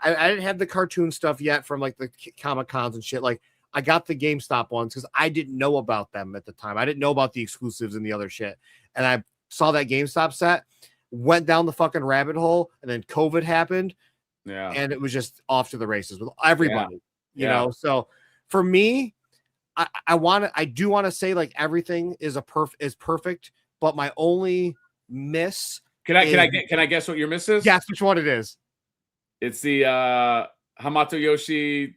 I didn't have the cartoon stuff yet from like the Comic Cons and shit. Like I got the GameStop ones because I didn't know about them at the time. I didn't know about the exclusives and the other shit. And I saw that GameStop set, went down the fucking rabbit hole, and then COVID happened. Yeah. And it was just off to the races with everybody, you know? So for me, I do want to say like everything is perfect, but my only miss. Can I guess what your miss is? Guess which one it is. It's the Hamato Yoshi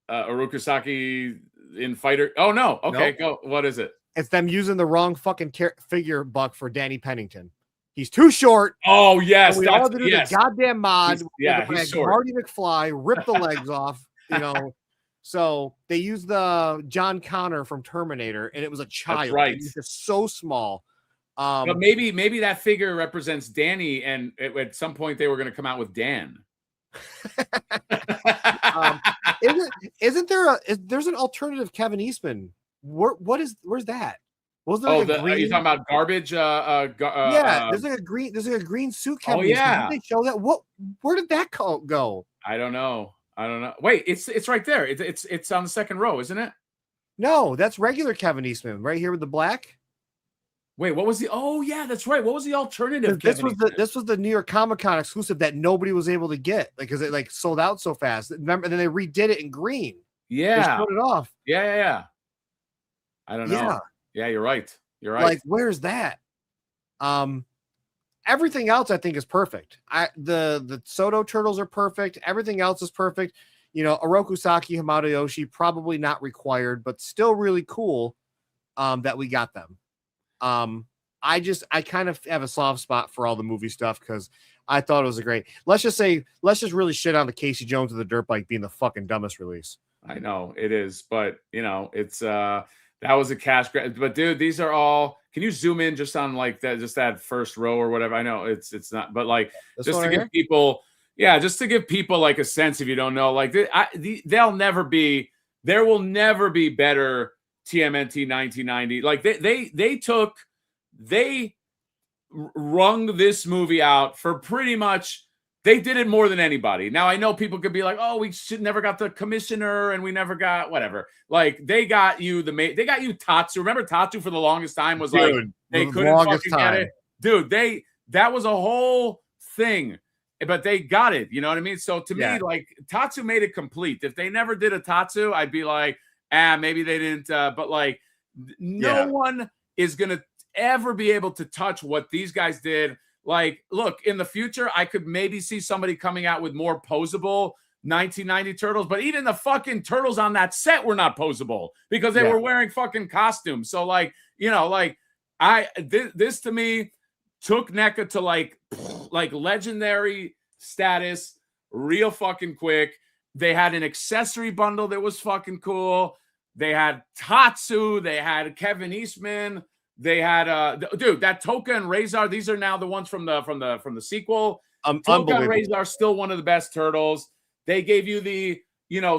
Urukusaki in Fighter. Oh no. Okay, go. What is it? It's them using the wrong fucking figure buck for Danny Pennington. He's too short. Oh yes, we all do the goddamn mod. He's short. Marty McFly, rip the legs off. So they used the John Connor from Terminator, and it was a child. That's right. He's just so small. But maybe that figure represents Danny, and at some point they were going to come out with Dan. There's an alternative Kevin Eastman? Where's that? Was there are you talking about garbage? There's like a green suit. Kevin Eastman. Did they show that? Where did that go? I don't know. Wait, it's right there. It's on the second row, isn't it? No, that's regular Kevin Eastman right here with the black. Wait, what was the? Oh yeah, that's right. What was the alternative? This was the New York Comic-Con exclusive that nobody was able to get, like, because it like sold out so fast. Remember, and then they redid it in green. They Yeah, showed it off. yeah. I don't know. Yeah, you're right. You're right. Like, where's that? Everything else I think is perfect. The Soto turtles are perfect. Everything else is perfect. You know, Orokusaki, Hamato Yoshi, probably not required, but still really cool that we got them. I kind of have a soft spot for all the movie stuff because I thought it was a great. Let's just really shit on the Casey Jones of the dirt bike being the fucking dumbest release. I know it is, but you know, it's that was a cash grab. But dude, these are all. Can you zoom in just on like that, just that first row or whatever? I know it's not, but like just to give people, just to give people like a sense if you don't know, like there will never be better TMNT 1990. Like they wrung this movie out for pretty much. They did it more than anybody. Now I know people could be like, "Oh, we should never got the commissioner, and we never got whatever." Like they got you they got you Tatsu. Remember Tatsu for the longest time was like they couldn't fucking get it, dude. That was a whole thing, but they got it. You know what I mean? So to me, like Tatsu made it complete. If they never did a Tatsu, I'd be like, maybe they didn't. But like, no one is gonna ever be able to touch what these guys did. Like, look, in the future, I could maybe see somebody coming out with more posable 1990 turtles, but even the fucking turtles on that set were not posable because they were wearing fucking costumes. So, like, you know, like this to me took NECA to like legendary status real fucking quick. They had an accessory bundle that was fucking cool. They had Tatsu. They had Kevin Eastman. They had dude, that Toka and Razor. These are now the ones from the sequel. Toka and Razor are still one of the best turtles. They gave you the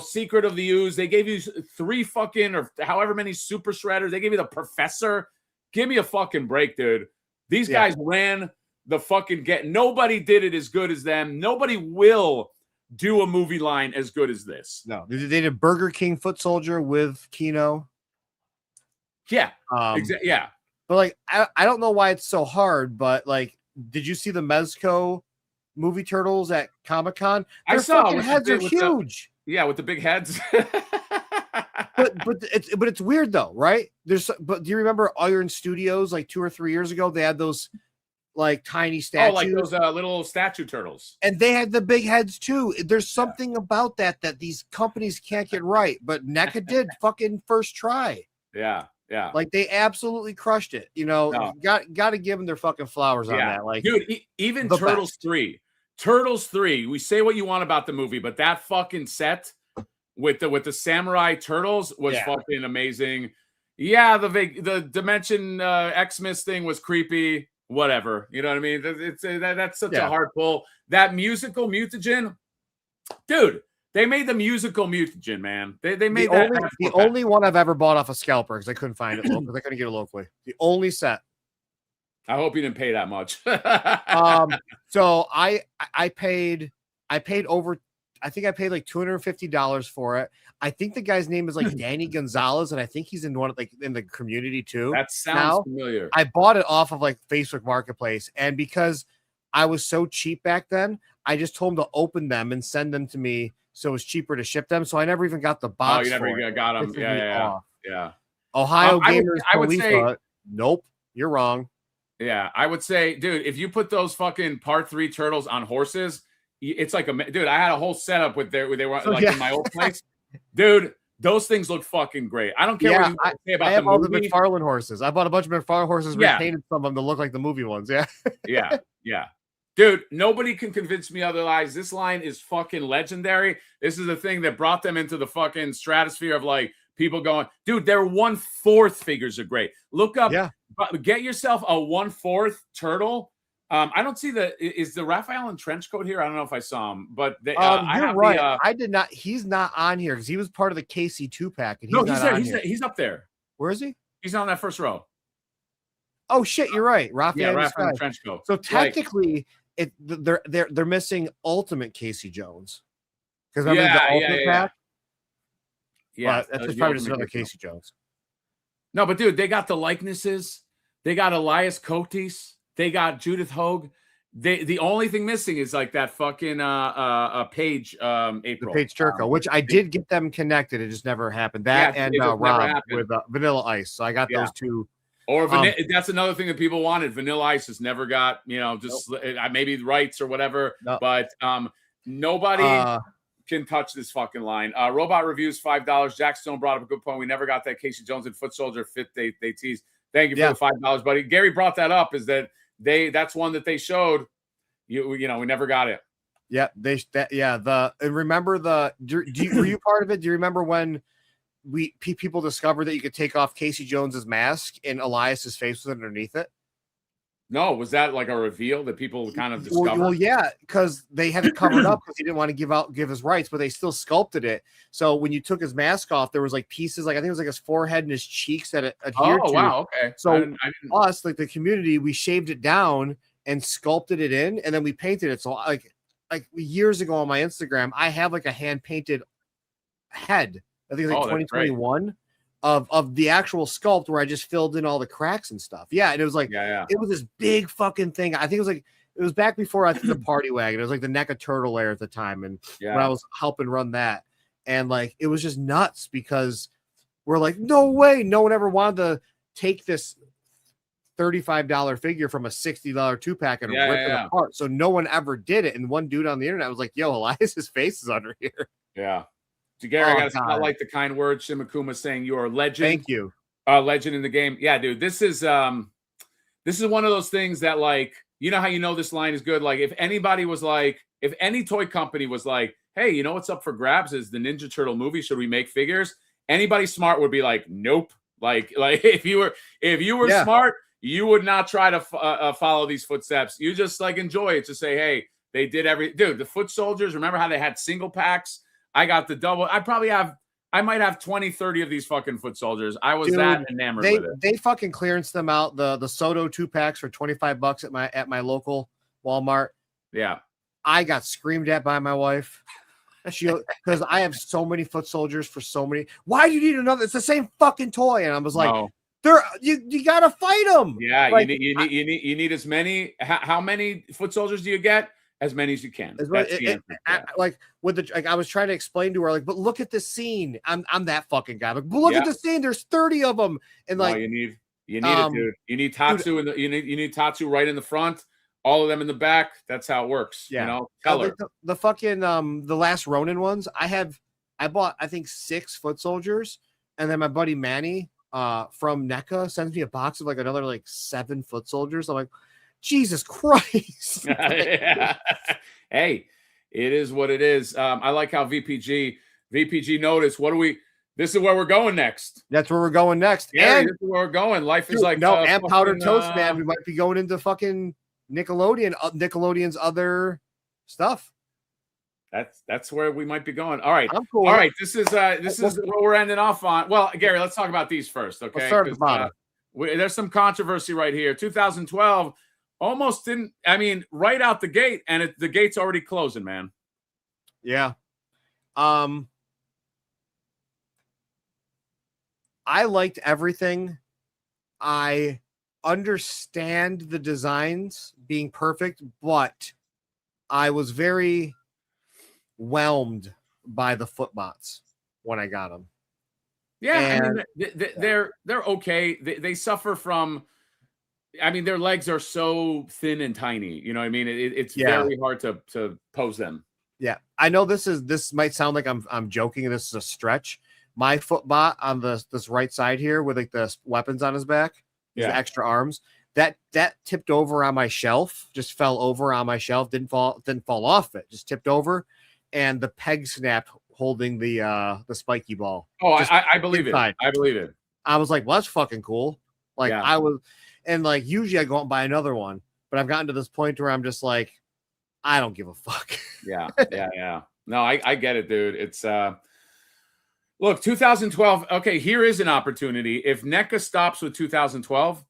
Secret of the Ooze. They gave you 3 fucking or however many super shredders. They gave you the Professor. Give me a fucking break, dude. These guys ran the fucking get. Nobody did it as good as them. Nobody will do a movie line as good as this. No, they did Burger King Foot Soldier with Kino. Yeah, yeah. But like, I don't know why it's so hard, but like, did you see the Mezco movie turtles at Comic-Con? I saw. Fucking heads are huge. With the big heads. but it's weird though, right? But do you remember Iron Studios like 2 or 3 years ago? They had those like tiny statues. Oh, like those little statue turtles. And they had the big heads too. There's something about that these companies can't get right, but NECA did fucking first try. Yeah. Yeah, like they absolutely crushed it. You know, got to give them their fucking flowers on that. Like, dude, even Turtles 3. We say what you want about the movie, but that fucking set with the samurai turtles was fucking amazing. Yeah, the Dimension Xmas thing was creepy. Whatever, you know what I mean? That's such a hard pull. That musical mutagen, dude. They made the musical mutagen, man. They made the only one I've ever bought off a scalper because I couldn't find it locally. I couldn't get it locally. The only set. I hope you didn't pay that much. So I paid over. I think I paid like $250 for it. I think the guy's name is like Danny Gonzalez, and I think he's in in the community too. That sounds familiar. I bought it off of like Facebook Marketplace, and because I was so cheap back then, I just told him to open them and send them to me. So it was cheaper to ship them. So I never even got the box. Oh, you never got them. Yeah. Ohio Gamers. I would say, nope, you're wrong. Yeah, I would say, dude, if you put those fucking Part 3 turtles on horses, it's like dude. I had a whole setup with they were like in my old place, dude. Those things look fucking great. I don't care what you say about the movie. All the McFarlane horses. I bought a bunch of McFarlane horses. Repainted some of them to look like the movie ones. Yeah. Yeah. Dude, nobody can convince me otherwise. This line is fucking legendary. This is the thing that brought them into the fucking stratosphere of like people going, dude, their 1/4 figures are great. Look up, get yourself a 1/4 turtle. I don't see is the Raphael in trench coat here? I don't know if I saw him, but you're right. I did not. He's not on here because he was part of the KC2 pack. And he's there. He's up there. Where is he? He's on that first row. Oh shit, you're right. Raphael in trench coat. So technically, they're missing Ultimate Casey Jones because remember the Ultimate pack. Yeah, that's probably just another Casey Jones. No, but dude, they got the likenesses. They got Elias Cotis. They got Judith Hogue. The only thing missing is like that fucking Paige April. The Paige Turco, which I did get them connected. It just never happened. That and Rob with Vanilla Ice. So I got those two. Or that's another thing that people wanted. Vanilla Ice has never got, just maybe rights or whatever. But nobody can touch this fucking line. Robot Reviews, $5. Jack Stone brought up a good point. We never got that Casey Jones and Foot Soldier fit they teased. Thank you for the $5, buddy. Gary brought that up. Is that that's one that they showed. We never got it. Yeah, and remember were you part of it? Do you remember when people discovered that you could take off Casey Jones's mask and Elias's face was underneath it? No, was that like a reveal that people kind of discovered? Well, yeah, because they had to cover it up because he didn't want to give his rights, but they still sculpted it. So when you took his mask off, there was like pieces, like I think it was like his forehead and his cheeks that it adhered to. Oh, wow, okay. So us, like the community, we shaved it down and sculpted it in, and then we painted it. So like years ago on my Instagram, I have like a hand painted head. I think it's like 2021. Of the actual sculpt where I just filled in all the cracks and stuff. Yeah, and it was like it was this big fucking thing. I think it was back before I did the party wagon. It was like the NECA Turtle Lair at the time, and when I was helping run that, and like it was just nuts because we're like, no way, no one ever wanted to take this $35 figure from a $60 2-pack and rip it apart. So no one ever did it. And one dude on the internet was like, yo, Elias's face is under here. Yeah. So Gary, I got to spotlight the kind words. Shimakuma saying you are a legend. Thank you. Legend in the game. Yeah, dude. This is one of those things that, like, you know how this line is good. Like, if any toy company was like, hey, you know what's up for grabs is the Ninja Turtle movie. Should we make figures? Anybody smart would be like, nope. Like if you were smart, you would not try to follow these footsteps. You just like enjoy it. Just say, hey, they did dude. The Foot Soldiers. Remember how they had single packs? I got the double. I might have 20, 30 of these fucking Foot Soldiers. I was that enamored with it. They fucking clearance them out. The Soto 2-packs for $25 at my local Walmart. Yeah. I got screamed at by my wife. Because I have so many Foot Soldiers for so many. Why do you need another? It's the same fucking toy. And I was like, you gotta fight them. Yeah, like, you need as many. How many Foot Soldiers do you get? As many as you can. I was trying to explain to her, like, but look at this scene. I'm that fucking guy. Like, but look at the scene. There's 30 of them, and like you need it, dude. You need Tatsu you need Tatsu right in the front, all of them in the back. That's how it works. Yeah, color. The fucking the last Ronin ones. I bought I think 6 Foot Soldiers, and then my buddy Manny from NECA sends me a box of like another like 7 Foot Soldiers. I'm like, Jesus Christ. Hey, it is what it is. I like how VPG noticed. This is where we're going next. That's where we're going next. Yeah, this is where we're going. Life is like and Powdered Toast, man. We might be going into fucking Nickelodeon's other stuff. That's where we might be going. All right. I'm cool. All right. This is what we're ending off on. Well, Gary, let's talk about these first. Okay. Let's start at the bottom. There's some controversy right here. 2012 almost didn't. I mean, right out the gate, and the gate's already closing, man. Yeah. I liked everything. I understand the designs being perfect, but I was very whelmed by the footbots when I got them. Yeah, I mean, they're okay. They suffer from. I mean, their legs are so thin and tiny. You know what I mean? It's very hard to pose them. Yeah, I know this might sound like I'm joking, and this is a stretch. My footbot on this right side here with like the weapons on his back, the extra arms, that tipped over on my shelf, just fell over on my shelf, didn't fall off it, just tipped over, and the peg snapped holding the spiky ball. Oh, I believe inside. I believe it. I was like, well, that's fucking cool. Like I was, and like usually I go out and buy another one, but I've gotten to this point where I'm just like, I don't give a fuck. Yeah. No, I get it, dude. It's look, 2012. Okay, here is an opportunity. If NECA stops with 2012,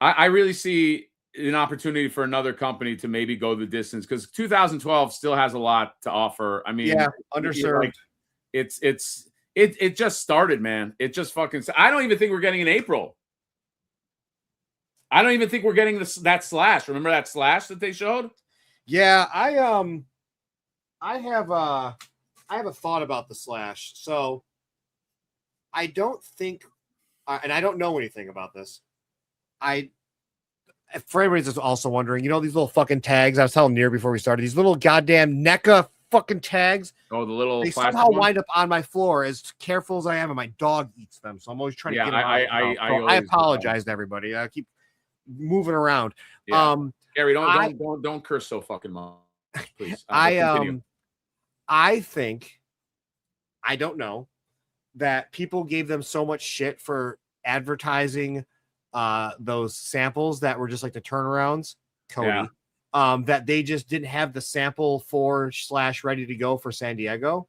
I really see an opportunity for another company to maybe go the distance, because 2012 still has a lot to offer. I mean, underserved. It just started, man. It just fucking. I don't even think we're getting in April. I don't even think we're getting that slash. Remember that slash that they showed? Yeah, I have a thought about the slash. So I don't think, and I don't know anything about this. For anybody that's also wondering, these little fucking tags I was telling Near before we started, these little goddamn NECA fucking tags. Oh, the little they plastic somehow one? wind up on my floor. As careful as I am, and my dog eats them, so I'm always trying to get them out. I apologize to everybody. I keep moving around. Yeah. Gary, don't curse so fucking much, please. I think, I don't know, that people gave them so much shit for advertising those samples that were just like the turnarounds, Cody, that they just didn't have the sample / ready to go for San Diego.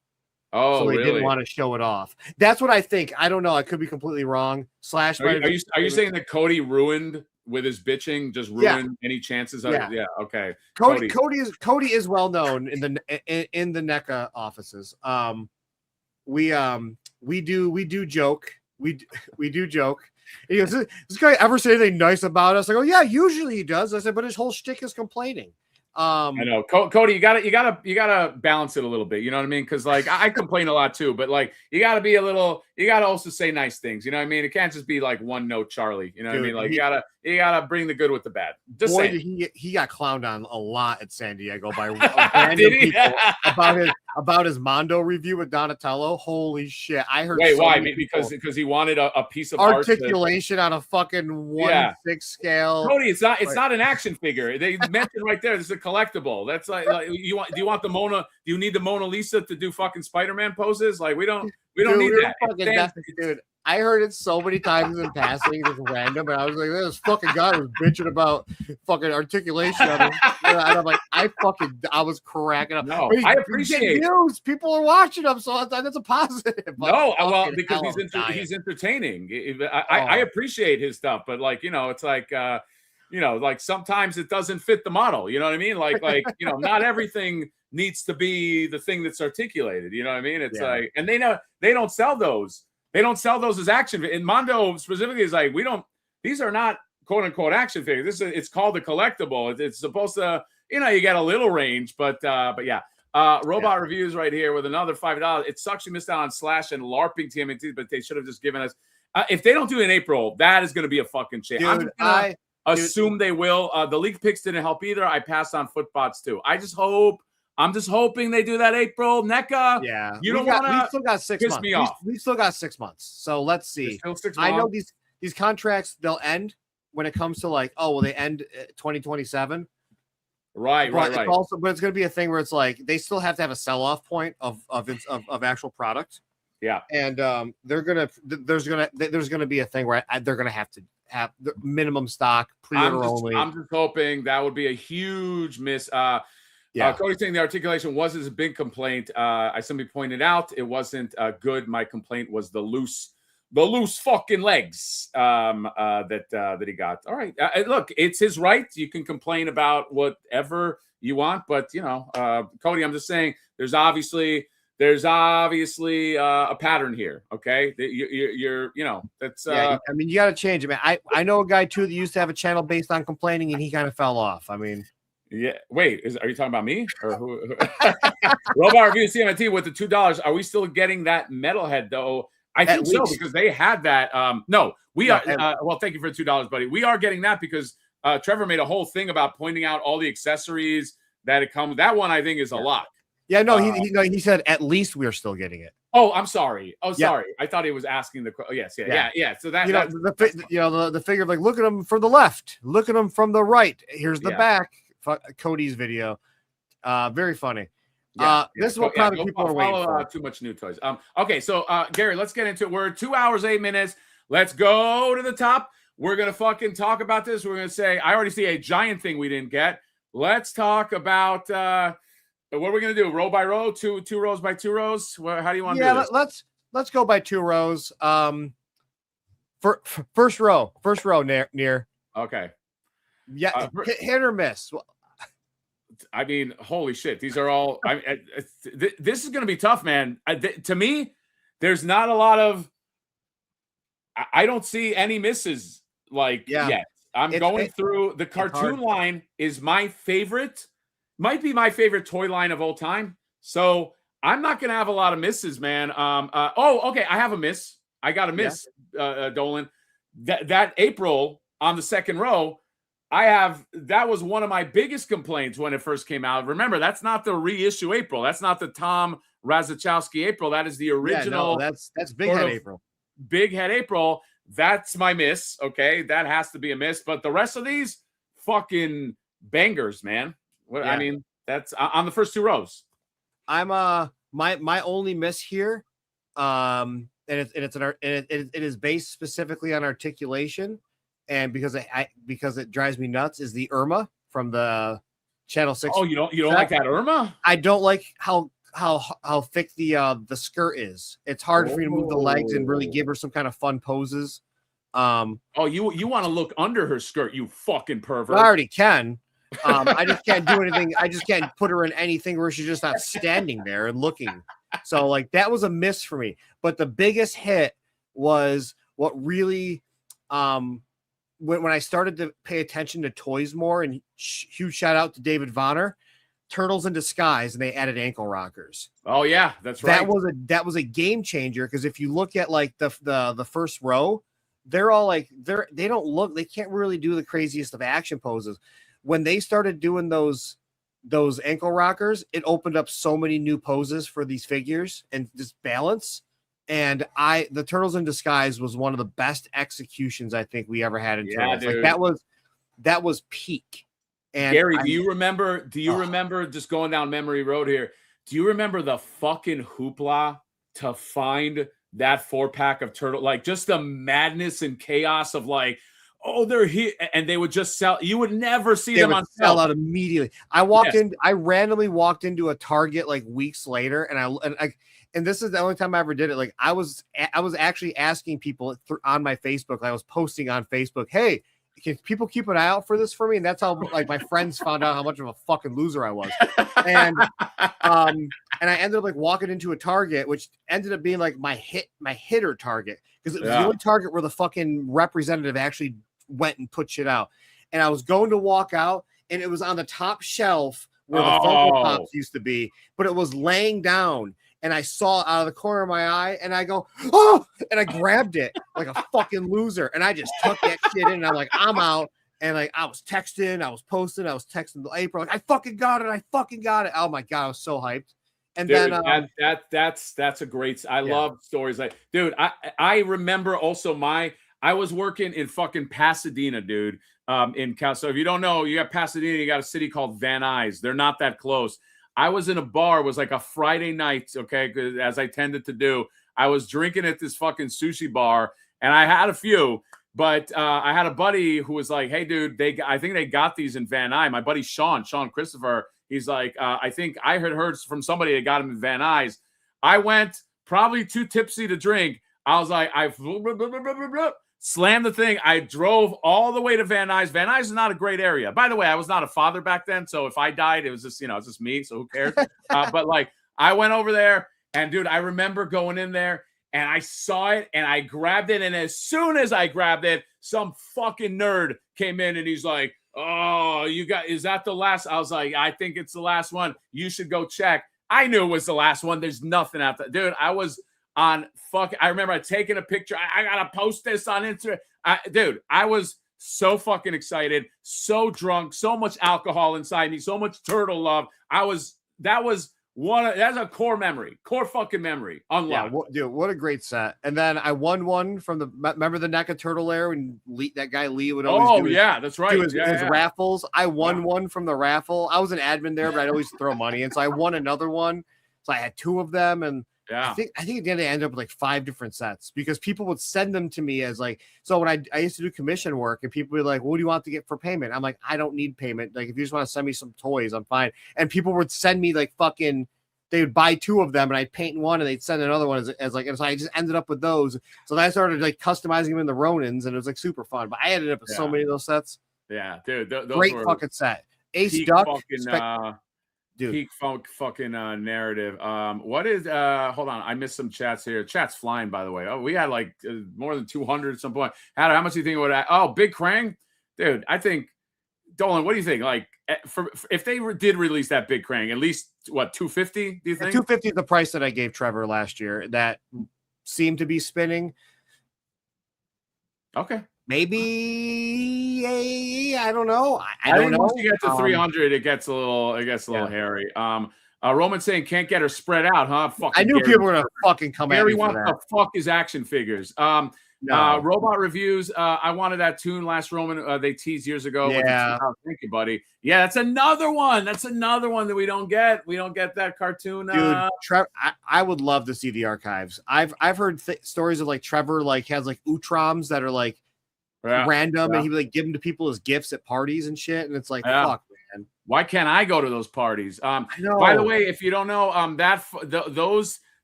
Oh, so they really? didn't want to show it off. That's what I think. I don't know. I could be completely wrong. Are you saying that Cody ruined with his bitching? Just ruined any chances of it? Yeah. Okay. Cody is well known in the NECA offices. We do joke. We do joke. He goes, this guy ever say anything nice about us? I go, yeah, usually he does. I said, but his whole shtick is complaining. I know, Cody, you gotta balance it a little bit. You know what I mean? Because like I complain a lot too, but like you gotta also say nice things. You know what I mean? It can't just be like one note Charlie. You know what I mean? Like you gotta bring the good with the bad. Just saying. He got clowned on a lot at San Diego by random people about his Mondo review with Donatello. Holy shit! I heard. Wait, why? Because he wanted a piece of articulation on a fucking 1/6 scale. Cody, it's not an action figure. They mentioned right there. This is a collectible. That's like do you want the Mona? Do you need the Mona Lisa to do fucking Spider-Man poses? Like we don't need that. Dude, I heard it so many times in passing, just random, and I was like, this fucking guy was bitching about fucking articulation of it. And I'm like, I was cracking up. No, I appreciate views. People are watching them, so that's a positive. No, well, because he's entertaining. I appreciate his stuff, but like, it's like like sometimes it doesn't fit the model. You know what I mean? Like not everything needs to be the thing that's articulated. You know what I mean? It's like, and they don't sell those. They don't sell those as action. And Mondo specifically is like, these are not quote unquote action figures. It's called a collectible. It's supposed to, you get a little range, but yeah. Robot Reviews right here with another $5. It sucks you missed out on Slash and LARPing TMNT, but they should have just given us. If they don't do it in April, that is going to be a fucking shame. Dude, I assume they will. The league picks didn't help either. I passed on Footbots too. I'm just hoping they do that April. NECA. Yeah. We still got 6 months. Me off. We still got 6 months. So let's see. Still 6 months. I know these contracts, they'll end when it comes to like, they end 2027. Right. It's also, but it's going to be a thing where it's like they still have to have a sell-off point of actual product. Yeah. And there's gonna be a thing where they're gonna have to have the minimum stock pre-order only. I'm just hoping that would be a huge miss. Cody saying the articulation was his big complaint. I simply pointed out it wasn't good. My complaint was the loose fucking legs that he got. All right, look, it's his right. You can complain about whatever you want, but Cody, I'm just saying there's obviously a pattern here. Okay, you're that's I mean, you got to change it, man. I know a guy too that used to have a channel based on complaining, and he kind of fell off. I mean. Yeah. Wait, are you talking about me or who? Robot Review CMNT with the $2. Are we still getting that metalhead though? I think so because they had that. No, we are. Well, thank you for the $2, buddy. We are getting that because Trevor made a whole thing about pointing out all the accessories that it comes. That one I think is a lot. Yeah, no, he said at least we are still getting it. Oh, I'm sorry. Oh, sorry. I thought he was asking the. Yes, yeah. So that the figure of like, look at him from the left, look at him from the right. Here's the back. Cody's video, very funny. This is what probably people are waiting for. Too much new toys. Okay, so Gary, let's get into it. We're 2 hours 8 minutes. Let's go to the top. We're gonna fucking talk about this. We're gonna say I already see a giant thing we didn't get. Let's talk about what we're gonna do. Row by row, two rows by 2 rows. How do you want to do this? Let's go by 2 rows. First row near. Okay. Yeah, hit or miss. I mean, holy shit! These are all. This is going to be tough, man. To me, there's not a lot of. I don't see any misses yet. I'm going through the cartoon line is my favorite, might be my favorite toy line of all time. So I'm not going to have a lot of misses, man. Okay. I have a miss. I got a miss, Dolan. That April on the second row, that was one of my biggest complaints when it first came out. Remember, that's not the reissue April. That's not the Tom Razachowski April. That is the original. Yeah, no, that's Big Head April. Big Head April. That's my miss. Okay. That has to be a miss. But the rest of these fucking bangers, man. I mean, that's on the first two rows. I'm my only miss here, and it is based specifically on articulation, and because it drives me nuts, is the Irma from the Channel 6. Oh, you don't like that Irma? I don't like how thick the skirt is. It's hard for me to move the legs and really give her some kind of fun poses. You want to look under her skirt, you fucking pervert. I already can. I just can't do anything. I just can't put her in anything where she's just not standing there and looking. So like that was a miss for me. But the biggest hit was what really when I started to pay attention to toys more, and huge shout out to David Vonner, Turtles in Disguise, and they added ankle rockers. Oh yeah, that's right. That was a game changer, because if you look at like the first row, they're all like they can't really do the craziest of action poses. When they started doing those ankle rockers, it opened up so many new poses for these figures and just balance. And the Turtles in Disguise was one of the best executions I think we ever had in Turtles. Dude. Like that was peak. And Gary, do you remember just going down memory road here? Do you remember the fucking hoopla to find that 4-pack of Turtle? Like just the madness and chaos of like, oh, they're here, and they would just sell. You would never see them on sell out immediately. I randomly walked into a Target like weeks later, and this is the only time I ever did it. Like I was actually asking people on my Facebook. I was posting on Facebook, hey, can people keep an eye out for this for me? And that's how like my friends found out how much of a fucking loser I was. And I ended up like walking into a Target, which ended up being like my hitter Target, because it was the only Target where the fucking representative actually went and put shit out. And I was going to walk out, and it was on the top shelf where the Funko Pops used to be, but it was laying down. And I saw it out of the corner of my eye, and I go, oh, and I grabbed it like a fucking loser. And I just took that shit in, and I'm like, I'm out. And like, I was texting, I was posting, I was texting to April. Like, I fucking got it. Oh my God, I was so hyped. And dude, then that's a great, I love stories like, dude, I remember also I was working in fucking Pasadena, dude, in Cal. So if you don't know, you got Pasadena, you got a city called Van Nuys. They're not that close. I was in a bar. It was like a Friday night, okay, as I tended to do. I was drinking at this fucking sushi bar, and I had a few, but I had a buddy who was like, hey, dude, I think they got these in Van Nuys. My buddy Sean Christopher, he's like, I think I had heard from somebody that got him in Van Nuys. I went probably too tipsy to drink. I was like, slammed the thing. I drove all the way to Van Nuys. Van Nuys is not a great area. By the way, I was not a father back then, so if I died, it was just, it's just me, so who cares? But like, I went over there, and dude, I remember going in there, and I saw it, and I grabbed it, and as soon as I grabbed it, some fucking nerd came in, and he's like, oh, is that the last? I was like, I think it's the last one. You should go check. I knew it was the last one. There's nothing out there. Dude, I was on I remember taking a picture. I gotta post this on Instagram. Dude, I was so fucking excited, so drunk, so much alcohol inside me, so much turtle love. That's a core fucking memory. Unlocked. Yeah, dude, what a great set. And then I won one from remember the NECA Turtle Air when that guy Lee would always that's right. His raffles. I won one from the raffle. I was an admin there, but I'd always throw money in. So I won another one. So I had two of them, and I think at the end I ended up with like 5 different sets, because people would send them to me as like, so when I used to do commission work, and people would be like, what do you want to get for payment? I'm like, I don't need payment. Like, if you just want to send me some toys, I'm fine. And people would send me like fucking, they would buy 2 of them, and I'd paint one, and they'd send another one as like, and so I just ended up with those. So then I started like customizing them in the Ronins, and it was like super fun. But I ended up with so many of those sets. Yeah, dude, those great fucking set. Ace Duck. Dude. Peak fucking narrative. What is hold on, I missed some chats here. Chat's flying, by the way. Oh, we had like more than 200 at some point. How much do you think it would? Oh, Big Krang. dude, I think Dolan, what do you think? Like, if they did release that big Krang, at least what 250? Do you think 250 is the price that I gave Trevor last year? That seemed to be spinning. Okay, maybe I don't know. I don't think know. once you get to 300, it gets a little hairy. Roman saying can't get her spread out, huh? Fucking I knew Gary, people were gonna fucking come at me for wants that. to fuck his action figures. No. Robot reviews. I wanted that tune last Roman. They teased years ago. Yeah. Thank you, buddy. Yeah, that's another one. That's another one that we don't get. We don't get that cartoon. Dude, I would love to see the archives. I've heard stories of like Trevor like has like Utroms that are like random, and he would like give them to people as gifts at parties and shit. And it's like, fuck, man. Why can't I go to those parties? I know. By the way, if you don't know,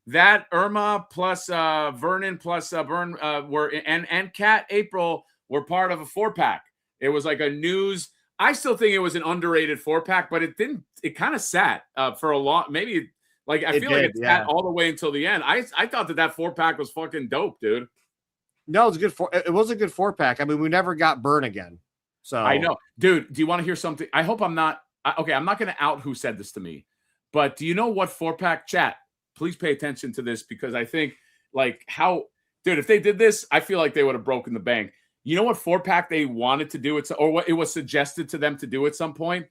that Irma plus Vernon plus Byrne were and Cat April were part of a 4-pack. It was like a news. I still think it was an underrated 4-pack, but it didn't. It kind of sat for a long. Maybe like I feel like it sat all the way until the end. I thought that 4-pack was fucking dope, dude. No, it was a good 4-pack. I mean, we never got Byrne again. So I know, dude. Do you want to hear something? I hope I'm not. Okay, I'm not going to out who said this to me, but do you know what 4-pack chat? Please pay attention to this because I think like how, dude, if they did this, I feel like they would have broken the bank. You know what 4-pack they wanted to do it, or what it was suggested to them to do at some point?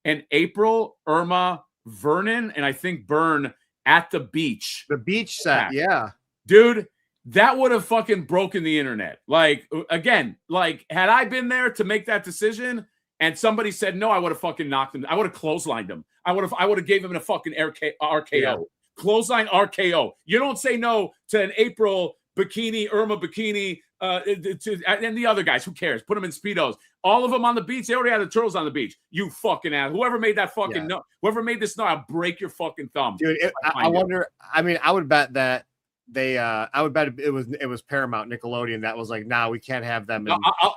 And April, Irma, Vernon, and I think Byrne at the beach. The beach set, yeah. Dude, that would have fucking broken the internet. Like, again, like had I been there to make that decision, and somebody said no, I would have fucking knocked him. I would have clotheslined him. I would have gave him a fucking RKO. Yeah. Clothesline RKO. You don't say no to an April bikini, Irma bikini, and the other guys. Who cares? Put them in Speedos. All of them on the beach. They already had the turtles on the beach. You fucking ass. Whoever made that fucking no, whoever made this no, I'll break your fucking thumb. Dude, I wonder. I mean, I would bet that I would bet it was Paramount, Nickelodeon that was like, nah, we can't have them.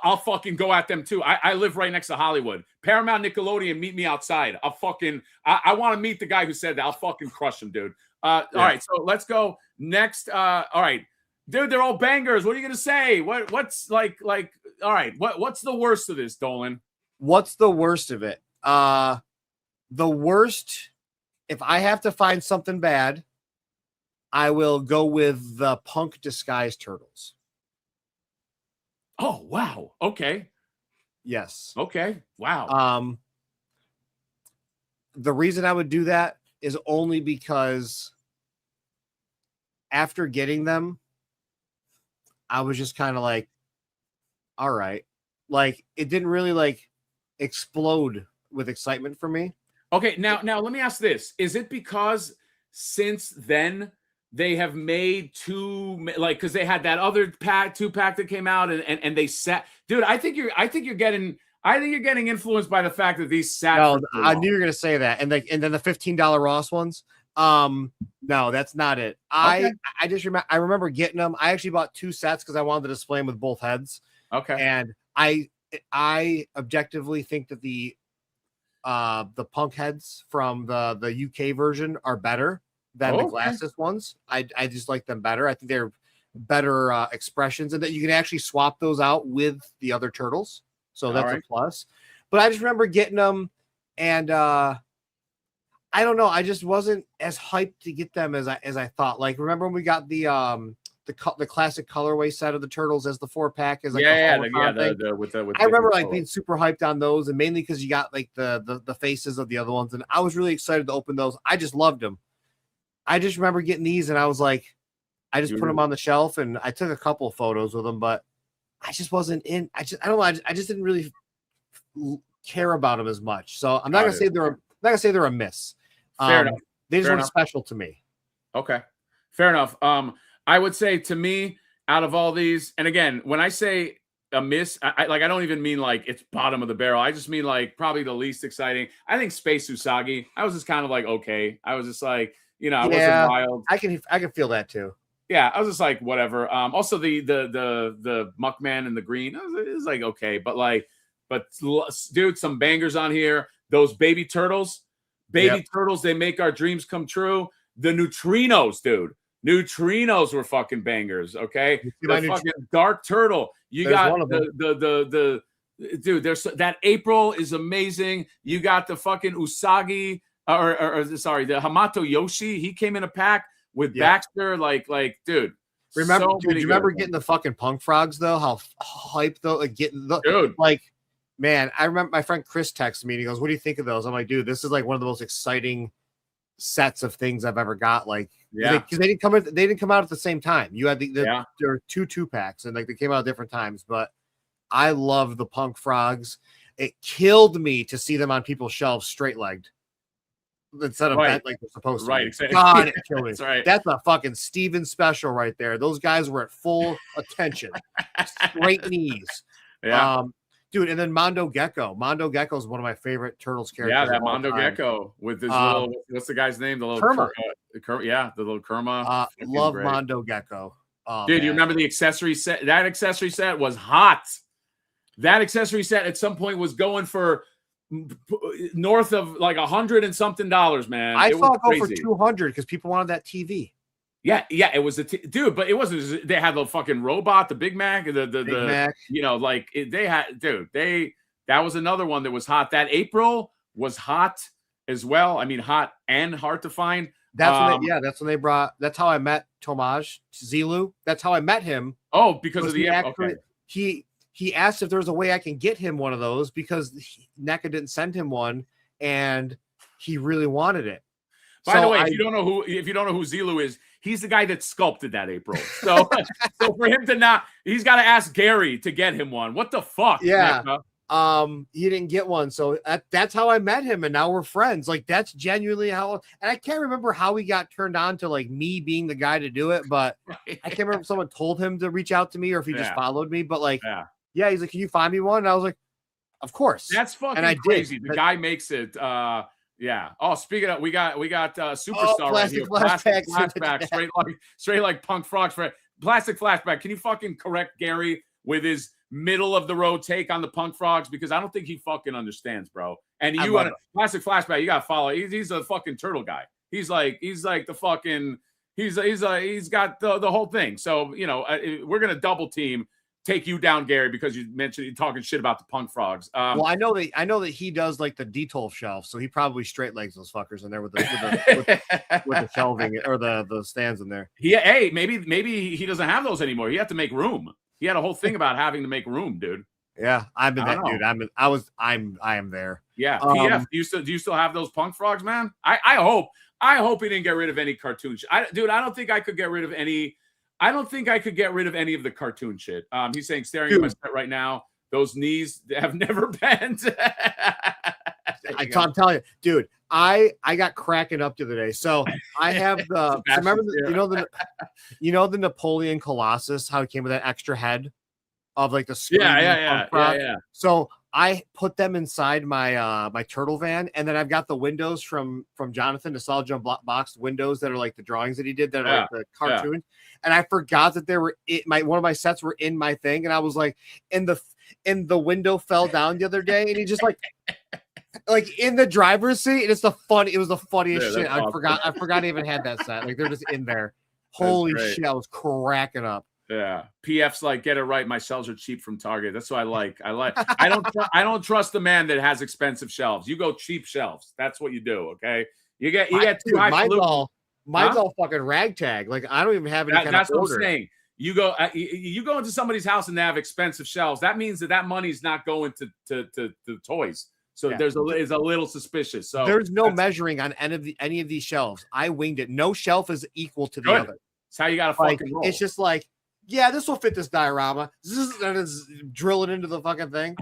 I'll fucking go at them too. I live right next to Hollywood. Paramount, Nickelodeon, meet me outside. I want to meet the guy who said that. I'll fucking crush him, dude. All right, so let's go next. All right, dude, they're all bangers. What are you gonna say? What's like? All right, what's the worst of this, Dolan? What's the worst of it? The worst. If I have to find something bad, I will go with the Punk disguised turtles. Oh, wow. Okay. Yes. Okay. Wow. The reason I would do that is only because after getting them, I was just kind of like, all right. Like, it didn't really like explode with excitement for me. Okay. Now let me ask this. Is it because since then they have made because they had that other 2-pack that came out and they sat, dude, I think you're getting influenced by the fact that these sat. No, I knew you were going to say that. And then the $15 Ross ones. No, that's not it. Okay. I remember getting them. I actually bought 2 sets because I wanted to display them with both heads. Okay. And I objectively think that the Punk heads from the UK version are better than the glasses ones. I just like them better. I think they're better expressions, and that you can actually swap those out with the other turtles. So that's a plus. But I just remember getting them, and I don't know. I just wasn't as hyped to get them as I thought. Like, remember when we got the classic colorway set of the turtles as the 4-pack? As like I remember like being super hyped on those, and mainly because you got like the faces of the other ones, and I was really excited to open those. I just loved them. I just remember getting these, and I was like, I just put them on the shelf, and I took a couple of photos with them, but I just wasn't in. I don't know. I just didn't really care about them as much. So I'm not gonna say they're a miss. Fair enough. They just weren't special to me. Okay, fair enough. I would say to me, out of all these, and again, when I say a miss, I don't even mean like it's bottom of the barrel. I just mean like probably the least exciting. I think Space Usagi. I was just kind of like, okay. I was just like, I wasn't wild. I can feel that too. Yeah, I was just like, whatever. Also the Muckman and the green, it was like okay, but dude, some bangers on here. Those baby turtles, turtles, they make our dreams come true. The neutrinos, dude. Neutrinos were fucking bangers. Okay, the fucking dark turtle. You got dude, there's that April is amazing. You got the fucking Usagi, sorry, the Hamato Yoshi. He came in a pack with Baxter. Like, dude. Remember, so dude, you remember getting the fucking Punk Frogs though? How hyped though, like getting the dude. Like, man, I remember my friend Chris texted me and he goes, "What do you think of those?" I'm like, dude, this is like one of the most exciting sets of things I've ever got. Like, because they didn't come out at the same time. You had there are two packs and like they came out at different times, but I love the Punk Frogs. It killed me to see them on people's shelves straight legged instead of bent like they're supposed to. Exactly. God, it killed me. That's right. That's a fucking Steven special right there. Those guys were at full attention, straight knees. Yeah. Dude, and then Mondo Gecko. Mondo Gecko is one of my favorite Turtles characters. Yeah, that Mondo Gecko with his little, what's the guy's name? The little Kerma. The little Kerma. Love great. Mondo Gecko. Oh, dude, man. you remember the accessory set? That accessory set was hot. That accessory set at some point was going for north of like $100 and something, man. I saw it go for 200 because people wanted that TV. Yeah, it was dude, but it wasn't. They had the fucking robot, the Big Mac, the Big Mac. You know, like they had, dude. That was another one that was hot. That April was hot as well. I mean, hot and hard to find. That's when they brought. That's how I met Tomaj Zilu. That's how I met him. Oh, because of the he asked if there's a way I can get him one of those because NECA didn't send him one, and he really wanted it. By the way, if you don't know who Zilu is, he's the guy that sculpted that April. So, so for him to not, he's got to ask Gary to get him one. What the fuck? Yeah. He didn't get one. So that's how I met him. And now we're friends. Like that's genuinely how, and I can't remember how he got turned on to like me being the guy to do it, but I can't remember if someone told him to reach out to me or if he just followed me, but like, he's like, can you find me one? And I was like, of course. That's fucking crazy. The guy makes it, yeah. Oh, speaking of, we got Superstar right here. Plastic flashback, straight like Punk Frogs for plastic flashback. Can you fucking correct Gary with his middle of the road take on the Punk Frogs? Because I don't think he fucking understands, bro. And you want a plastic flashback, you gotta follow. He's a fucking turtle guy. He's like the fucking he's got the whole thing. So you know we're gonna double team. Take you down, Gary, because you mentioned you talking shit about the Punk Frogs. Well, I know that he does like the D12 shelf, so he probably straight legs those fuckers in there with the shelving or the stands in there. Maybe he doesn't have those anymore. He had to make room. He had a whole thing about having to make room, dude. Yeah, I'm in that, dude. I am there. Yeah, PF. Do you still have those Punk Frogs, man? I hope he didn't get rid of any cartoon shit. I don't think I could get rid of any. I don't think I could get rid of any of the cartoon shit. He's saying, staring at my set right now, those knees have never bent. I'm telling you, dude, I got cracking up the other day. So I have the remember the Napoleon Colossus, how it came with that extra head of like the screen. Yeah. So I put them inside my my turtle van, and then I've got the windows from Jonathan, the Solid Jump box windows that are like the drawings that he did that are like the cartoon. And I forgot that they were one of my sets were in my thing, and I was like, and the window fell down the other day, and he just like in the driver's seat, and it was the funniest shit. I forgot I even had that set. Like they're just in there. Holy shit, I was cracking up. Yeah, PF's like, get it right. My shelves are cheap from Target. That's what I like. I don't trust the man that has expensive shelves. You go cheap shelves. That's what you do. Okay, you get too high. Mine's all fucking ragtag. Like I don't even have any kind of order. That's what I'm saying. You go into somebody's house and they have expensive shelves. That means that money's not going to toys. So there's a little suspicious. So there's no measuring on any of these shelves. I winged it. No shelf is equal to the other. That's how you got to fucking roll. It's just like, yeah, this will fit this diorama. And it's drill it into the fucking thing.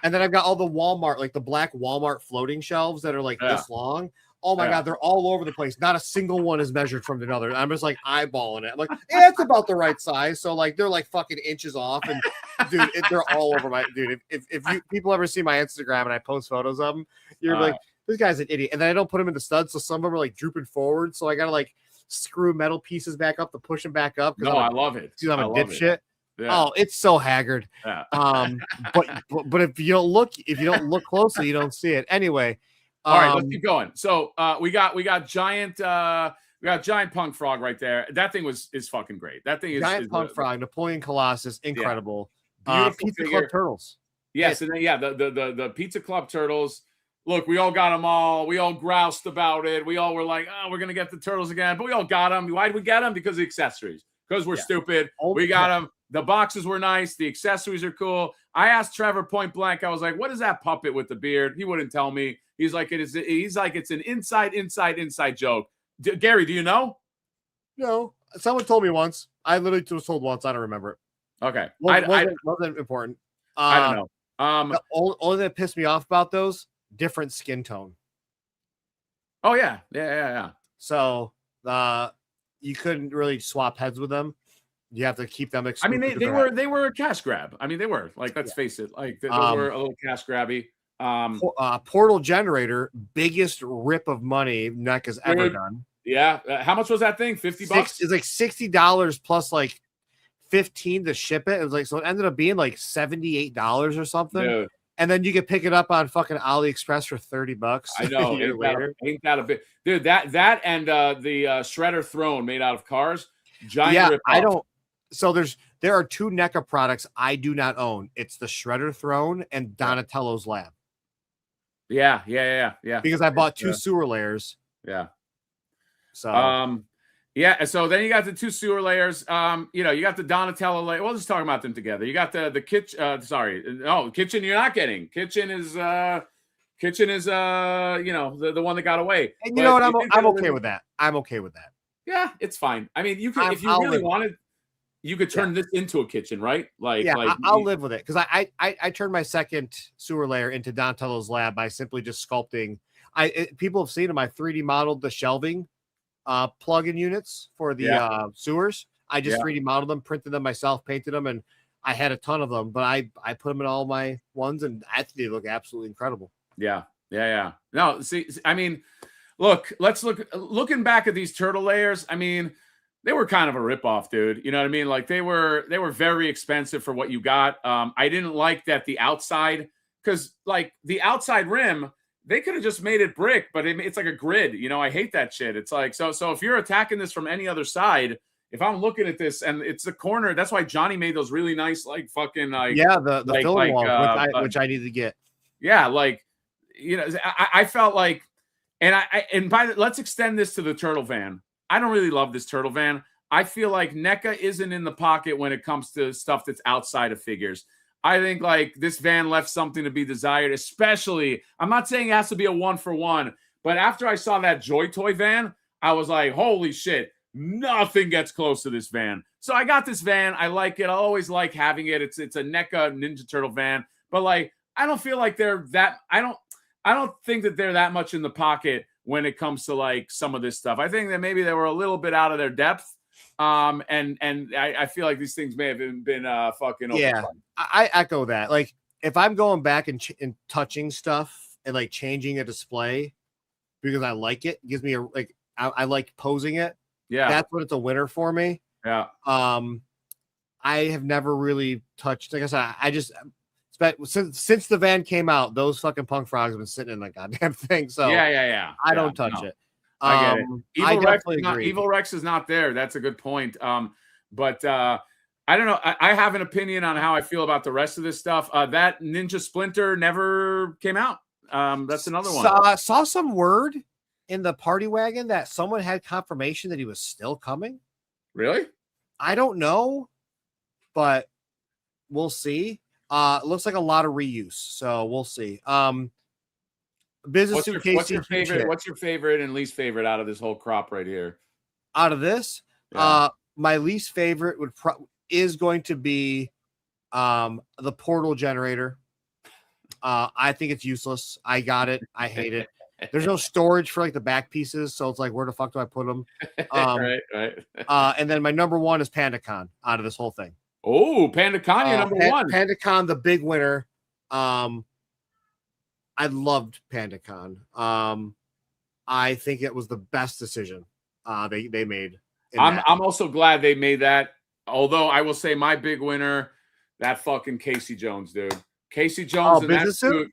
And then I've got all the Walmart, like the black Walmart floating shelves that are like this long. Oh my God, they're all over the place. Not a single one is measured from another. I'm just like eyeballing it. I'm like, it's about the right size. So like they're like fucking inches off. And dude, they're all over my dude. If you people ever see my Instagram and I post photos of them, you're like, this guy's an idiot. And then I don't put them in the studs, so some of them are like drooping forward. So I gotta like screw metal pieces back up to push them back up. No, I love it. Because I'm a dipshit. Yeah. Oh, it's so haggard. Yeah. But if you don't look closely, you don't see it. Anyway. All right, let's keep going. So we got giant Punk Frog right there. That thing is fucking great. That thing is Punk Frog, Napoleon Colossus, incredible. Beautiful Pizza figure. Club turtles. Yes, and then the Pizza Club turtles. Look, we all got them all. We all groused about it. We all were like, "Oh, we're gonna get the turtles again," but we all got them. Why did we get them? Because of the accessories. Because we're stupid. We got them. The boxes were nice. The accessories are cool. I asked Trevor point blank. I was like, "What is that puppet with the beard?" He wouldn't tell me. He's like, "It is." He's like, "It's an inside joke." Gary, do you know? No, someone told me once. I literally was told once. I don't remember it. Okay, Wasn't important. I don't know. The only thing that pissed me off about those, different skin tone. Oh yeah. So you couldn't really swap heads with them. You have to keep them. I mean, they were a cash grab. I mean, they were like, let's face it, like they were a little cash grabby. Portal generator, biggest rip of money NECA's ever done. Yeah, how much was that thing? $50? It's like $60 plus like $15 to ship it. It was like, so it ended up being like $78 or something. Dude. And then you could pick it up on fucking AliExpress for $30. I know. Ain't that a bit, dude? That and the shredder throne made out of cars. Giant. Yeah, I don't. So there are two NECA products I do not own. It's the shredder throne and Donatello's lab. Yeah. Because I bought two sewer layers. Yeah. So yeah. So then you got the two sewer layers. You got the Donatello layer. We'll just talk about them together. You got the kitchen. Kitchen. You're not getting. Kitchen is the one that got away. And you know what? I'm okay with that. I'm okay with that. Yeah, it's fine. I mean, you could if you really wanted. You could turn this into a kitchen, right? I'll live with it because I turned my second sewer layer into Donatello's lab by simply just sculpting. People have seen them. I 3D modeled the shelving plug-in units for the sewers. I just 3D modeled them, printed them myself, painted them, and I had a ton of them. But I put them in all my ones, and I think they look absolutely incredible. Yeah. No, see, I mean, looking back at these turtle layers. I mean, they were kind of a ripoff, dude. You know what I mean? Like they were very expensive for what you got. I didn't like that the outside, because like the outside rim, they could have just made it brick, but it's like a grid. You know, I hate that shit. It's like so if you're attacking this from any other side, if I'm looking at this and it's the corner, that's why Johnny made those really nice like fucking like the filler walls, which I need to get. Yeah, like I felt like, let's extend this to the turtle van. I don't really love this turtle van. I feel like NECA isn't in the pocket when it comes to stuff that's outside of figures. I think like this van left something to be desired, especially, I'm not saying it has to be a 1-for-1, but after I saw that Joy Toy van, I was like, holy shit, nothing gets close to this van. So I got this van. I like it. I always like having it. It's a NECA Ninja Turtle van, but like, I don't feel like they're that, I don't think that they're that much in the pocket when it comes to like some of this stuff. I think that maybe they were a little bit out of their depth. And I feel like these things may have been fucking overpriced. Yeah, I echo that. Like if I'm going back and touching stuff and like changing a display because I like it, gives me I like posing it. Yeah, that's what it's a winner for me. Yeah. I have never really touched. Like I said, I just. Since the van came out, those fucking punk frogs have been sitting in the goddamn thing. So yeah. I don't touch it. I get it. Evil Rex is not there. That's a good point. But I don't know. I have an opinion on how I feel about the rest of this stuff. That Ninja Splinter never came out. That's another one. Saw some word in the party wagon that someone had confirmation that he was still coming. Really? I don't know, but we'll see. It looks like a lot of reuse, so we'll see. Business suitcase. What's your favorite and least favorite out of this whole crop right here? Out of this, my least favorite is going to be the portal generator. I think it's useless. I got it. I hate it. There's no storage for like the back pieces, so it's like, where the fuck do I put them? Right. And then my number one is PandaCon out of this whole thing. Oh, PandaCon, number one. PandaCon, the big winner. I loved PandaCon. I think it was the best decision they made. I'm also glad they made that. Although I will say my big winner, that fucking Casey Jones, dude. Casey Jones in that suit.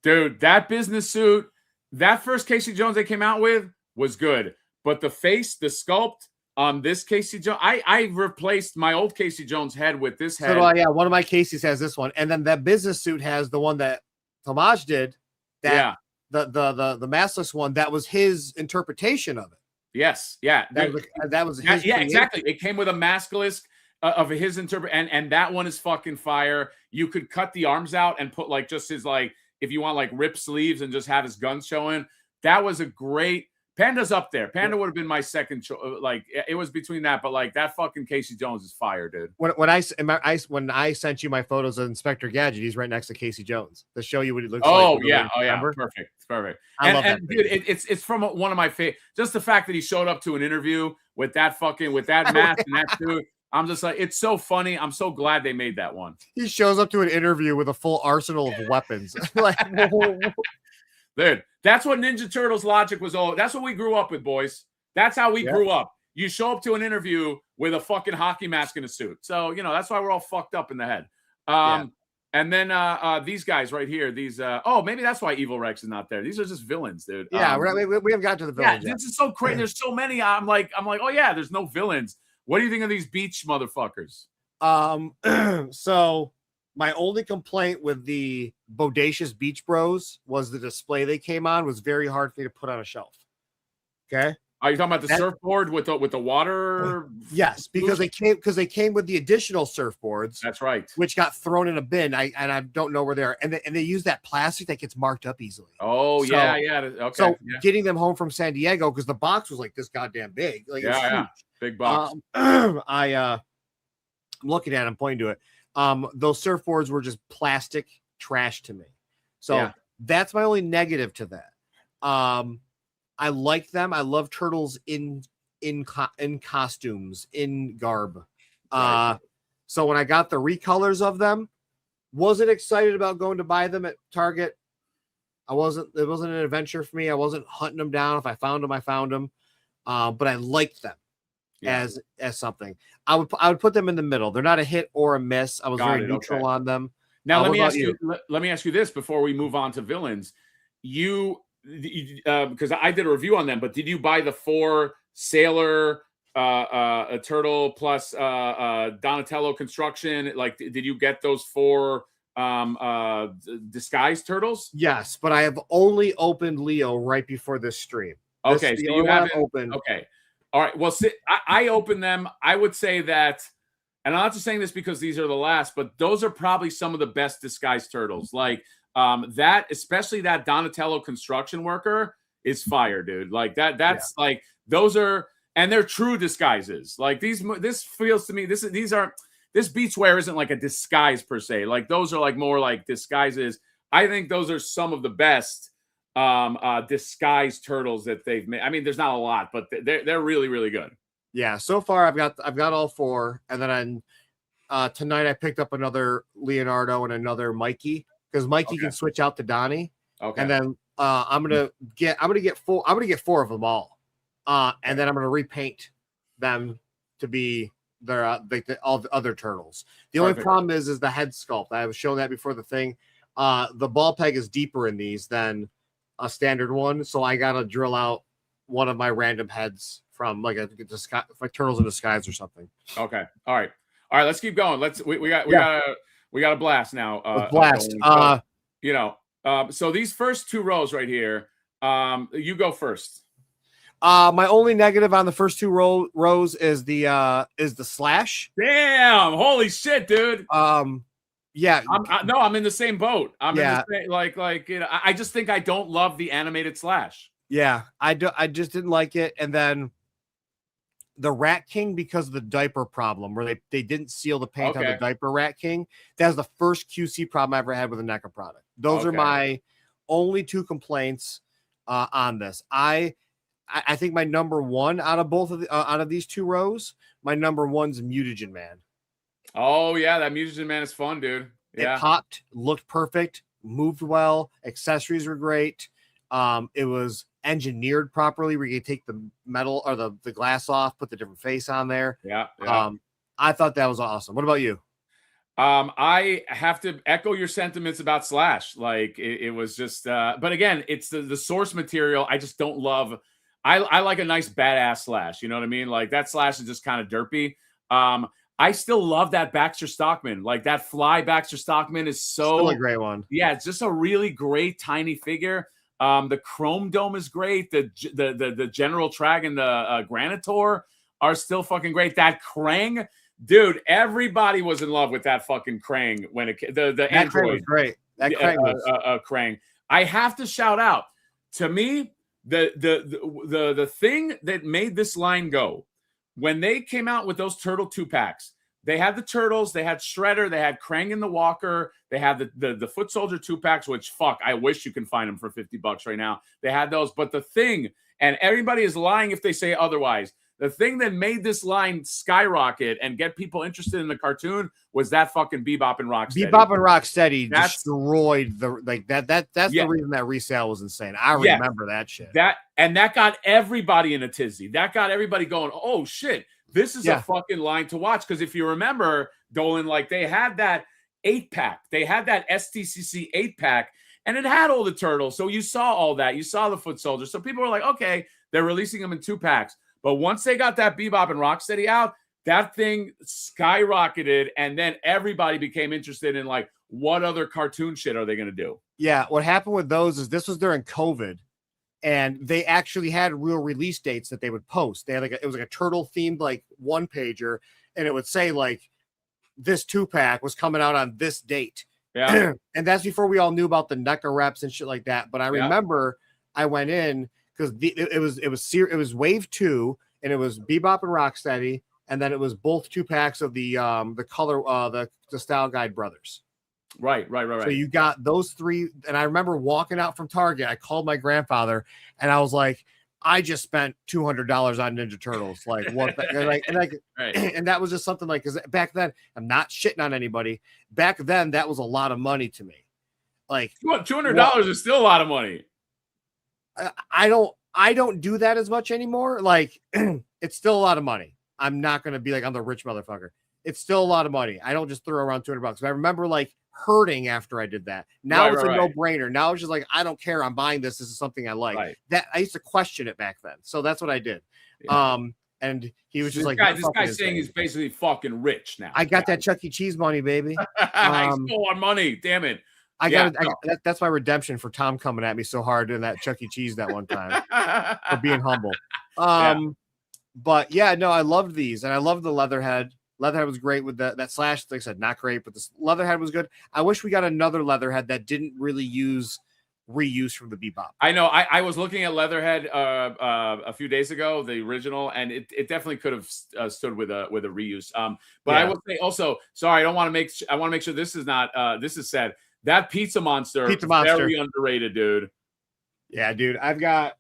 Dude, that business suit, that first Casey Jones they came out with was good. But the face, the sculpt, on this Casey Jones. I replaced my old Casey Jones head with this head. So do I, yeah, one of my Casey's has this one, and then that business suit has the one that Tomaj did. That the maskless one, that was his interpretation of it. Yes, yeah, that was his. Yeah, exactly. It came with a maskless of his and that one is fucking fire. You could cut the arms out and put like just his like if you want like rip sleeves and just have his guns showing. That was a great. Panda's up there. Panda would have been my second choice. Like it was between that, but like that fucking Casey Jones is fire, dude. When I sent you my photos of Inspector Gadget, he's right next to Casey Jones to show you what he looks like. Oh yeah, perfect. I love that, dude. It's from one of my favorite. Just the fact that he showed up to an interview with that mask and that suit. I'm just like, it's so funny. I'm so glad they made that one. He shows up to an interview with a full arsenal of weapons. Like, dude, that's what Ninja Turtles logic was all. That's what we grew up with, boys. That's how we grew up. You show up to an interview with a fucking hockey mask and a suit. So, that's why we're all fucked up in the head. And then these guys right here, these maybe that's why Evil Rex is not there. These are just villains, dude. Yeah, we haven't got to the villains. Yeah, this is so crazy. There's so many. I'm like, oh yeah, there's no villains. What do you think of these beach motherfuckers? So my only complaint with the Bodacious Beach Bros was the display they came on was very hard for me to put on a shelf. Okay. Are you talking about the surfboard with the water? Yes, because they came with the additional surfboards. That's right. Which got thrown in a bin. I don't know where they are. And they use that plastic that gets marked up easily. Oh, so, yeah. Okay. So getting them home from San Diego, because the box was like this goddamn big. Like it's huge. Big box. I'm looking at it, I'm pointing to it. Those surfboards were just plastic trash to me. So that's my only negative to that. I like them. I love turtles in costumes, in garb. Right. So when I got the recolors of them, wasn't excited about going to buy them at Target. It wasn't an adventure for me. I wasn't hunting them down. If I found them, I found them. But I liked them as something. I would put them in the middle. They're not a hit or a miss. I was very neutral on them. Now let me ask you this before we move on to villains. Because I did a review on them, but did you buy the 4 Sailor, a Turtle plus Donatello construction? Like, did you get those 4 disguised turtles? Yes, but I have only opened Leo right before this stream. Okay, so you haven't opened. Okay, all right. Well, I opened them. I would say that, and I'm not just saying this because these are the last, but those are probably some of the best disguised turtles. Like. That especially that Donatello construction worker is fire, dude. Like that's like those are, and they're true disguises. Like this feels to me this beachwear isn't like a disguise per se. Like those are like more like disguises. I think those are some of the best disguised turtles that they've made. I mean, there's not a lot, but they're really, really good. Yeah, so far I've got all 4, and then tonight I picked up another Leonardo and another Mikey. Because Mikey can switch out to Donnie. Okay. And then I'm gonna get 4 of them all. And then I'm gonna repaint them to be their all the other turtles. The only problem is the head sculpt. I was showing that before the thing. The ball peg is deeper in these than a standard one, so I gotta drill out one of my random heads from like Turtles in Disguise or something. Okay. All right. Let's keep going. We got a blast now. Blast. So these first 2 rows right here, you go first. My only negative on the first 2 rows is the slash. Damn! Holy shit, dude. Yeah. I'm in the same boat. I'm in the same, I just think I don't love the animated slash. Yeah, I just didn't like it, and then. The Rat King, because of the diaper problem where they didn't seal the paint on the diaper Rat King. That was the first QC problem I ever had with a NECA product. Those are my only 2 complaints on this. I think my number 1 out of these 2 rows, my number 1's Mutagen Man. Oh yeah, that Mutagen Man is fun, dude. Yeah. It popped, looked perfect, moved well, accessories were great. It was engineered properly where you can take the metal or the glass off, put the different face on there. Yeah. I thought that was awesome. What about you? I have to echo your sentiments about Slash. Like it was just but again, it's the source material. I just don't love. I like a nice badass slash. You know what I mean? Like that slash is just kind of derpy. I still love that Baxter Stockman. Like that fly Baxter Stockman is Still a great one. Yeah, it's just a really great tiny figure. The Chrome Dome is great. The General Trag and the Granitor are still fucking great. That Krang, dude, everybody was in love with that fucking Krang when the Android was great. That Krang was Krang. I have to shout out, to me, the thing that made this line go, when they came out with those Turtle 2-packs, they had the Turtles, they had Shredder, they had Krang and the Walker, they had the Foot Soldier 2-packs, which, fuck, I wish you can find them for $50 right now. They had those, but the thing, and everybody is lying if they say otherwise, the thing that made this line skyrocket and get people interested in the cartoon was that fucking Bebop and Rocksteady. Bebop and Rocksteady destroyed that's the reason that resale was insane. I remember that shit. That got everybody in a tizzy. That got everybody going, oh shit, this is a fucking line to watch. Because if you remember, Dolan, like they had that 8-pack. They had that STCC 8-pack, and it had all the Turtles. So you saw all that. You saw the Foot Soldier. So people were like, okay, they're releasing them in 2-packs. But once they got that Bebop and Rocksteady out, that thing skyrocketed, and then everybody became interested in like, what other cartoon shit are they going to do? Yeah, what happened with those is this was during COVID, and they actually had real release dates that they would post. They had it was like a turtle themed like 1-pager, and it would say like this 2-pack was coming out on this date. Yeah, and that's before we all knew about the NECA reps and shit like that. But I remember I went in because it was wave 2, and it was Bebop and Rocksteady, and then it was both 2-packs of the color the Style Guide brothers. Right. So you got those 3, and I remember walking out from Target. I called my grandfather, and I was like, I just spent $200 on Ninja Turtles. Like what? And that was just something like, because back then, I'm not shitting on anybody. Back then, that was a lot of money to me. Like $200 is still a lot of money. I don't do that as much anymore. Like it's still a lot of money. I'm not going to be like, I'm the rich motherfucker. It's still a lot of money. I don't just throw around $200. But I remember like hurting after I did that. Now it's a no-brainer. Now it's just like, I don't care. I'm buying this. This is something I like. Right. That I used to question it back then. So that's what I did. Yeah. And he was just this guy's saying he's basically fucking rich now. I got that Chuck E. Cheese money, baby. I stole our money. Damn it. That's my redemption for Tom coming at me so hard in that Chuck E. Cheese that one time for being humble. But yeah, no, I loved these, and I loved the Leatherhead. Leatherhead was great with that slash. Like I said, not great, but the Leatherhead was good. I wish we got another Leatherhead that didn't really use reuse from the Bebop. I know. I was looking at Leatherhead a few days ago, the original, and it definitely could have stood with a reuse. But I will say also, sorry, I want to make sure this is not this is said. That Pizza Monster, very underrated, dude. Yeah, dude. I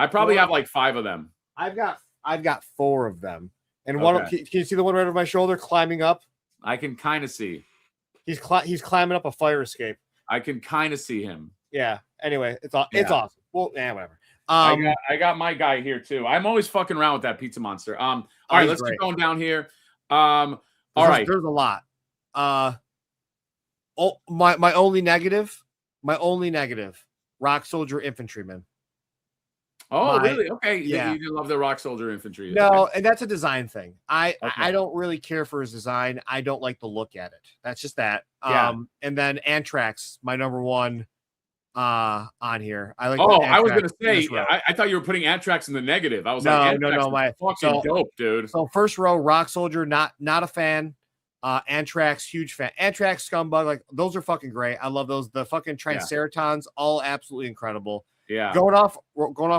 probably have like 5 of them. I've got 4 of them. And one, can you see the one right over my shoulder climbing up? I can kind of see. He's climbing up a fire escape. I can kind of see him. Yeah. Anyway, it's awesome. Well, whatever. I got my guy here too. I'm always fucking around with that Pizza Monster. All right, let's keep going down here. All right, there's a lot. My only negative, Rock Soldier Infantryman. Oh, really? Okay. Yeah. You love the Rock Soldier Infantry. No, and that's a design thing. I don't really care for his design. I don't like the look at it. That's just that. Yeah. And then Anthrax, my number 1 on here. I like. Oh, I was gonna say, I thought you were putting Anthrax in the negative. I was like, no, my fucking dope, dude. So first row, Rock Soldier, not a fan. Anthrax, huge fan. Anthrax, Scumbug, like those are fucking great. I love those. The fucking Triceratons, all absolutely incredible. Yeah. Going off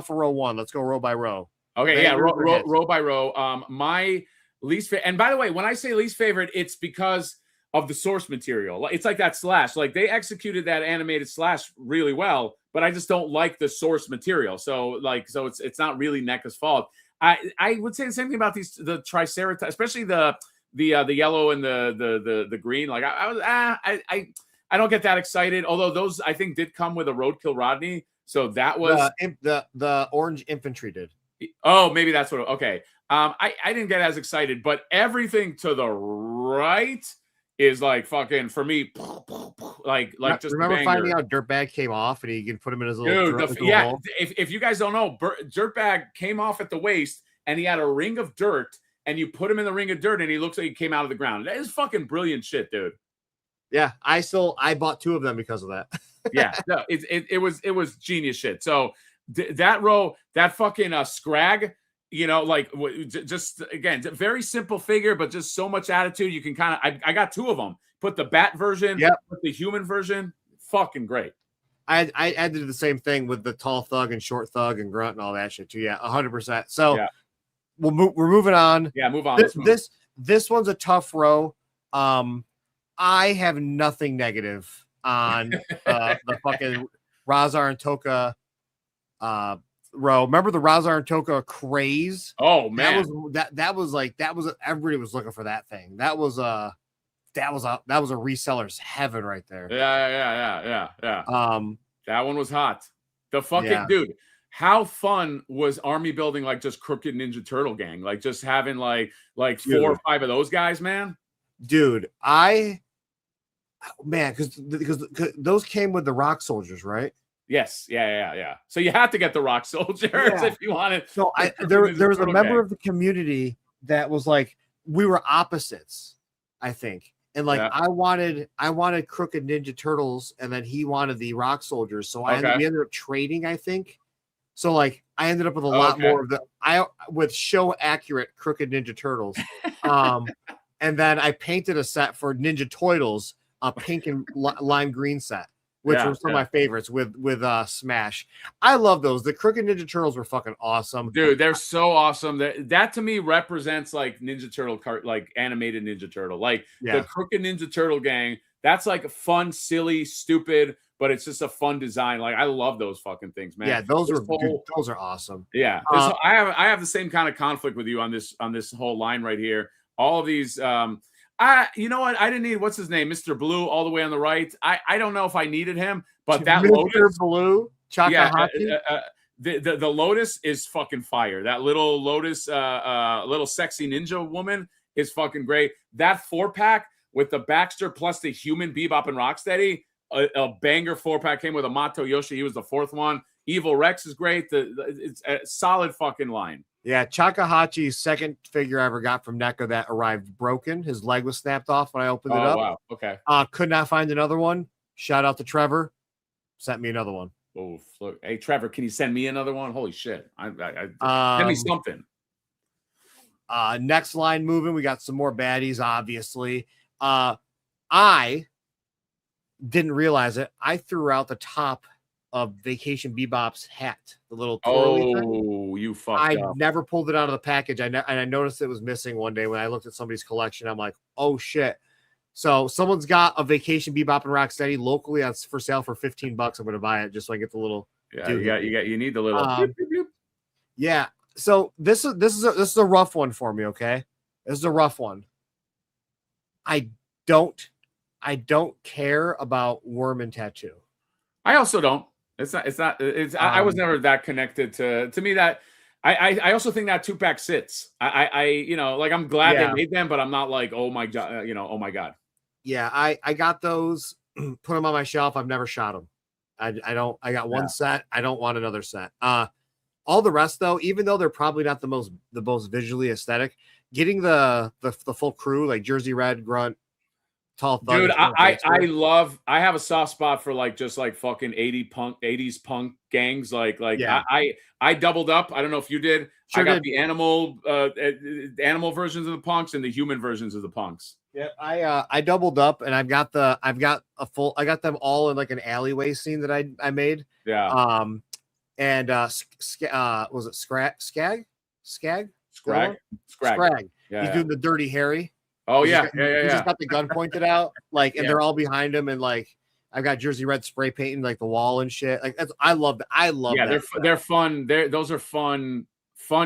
for row 1. Let's go row by row. Okay, row by row. My least favorite, and by the way, when I say least favorite, it's because of the source material. It's like that slash. Like they executed that animated slash really well, but I just don't like the source material. So it's not really NECA's fault. I would say the same thing about the Triceratops, especially the yellow and the green. Like I don't get that excited. Although those I think did come with a Roadkill Rodney. So that was the Orange Infantry did. Oh, maybe that's what. Okay. I didn't get as excited, but everything to the right is like fucking for me. like just remember a finding banger. out Dirtbag came off and he can put him in his little Dude, hole? if you guys don't know, Dirtbag came off at the waist and he had a ring of dirt, and you put him in the ring of dirt and he looks like he came out of the ground. That is fucking brilliant shit, dude. Yeah, I bought 2 of them because of that. Yeah, no, it was genius shit. So that row, that fucking Scrag, you know, like just again, very simple figure, but just so much attitude. You can kind of, I got 2 of them. Put the bat version, put the human version. Fucking great. I did the same thing with the tall thug and short thug and grunt and all that shit too. Yeah, 100%. So yeah. we're moving on. Yeah, move on. This one's a tough row. I have nothing negative on the fucking Razar and Toka row. Remember the Razar and Toka craze? Oh man, that was everybody was looking for that thing. That was a reseller's heaven right there. Yeah. That one was hot. The fucking dude. How fun was army building like just Crooked Ninja Turtle Gang? Like just having like 4 or 5 of those guys, man. Dude, because those came with the Rock Soldiers, right? Yes, yeah. So you have to get the Rock Soldiers if you wanted. So there was a member of the community that was like, we were opposites, I think. And like I wanted Crooked Ninja Turtles, and then he wanted the Rock Soldiers. So we ended up trading, I think. So like I ended up with a lot more of with show accurate Crooked Ninja Turtles. And then I painted a set for Ninja Turtles, a pink and lime green set, which were some of my favorites with Smash. I love those. The Crooked Ninja Turtles were fucking awesome. Dude, they're so awesome. That to me represents like Ninja Turtle like animated Ninja Turtle. Like the Crooked Ninja Turtle Gang, that's like fun, silly, stupid, but it's just a fun design. Like I love those fucking things, man. Yeah, those are awesome. Yeah. I have the same kind of conflict with you on this whole line right here. All of these you know what? I didn't need what's his name, Mr. Blue, all the way on the right. I don't know if I needed him, but that Mr. Lotus Blue, Chakahachi. The Lotus is fucking fire. That little Lotus, little sexy ninja woman is fucking great. That 4-pack with the Baxter plus the human Bebop and Rocksteady, a banger 4-pack came with a Mato Yoshi. He was the 4th one. Evil Rex is great. It's a solid fucking line. Yeah, Chakahachi's second figure I ever got from NECA that arrived broken. His leg was snapped off when I opened it up. Oh, wow. Okay. Could not find another one. Shout out to Trevor. Sent me another one. Oh, look. Hey, Trevor, can you send me another one? Holy shit. Send me something. Next line moving. We got some more baddies, obviously. I didn't realize it. I threw out the top of Vacation Bebop's hat, the little twirly thing. You fucked I up. never pulled it out of the package. And I noticed it was missing one day when I looked at somebody's collection. I'm like, oh shit. So someone's got a Vacation Bebop and Rocksteady locally on for sale for $15. I'm going to buy it just so I get the little. Yeah, you need the little. Yeah. So this is a rough one for me. Okay, this is a rough one. I don't care about Worm and Tattoo. I also don't. I was never that connected to me that I also think that 2-pack sits. You know, like I'm glad they made them, but I'm not like, oh my god, oh my god. Yeah, I got those, put them on my shelf. I've never shot them. I got one set. I don't want another set. All the rest though, even though they're probably not the most visually aesthetic, getting the full crew like Jersey Red, Grunt, Tall Thug. Dude, I have a soft spot for like just like fucking 80s punk gangs. I doubled up. I don't know if you did. I got the animal versions of the punks and the human versions of the punks. Yeah, I doubled up and I've got them all in like an alleyway scene that I made. Yeah. And was it Scrag? Scrag. Yeah, he's doing the Dirty Harry. Oh He yeah. just got the gun pointed out, like, and they're all behind him, and like I've got Jersey Red spray painting like the wall and shit. Like I love that. Yeah, they're fun. Those are fun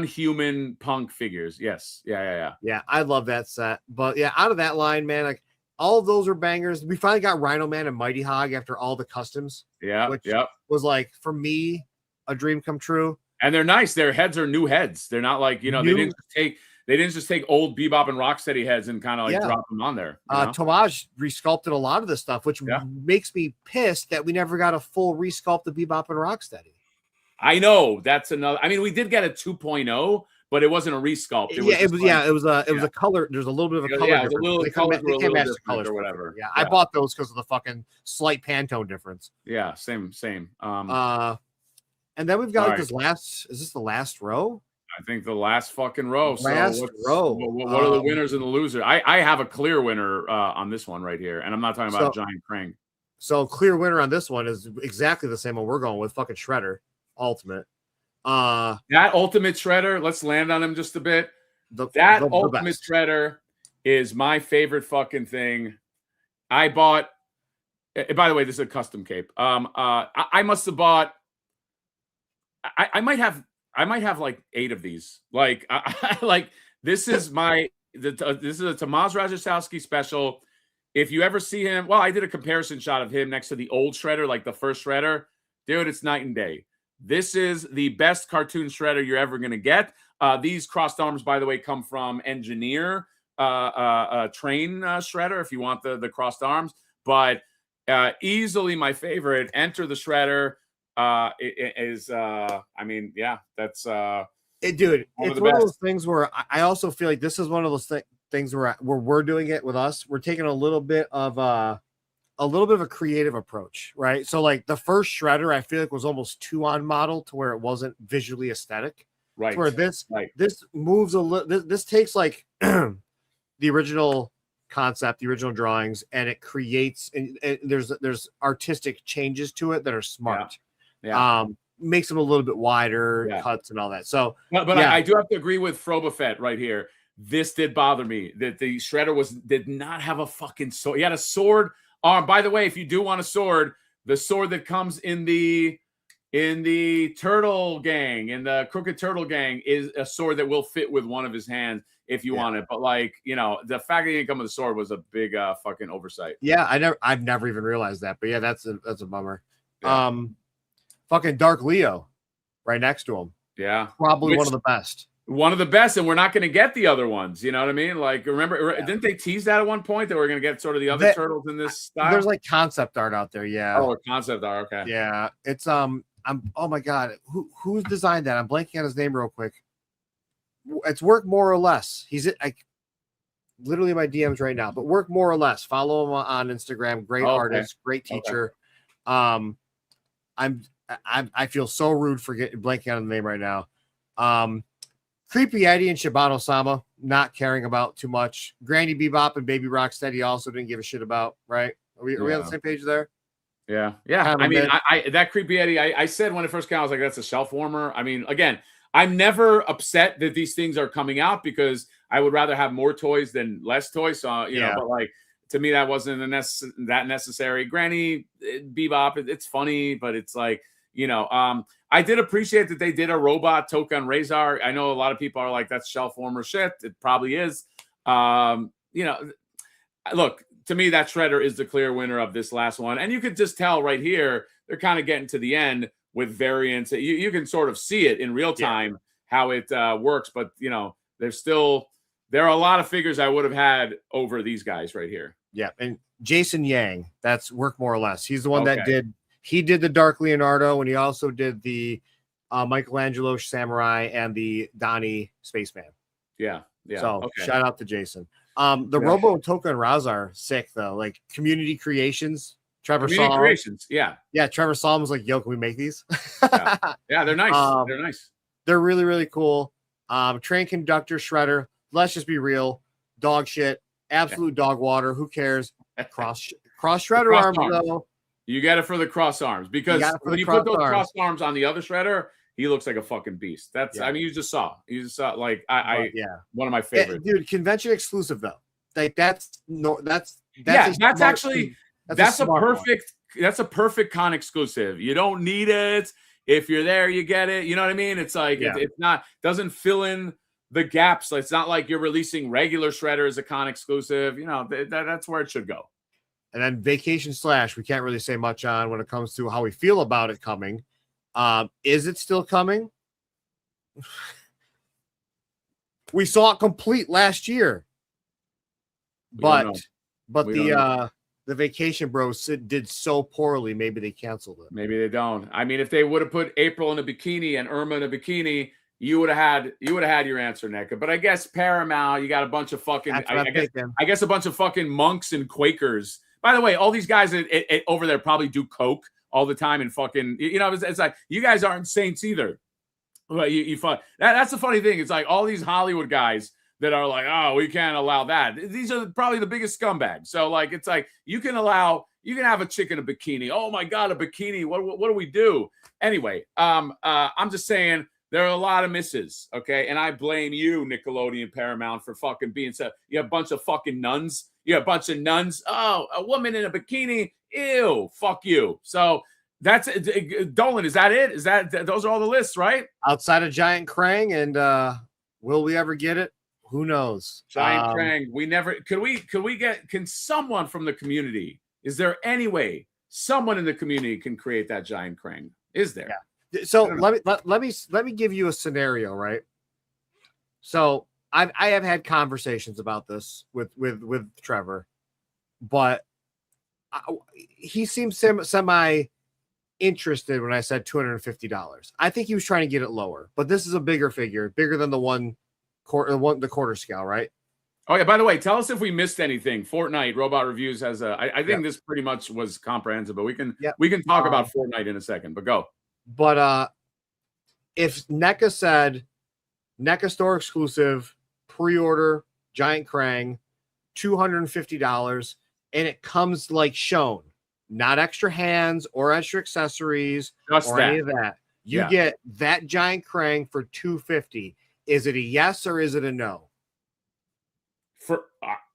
human punk figures. Yes. Yeah. Yeah, I love that set. But yeah, out of that line, man, like all of those are bangers. We finally got Rhino Man and Mighty Hog after all the customs. Yeah. Which was like for me a dream come true. And they're nice. Their heads are new heads. They're not like, they didn't take They didn't just take old Bebop and Rocksteady heads and kind of like drop them on there. Tomaj resculpted a lot of this stuff, which makes me pissed that we never got a full resculpt of Bebop and Rocksteady. I know that's another. I mean, we did get a 2.0, but it wasn't a resculpt. It was a color. There's a little bit of a color. Yeah, it was a little colors were a little different or whatever. Yeah, I bought those because of the fucking slight Pantone difference. Yeah, same. And then we've got like this last. Is this the last row? I think the last fucking row. Last row. What are the winners and the losers? I have a clear winner on this one right here, and I'm not talking about Giant Krang. So clear winner on this one is exactly the same one we're going with. Fucking Shredder Ultimate. That Ultimate Shredder. Let's land on him just a bit. That Ultimate Shredder is my favorite fucking thing. I bought. By the way, this is a custom cape. I must have bought. I might have like 8 of these. Like, this is this is a Tomasz Rajaszewski special. If you ever see him, well, I did a comparison shot of him next to the old Shredder, like the first Shredder. Dude, it's night and day. This is the best cartoon Shredder you're ever going to get. These crossed arms, by the way, come from Engineer Train Shredder, if you want the crossed arms. But easily my favorite. Enter the Shredder. It is I mean, yeah, that's dude, it's one of those things where I also feel like this is one of those things where we're doing it with us. We're taking a little bit of a creative approach, right? So like the first Shredder, I feel like was almost too on model to where it wasn't visually aesthetic. Right. Where this moves a little. This takes like the original concept, the original drawings, and it creates and there's artistic changes to it that are smart. Yeah. Makes them a little bit wider, cuts and all that. So, but I do have to agree with Frobafett right here. This did bother me that the Shredder did not have a fucking sword. He had a sword arm. By the way, if you do want a sword, the sword that comes in the Turtle Gang, in the Crooked Turtle Gang, is a sword that will fit with one of his hands if you want it. But like, you know, the fact that he didn't come with a sword was a big fucking oversight. Yeah, I've never even realized that. But yeah, that's a bummer. Yeah. Fucking Dark Leo right next to him. Yeah. Probably one of the best. One of the best, and we're not going to get the other ones. You know what I mean? Like, remember, didn't they tease that at one point that we're going to get sort of the other turtles in this style? There's like concept art out there. Yeah. Oh, concept art. Okay. Yeah. It's oh my God. Who's designed that? I'm blanking on his name real quick. It's Work More or Less. He's literally my DMs right now, but Work More or Less. Follow him on Instagram. Great artist, great teacher. Okay. I feel so rude for blanking on the name right now. Creepy Eddie and Shibano Sama not caring about too much. Granny Bebop and Baby Rocksteady also didn't give a shit about. Right? Are we on the same page there? Yeah. I mean, that Creepy Eddie. I said when it first came out, I was like, that's a shelf warmer. I mean, again, I'm never upset that these things are coming out because I would rather have more toys than less toys. So you know, but like to me, that wasn't that necessary. Granny Bebop, it's funny, but it's like. You know, I did appreciate that they did a robot Token Razor. I know a lot of people are like, that's shelf warmer shit. It probably is. You know, look, to me, that Shredder is the clear winner of this last one. And you could just tell right here, they're kind of getting to the end with variants. You can sort of see it in real time how it works. But, you know, there are a lot of figures I would have had over these guys right here. Yeah. And Jason Yang, that's Work More or Less. He's the one that did. He did the Dark Leonardo, and he also did the Michelangelo Samurai and the Donnie Spaceman. Yeah. So shout out to Jason. The Robo and Token Razar sick though. Like Community Creations. Trevor Creations. Yeah. Trevor Solom was like, "Yo, can we make these?" Yeah, they're nice. They're nice. They're really, really cool. Train Conductor Shredder. Let's just be real. Dog shit. Absolute dog water. Who cares? Cross Shredder arms though. You get it for the cross arms because when you put those cross arms on the other Shredder, he looks like a fucking beast. That's I mean, you just saw like one of my favorites. Dude, convention exclusive though. Like that's a perfect con exclusive. You don't need it. If you're there, you get it. You know what I mean? It's like it's not doesn't fill in the gaps. It's not like you're releasing regular Shredder as a con exclusive. You know, that's where it should go. And then Vacation Slash, we can't really say much on when it comes to how we feel about it coming. Is it still coming? We saw it complete last year. But the Vacation Bros did so poorly, maybe they canceled it. Maybe they don't. I mean, if they would have put April in a bikini and Irma in a bikini, you would have had your answer, NECA. But I guess Paramount, you got a bunch of fucking I guess a bunch of fucking monks and Quakers. By the way, all these guys over there probably do coke all the time and fucking, it's like you guys aren't saints either. Well, that's the funny thing. It's like all these Hollywood guys that are like, oh, we can't allow that. These are probably the biggest scumbags. So like, it's like you can have a chick in a bikini. Oh my God, a bikini. What do we do? Anyway, I'm just saying there are a lot of misses. Okay. And I blame you, Nickelodeon, Paramount, for fucking being so, you have a bunch of fucking nuns. You have a bunch of nuns. Oh, a woman in a bikini. Ew, fuck you. So that's it. Dolan, is that it? Those are all the lists, right? Outside of Giant Krang and will we ever get it? Who knows? Giant Krang. We never can someone from the community? Is there any way someone in the community can create that Giant Krang? Is there? Yeah. So let me give you a scenario, right? So I have had conversations about this with Trevor, but he seems semi interested when I said $250. I think he was trying to get it lower, but this is a bigger figure, bigger than the quarter scale, right? Oh yeah. By the way, tell us if we missed anything. Fortnite Robot Reviews has I think this pretty much was comprehensive, but we can talk about Fortnite in a second. But go. But if NECA said NECA store exclusive pre-order Giant Krang, $250, and it comes like shown, not extra hands or extra accessories any of that. You get that Giant Krang for $250. Is it a yes or is it a no?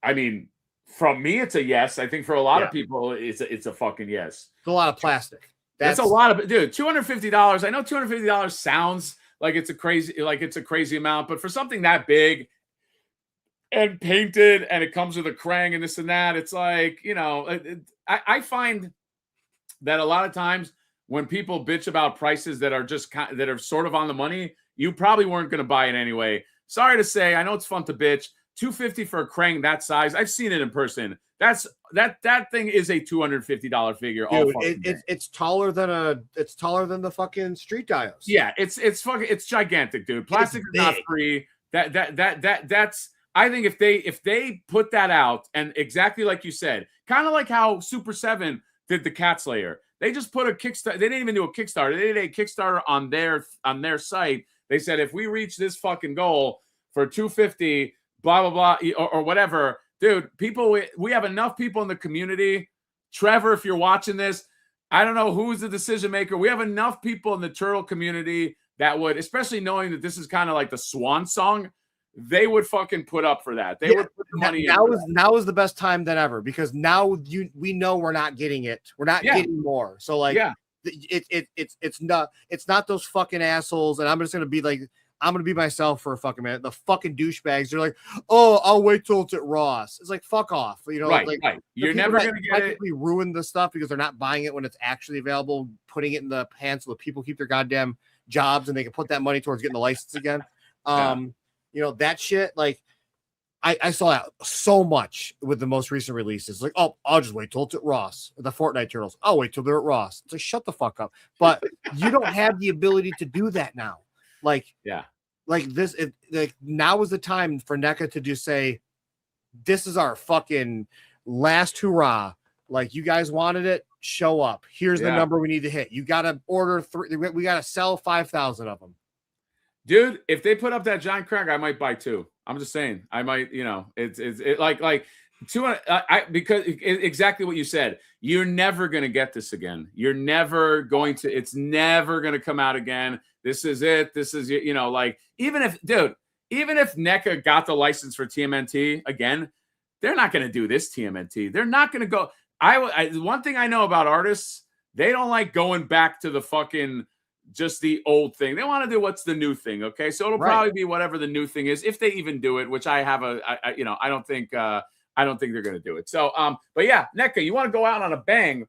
I mean, from me, it's a yes. I think for a lot of people, it's a fucking yes. It's a lot of plastic. That's a lot of, dude. $250. I know $250 sounds like it's a crazy amount, but for something that big and painted, and it comes with a Krang and this and that, it's like, I find that a lot of times when people bitch about prices that are sort of on the money, you probably weren't going to buy it anyway. Sorry to say, I know it's fun to bitch. $250 for a Krang that size. I've seen it in person. That thing is a $250 figure. Dude, it's taller than the fucking Street Dios. Yeah, it's gigantic, dude. Plastic is not free. That's I think if they put that out, and exactly like you said, kind of like how Super 7 did the Cat Slayer. They just put a Kickstarter. They didn't even do a Kickstarter. They did a Kickstarter on their site. They said if we reach this fucking goal for $250, blah blah blah, or whatever, dude. We have enough people in the community. Trevor, if you're watching this, I don't know who's the decision maker. We have enough people in the turtle community that would, especially knowing that this is kind of like the swan song, they would fucking put up for that. They would put the money. Now is the best time than ever, because now we know we're not getting it. We're not getting more. So like, it's not those fucking assholes. And I'm just gonna be myself for a fucking minute. The fucking douchebags. They're like, oh, I'll wait till it's at Ross. It's like, fuck off. Right. You're never gonna get it. Ruin the stuff because they're not buying it when it's actually available, putting it in the hands so the people keep their goddamn jobs and they can put that money towards getting the license again. That shit, like I saw that so much with the most recent releases. Like, oh, I'll just wait till it's at Ross. The Fortnite Turtles, I'll wait till they're at Ross. It's like, shut the fuck up. But you don't have the ability to do that now. Like this, now is the time for NECA to just say, this is our fucking last hurrah. Like, you guys wanted it, show up. Here's the number we need to hit. You got to order 3. We got to sell 5,000 of them. Dude, if they put up that Giant Krang, I might buy 2. I'm just saying, I might, it's like 200. Because exactly what you said. You're never going to get this again. You're never going to. It's never going to come out again. This is it. This is like, even if NECA got the license for TMNT again, they're not going to do this TMNT. They're not going to go. One thing I know about artists, they don't like going back to the fucking just the old thing. They want to do what's the new thing. Okay, so it'll probably be whatever the new thing is, if they even do it. Which I don't think they're going to do it. So, but yeah, NECA, you want to go out on a bang?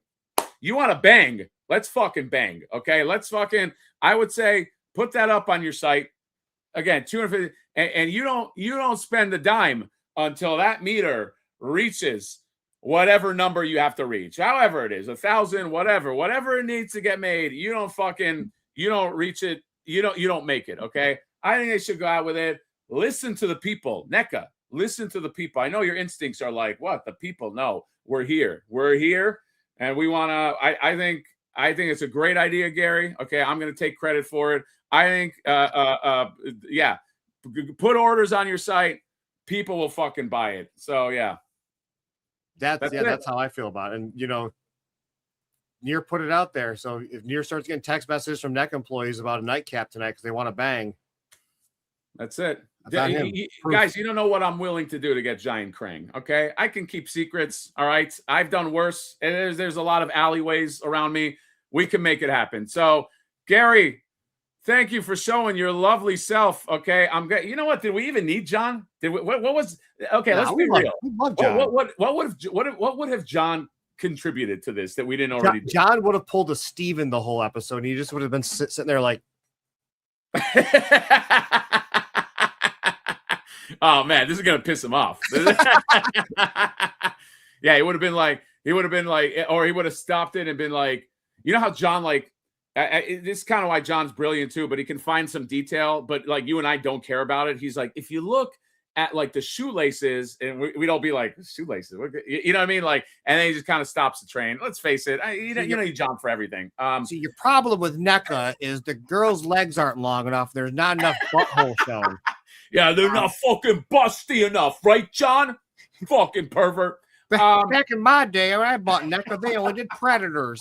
You want to bang? Let's fucking bang. Okay, let's fucking. I would say put that up on your site. again, 250, and you don't spend a dime until that meter reaches whatever number you have to reach, however it is, 1,000, whatever it needs to get made. You don't reach it. You don't make it. Okay. I think they should go out with it. Listen to the people. NECA, listen to the people. I know your instincts are like, what? The people? No, we're here. And we want to, I think it's a great idea, Gary. Okay. I'm going to take credit for it. I think, yeah, put orders on your site. People will fucking buy it. So yeah. That's how I feel about it. And, Near put it out there. So if Near starts getting text messages from NECA employees about a nightcap tonight because they want to bang. That's it. That's Guys, you don't know what I'm willing to do to get Giant Krang. Okay. I can keep secrets. All right. I've done worse. And there's a lot of alleyways around me. We can make it happen. So, Gary, thank you for showing your lovely self. Okay. You know what? Did we even need John? What was, okay. Let's be real. We love John. What would have John contributed to this that we didn't already do? John would have pulled a Steven the whole episode. And he just would have been sitting there like, oh man, this is gonna piss him off. Yeah, he would have been like, or he would have stopped it and been like, you know how John this is kind of why John's brilliant too, but he can find some detail, but like you and I don't care about it. He's like, if you look at like the shoelaces, and we don't be like shoelaces, you know what I mean? Like, and then he just kind of stops the train. Let's face it, you need John for everything. So your problem with NECA is the girls' legs aren't long enough. There's not enough butthole showing. Yeah, they're not fucking busty enough, right, John? Fucking pervert. Back in my day, when I bought NECA, they only did Predators.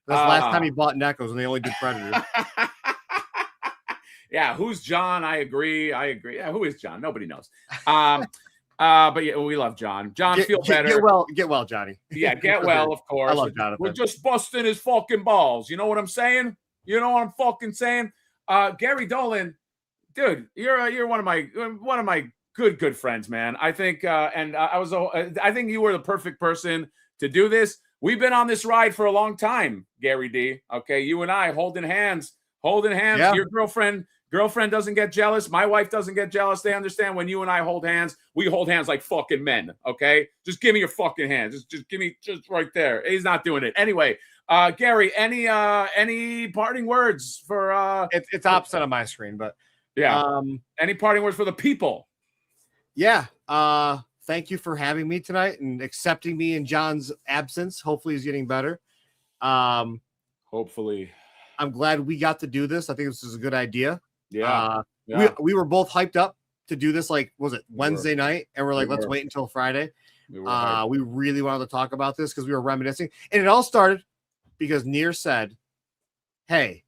That's the last time he bought NECAs, and they only did Predators. Yeah, who's John? I agree. Yeah, who is John? Nobody knows. But yeah, we love John. John, feel better. Get well, Johnny. Yeah, get well, of course. I love Jonathan. We're just busting his fucking balls. You know what I'm saying? You know what I'm fucking saying? Gary Dolan, dude, you're one of my good friends, man. I think, I think you were the perfect person to do this. We've been on this ride for a long time, Gary D. Okay, you and I holding hands. Yeah. Your girlfriend doesn't get jealous. My wife doesn't get jealous. They understand when you and I hold hands, we hold hands like fucking men. Okay, just give me your fucking hand. Just give me just right there. He's not doing it anyway. Gary, any parting words for? It's opposite on my screen, but yeah. Any parting words for the people? Yeah. Thank you for having me tonight and accepting me in John's absence. Hopefully he's getting better. Hopefully. I'm glad we got to do this. I think this is a good idea. Yeah. We were both hyped up to do this. Like, was it Wednesday night? And we're like, let's wait until Friday. We really wanted to talk about this because we were reminiscing. And it all started because Near said, hey,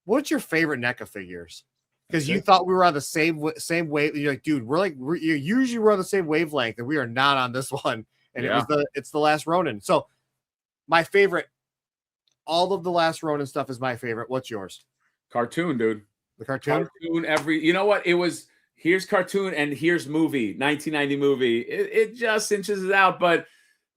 what's your favorite NECA figures? Because you thought we were on the same wave. You're like, dude, usually we're on the same wavelength, and we are not on this one. And it's the Last Ronin. So my favorite, all of the Last Ronin stuff is my favorite. What's yours? Cartoon, dude. The cartoon? You know what? It was, here's cartoon and here's movie, 1990 movie. It just inches it out, but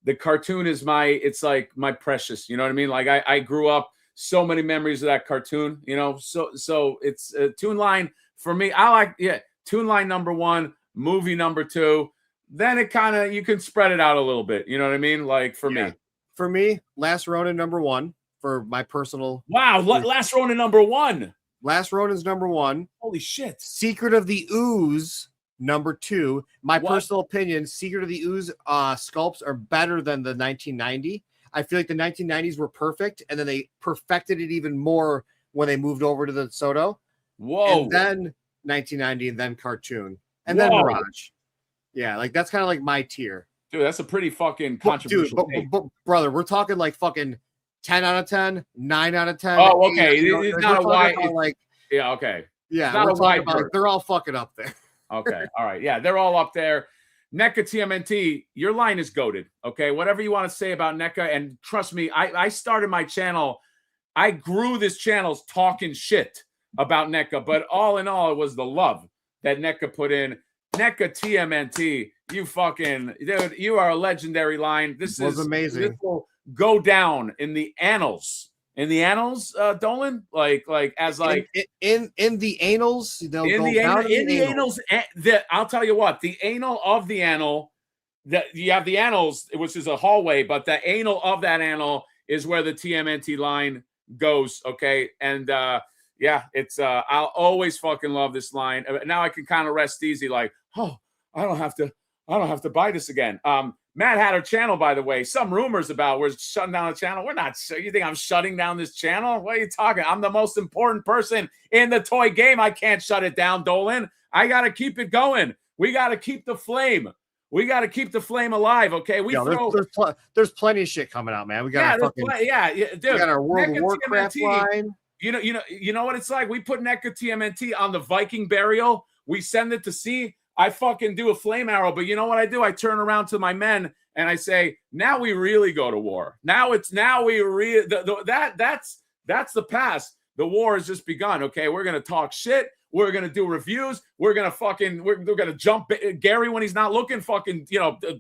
the cartoon is it's like my precious, you know what I mean? Like I grew up, so many memories of that cartoon, so it's a Toon Line for me. I like, Toon Line number 1, movie number 2. Then it kind of, you can spread it out a little bit. You know what I mean? Like for me, Last Ronin number 1 for my personal. Wow. Last Ronin number 1. Last Ronin's number 1. Holy shit. Secret of the Ooze number 2. My personal opinion, Secret of the Ooze sculpts are better than the 1990. I feel like the 1990s were perfect, and then they perfected it even more when they moved over to the Soto. Whoa. And then 1990, and then cartoon, and then Mirage. Yeah, like that's kind of like my tier. Dude, that's a pretty fucking controversial but brother, we're talking like fucking 10 out of 10, 9 out of 10. Oh, okay. It's not a wide. Yeah, okay. Yeah, we're talking about they're all fucking up there. Okay, all right. Yeah, they're all up there. NECA TMNT, your line is goated. Okay, whatever you want to say about NECA, and trust me, I started my channel. I grew this channel talking shit about NECA, but all in all, it was the love that NECA put in. NECA TMNT, you fucking dude, you are a legendary line. This is amazing. This will go down in the annals In the annals, Dolan, like as like in the annals, they'll in go the down in the annals. I'll tell you what, the anal of the annal. That you have the annals, which is a hallway, but the anal of that annal is where the TMNT line goes. Okay, and yeah, it's I'll always fucking love this line. Now I can kind of rest easy, like, oh, I don't have to buy this again. Matt Hatter channel, by the way, some rumors about we're shutting down the channel. We're not. You think I'm shutting down this channel? What are you talking? I'm the most important person in the toy game. I can't shut it down, Dolan. I got to keep it going. We got to keep the flame. We got to keep the flame alive, okay? There's plenty of shit coming out, man. We got dude. We got our World of Warcraft line. You know what it's like? We put NECA TMNT on the Viking burial. We send it to sea. I fucking do a flame arrow, but you know what I do? I turn around to my men and I say, "Now we really go to war. That's the past. The war has just begun. Okay, we're gonna talk shit. We're gonna do reviews. We're gonna jump Gary when he's not looking. Fucking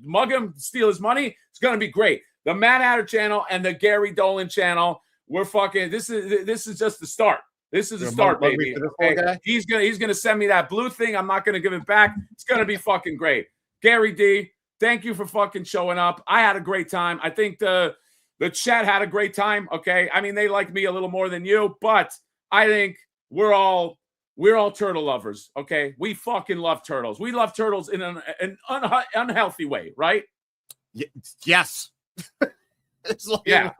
mug him, steal his money. It's gonna be great. The Matt Hatter channel and the Gary Dolan channel. We're fucking. This is just the start. This is the start, baby. Okay? He's gonna send me that blue thing. I'm not gonna give it back. It's gonna be fucking great. Gary D, thank you for fucking showing up. I had a great time. I think the chat had a great time. Okay, I mean they like me a little more than you, but I think we're all turtle lovers. Okay, we fucking love turtles. We love turtles in an unhealthy way, right? Yes. Yeah,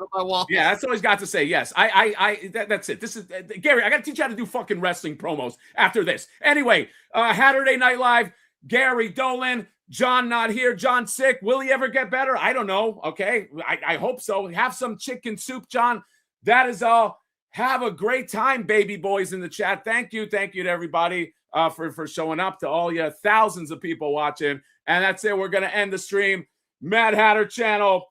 that's always got to say yes. That's it. This is Gary. I got to teach you how to do fucking wrestling promos after this. Anyway, Saturday Night Live. Gary Dolan, John not here. John sick. Will he ever get better? I don't know. Okay, I hope so. Have some chicken soup, John. That is all. Have a great time, baby boys in the chat. Thank you to everybody for showing up. To all you thousands of people watching, and that's it. We're gonna end the stream. Mad Hatter channel.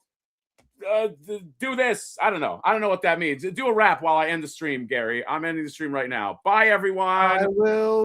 Do this. I don't know what that means. Do a rap while I end the stream, Gary. I'm ending the stream right now. Bye, everyone. I will.